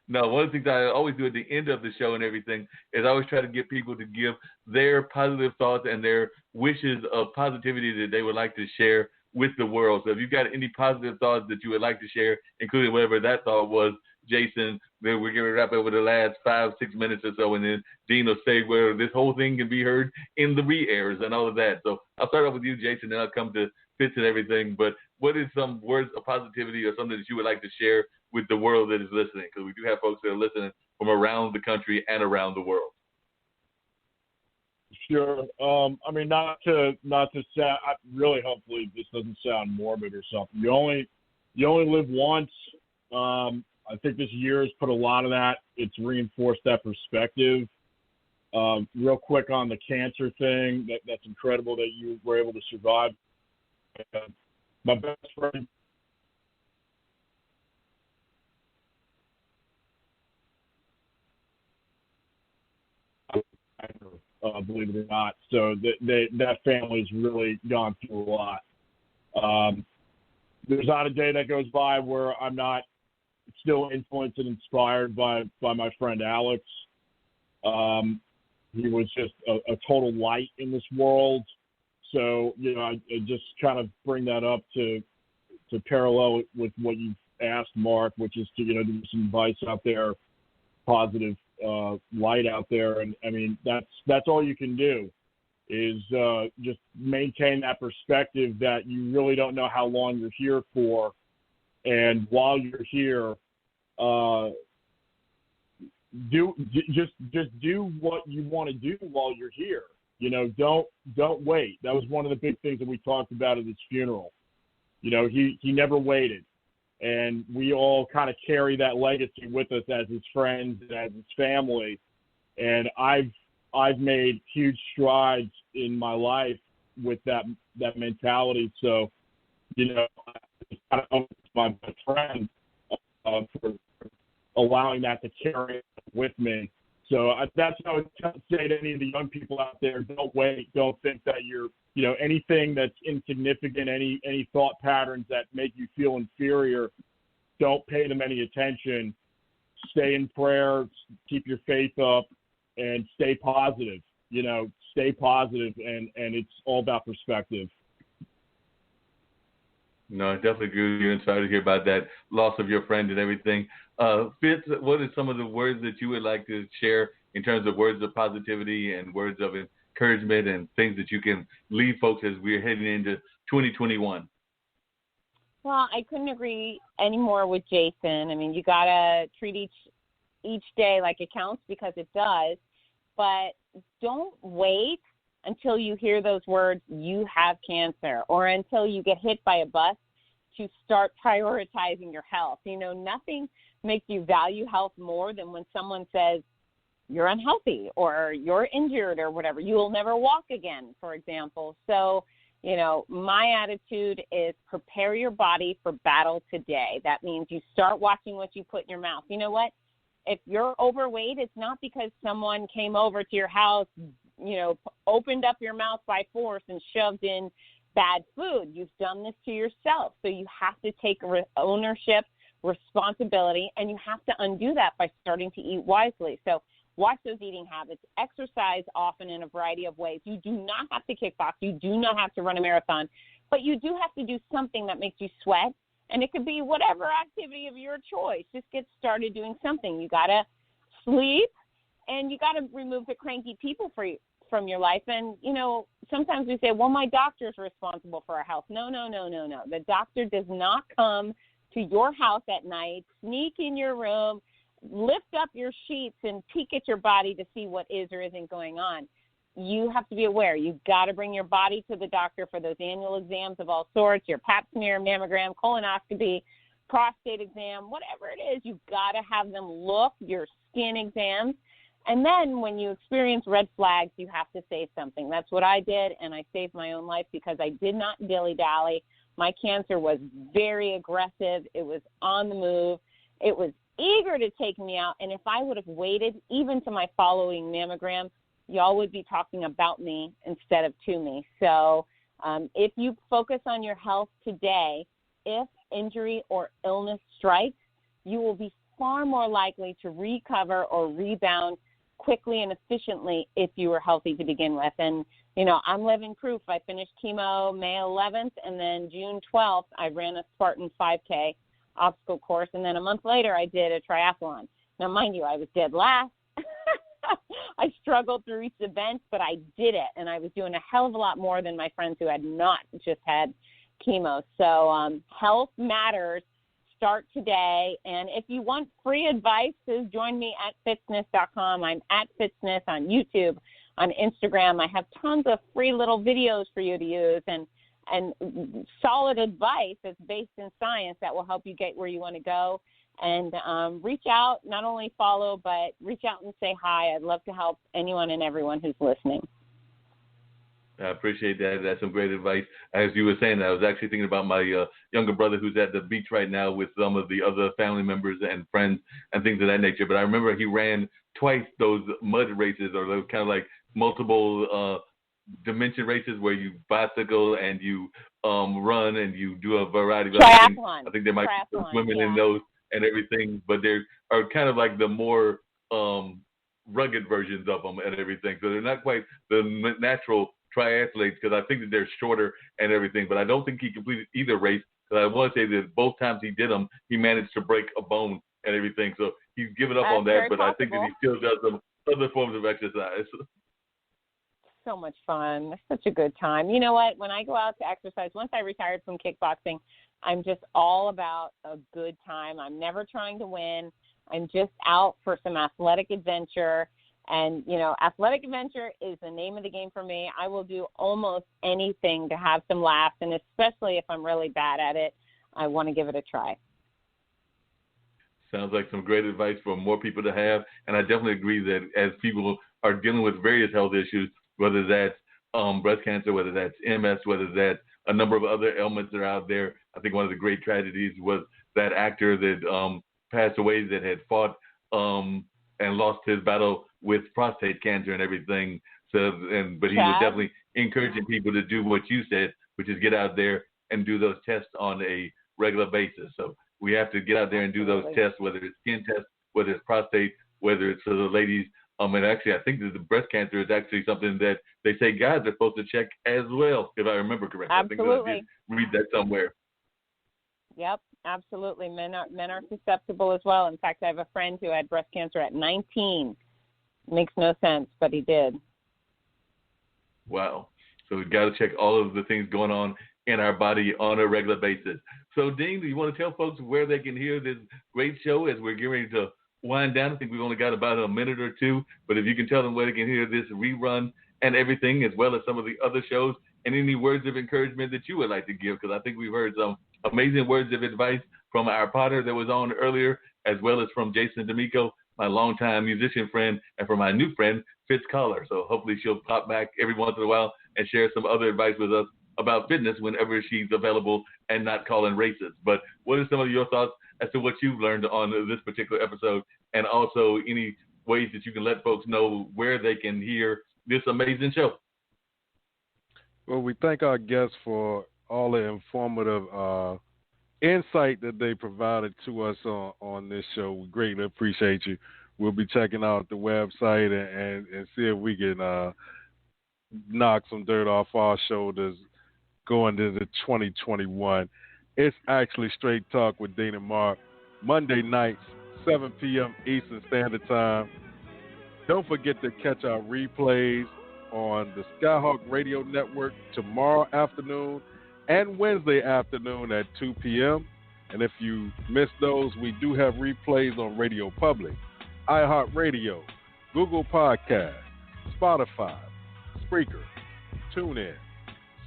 No, one of the things I always do at the end of the show and everything is I always try to get people to give their positive thoughts and their wishes of positivity that they would like to share with the world. So if you've got any positive thoughts that you would like to share, including whatever that thought was, Jason, then we're going to wrap up with the last 5-6 minutes or so, and then Dean will say where this whole thing can be heard in the re-airs and all of that. So I'll start off with you, Jason, then I'll come to Fitz and everything. But what is some words of positivity or something that you would like to share with the world that is listening? Because we do have folks that are listening from around the country and around the world. Sure. I mean, not to sound, really, hopefully this doesn't sound morbid or something. You only live once. I think this year has put a lot of that. It's reinforced that perspective. Real quick on the cancer thing, that's incredible that you were able to survive. My best friend. Believe it or not. So that family's really gone through a lot. There's not a day that goes by where I'm not still influenced and inspired by my friend Alex. He was just a total light in this world. So, I just kind of bring that up to parallel with what you've asked, Mark, which is to, do some advice out there, positive light out there. And I mean, that's all you can do is just maintain that perspective that you really don't know how long you're here for. And while you're here, just do what you want to do while you're here. Don't wait. That was one of the big things that we talked about at his funeral. He never waited. And we all kind of carry that legacy with us as his friends and as his family. And I've made huge strides in my life with that mentality. So, I owe my best friend for allowing that to carry with me. So that's how I would say to any of the young people out there: don't wait. Don't think that you're, anything that's insignificant, any thought patterns that make you feel inferior, don't pay them any attention. Stay in prayer, keep your faith up, and stay positive. Stay positive, and it's all about perspective. No, I definitely agree with you, and sorry to hear about that loss of your friend and everything. Fitz, what are some of the words that you would like to share in terms of words of positivity and words of encouragement and things that you can leave folks as we're heading into 2021? Well, I couldn't agree any more with Jason. I mean, you got to treat each day like it counts, because it does. But don't wait until you hear those words, "you have cancer," or until you get hit by a bus to start prioritizing your health. Nothing makes you value health more than when someone says you're unhealthy or you're injured or whatever. You will never walk again, for example. So, my attitude is prepare your body for battle today. That means you start watching what you put in your mouth. You know what? If you're overweight, it's not because someone came over to your house, opened up your mouth by force and shoved in bad food. You've done this to yourself. So you have to take ownership, responsibility, and you have to undo that by starting to eat wisely. So watch those eating habits. Exercise often in a variety of ways. You do not have to kickbox. You do not have to run a marathon. But you do have to do something that makes you sweat. And it could be whatever activity of your choice. Just get started doing something. You got to sleep, and you got to remove the cranky people from your life. And, sometimes we say, well, my doctor's responsible for our health. No. The doctor does not come to your house at night, sneak in your room, lift up your sheets and peek at your body to see what is or isn't going on. You have to be aware. You've got to bring your body to the doctor for those annual exams of all sorts, your pap smear, mammogram, colonoscopy, prostate exam, whatever it is. You've got to have them look, your skin exams. And then when you experience red flags, you have to say something. That's what I did, and I saved my own life because I did not dilly-dally. My cancer was very aggressive. It was on the move. It was eager to take me out. And if I would have waited even to my following mammogram, y'all would be talking about me instead of to me. So if you focus on your health today, if injury or illness strikes, you will be far more likely to recover or rebound quickly and efficiently if you were healthy to begin with. And, I'm living proof. I finished chemo May 11th, and then June 12th, I ran a Spartan 5K obstacle course, and then a month later, I did a triathlon. Now, mind you, I was dead last. I struggled through each event, but I did it, and I was doing a hell of a lot more than my friends who had not just had chemo. So health matters. Start today, and if you want free advice, join me at fitsness.com. I'm at Fitsness on YouTube, on Instagram. I have tons of free little videos for you to use and solid advice that's based in science that will help you get where you want to go. And reach out, not only follow, but reach out and say hi. I'd love to help anyone and everyone who's listening. I appreciate that. That's some great advice. As you were saying, I was actually thinking about my younger brother who's at the beach right now with some of the other family members and friends and things of that nature. But I remember he ran twice those mud races, or those kind of like multiple dimension races where you bicycle and you run and you do a variety of other things. I think there might be swimming in those and everything, but they are kind of like the more rugged versions of them and everything. So they're not quite the natural triathletes, because I think that they're shorter and everything. But I don't think he completed either race, because I want to say that both times he did them, he managed to break a bone and everything. So he's given up on that, but possible. I think that he still does some other forms of exercise. So much fun. It's such a good time. You know what? When I go out to exercise, once I retired from kickboxing, I'm just all about a good time. I'm never trying to win. I'm just out for some athletic adventure. And, athletic adventure is the name of the game for me. I will do almost anything to have some laughs, and especially if I'm really bad at it, I want to give it a try. Sounds like some great advice for more people to have. And I definitely agree that as people are dealing with various health issues, whether that's breast cancer, whether that's MS, whether that's a number of other ailments that are out there. I think one of the great tragedies was that actor that passed away that had fought and lost his battle with prostate cancer and everything. But he was definitely encouraging people to do what you said, which is get out there and do those tests on a regular basis. So we have to get out there and do those tests, whether it's skin tests, whether it's prostate, whether it's for the ladies. And actually, I think that the breast cancer is actually something that they say guys are supposed to check as well, if I remember correctly. Absolutely. I think I did read that somewhere. Yep, absolutely. Men are susceptible as well. In fact, I have a friend who had breast cancer at 19. Makes no sense, but he did. Wow. So we've got to check all of the things going on in our body on a regular basis. So, Dean, do you want to tell folks where they can hear this great show as we're getting ready to wind down? I think we've only got about a minute or two, but if you can tell them where they can hear this rerun and everything, as well as some of the other shows, and any words of encouragement that you would like to give, because I think we've heard some amazing words of advice from our Potter that was on earlier, as well as from Jason D'Amico, my longtime musician friend, and from my new friend, Fitz Collar. So hopefully she'll pop back every once in a while and share some other advice with us about fitness whenever she's available and not calling racist. But what are some of your thoughts as to what you've learned on this particular episode, and also any ways that you can let folks know where they can hear this amazing show? Well, we thank our guests for all the informative insight that they provided to us on this show. We greatly appreciate you. We'll be checking out the website and see if we can knock some dirt off our shoulders going into 2021. It's actually Straight Talk with Dean and Mark, Monday nights, 7 p.m. Eastern Standard Time. Don't forget to catch our replays on the Skyhawk Radio Network tomorrow afternoon and Wednesday afternoon at 2 p.m. And if you missed those, we do have replays on Radio Public, iHeartRadio, Google Podcasts, Spotify, Spreaker, TuneIn,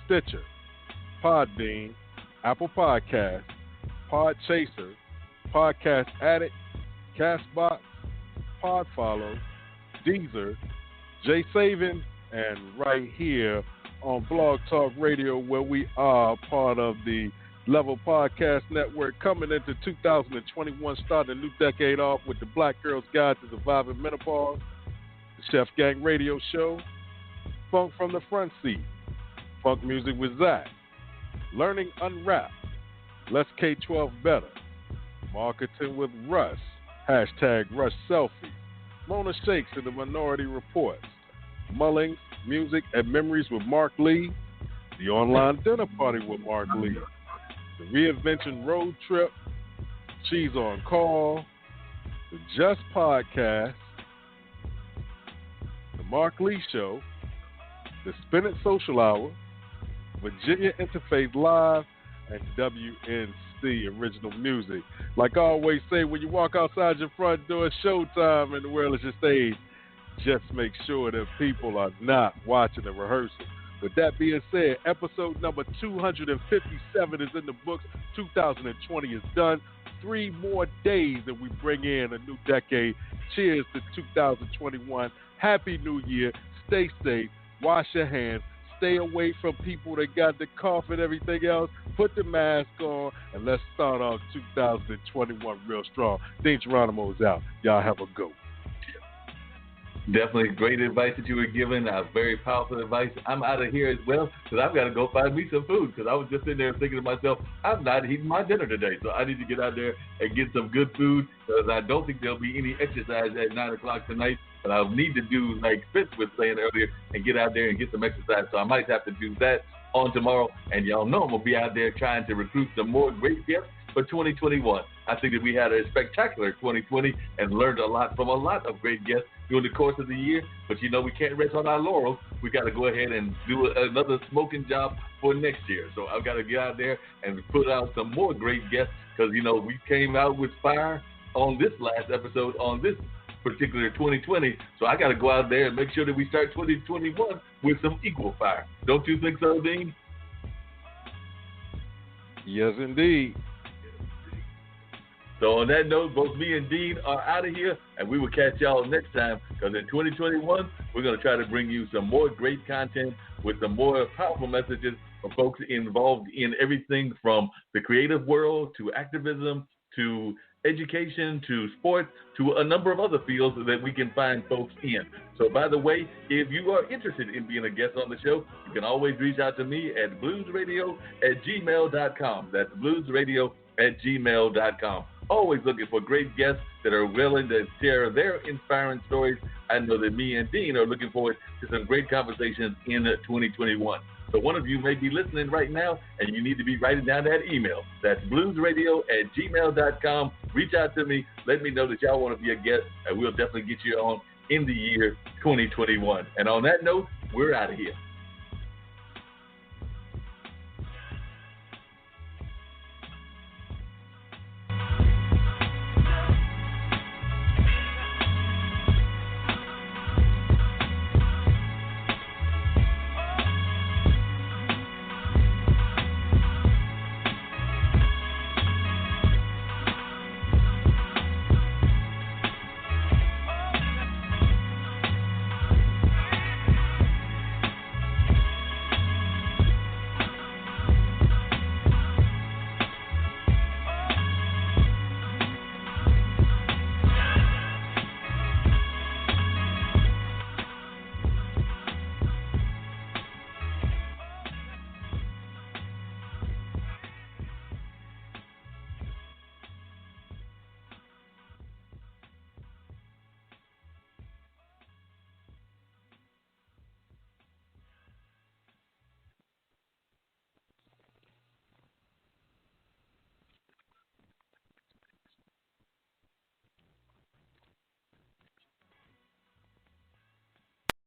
Stitcher, Podbean, Apple Podcasts, Podchaser, Podcast Addict, Castbox, Podfollow, Deezer, Jay Savin, and right here on Blog Talk Radio, where we are part of the Level Podcast Network, coming into 2021, starting a new decade off with the Black Girl's Guide to Surviving Menopause, the Chef Gang Radio Show, Funk from the Front Seat, Funk Music with Zach, Learning Unwrapped, Let's K-12 Better, Marketing with Russ, hashtag Russ Selfie, Mona Shakes and the Minority Reports, Mullings, Music and Memories with Mark Lee, the Online Dinner Party with Mark Lee, the Reinvention Road Trip, She's on Call, the Just Podcast, the Mark Lee Show, the Spin It Social Hour, Virginia Interfaith Live, and WNC Original Music. Like I always say, when you walk outside your front door, it's showtime and the world is your stage. Just make sure that people are not watching the rehearsal. With that being said, episode number 257 is in the books. 2020 is done. 3 more days and we bring in a new decade. Cheers to 2021. Happy New Year. Stay safe. Wash your hands. Stay away from people that got the cough and everything else. Put the mask on, and let's start off 2021 real strong. Dean Geronimo's out. Y'all have a go. Definitely great advice that you were giving. Very powerful advice. I'm out of here as well because I've got to go find me some food because I was just sitting there thinking to myself, I'm not eating my dinner today. So I need to get out there and get some good food because I don't think there'll be any exercise at 9 o'clock tonight. But I'll need to do like Fitz was saying earlier and get out there and get some exercise. So I might have to do that on tomorrow. And y'all know I'm going to be out there trying to recruit some more great guests for 2021. I think that we had a spectacular 2020 and learned a lot from a lot of great guests during the course of the year. But, you know, we can't rest on our laurels. We got to go ahead and do another smoking job for next year. So I've got to get out there and put out some more great guests because, you know, we came out with fire on this last episode on this particular 2020. So I got to go out there and make sure that we start 2021 with some equal fire. Don't you think so, Dean? Yes, indeed. So on that note, both me and Dean are out of here, and we will catch y'all next time, because in 2021, we're going to try to bring you some more great content with some more powerful messages for folks involved in everything from the creative world to activism to education to sports to a number of other fields that we can find folks in. So, by the way, if you are interested in being a guest on the show, you can always reach out to me at bluesradio@gmail.com. That's bluesradio@gmail.com. Always looking for great guests that are willing to share their inspiring stories. I know that me and Dean are looking forward to some great conversations in 2021. So one of you may be listening right now, and you need to be writing down that email. That's bluesradio@gmail.com. Reach out to me. Let me know that y'all want to be a guest, and we'll definitely get you on in the year 2021. And on that note, we're out of here.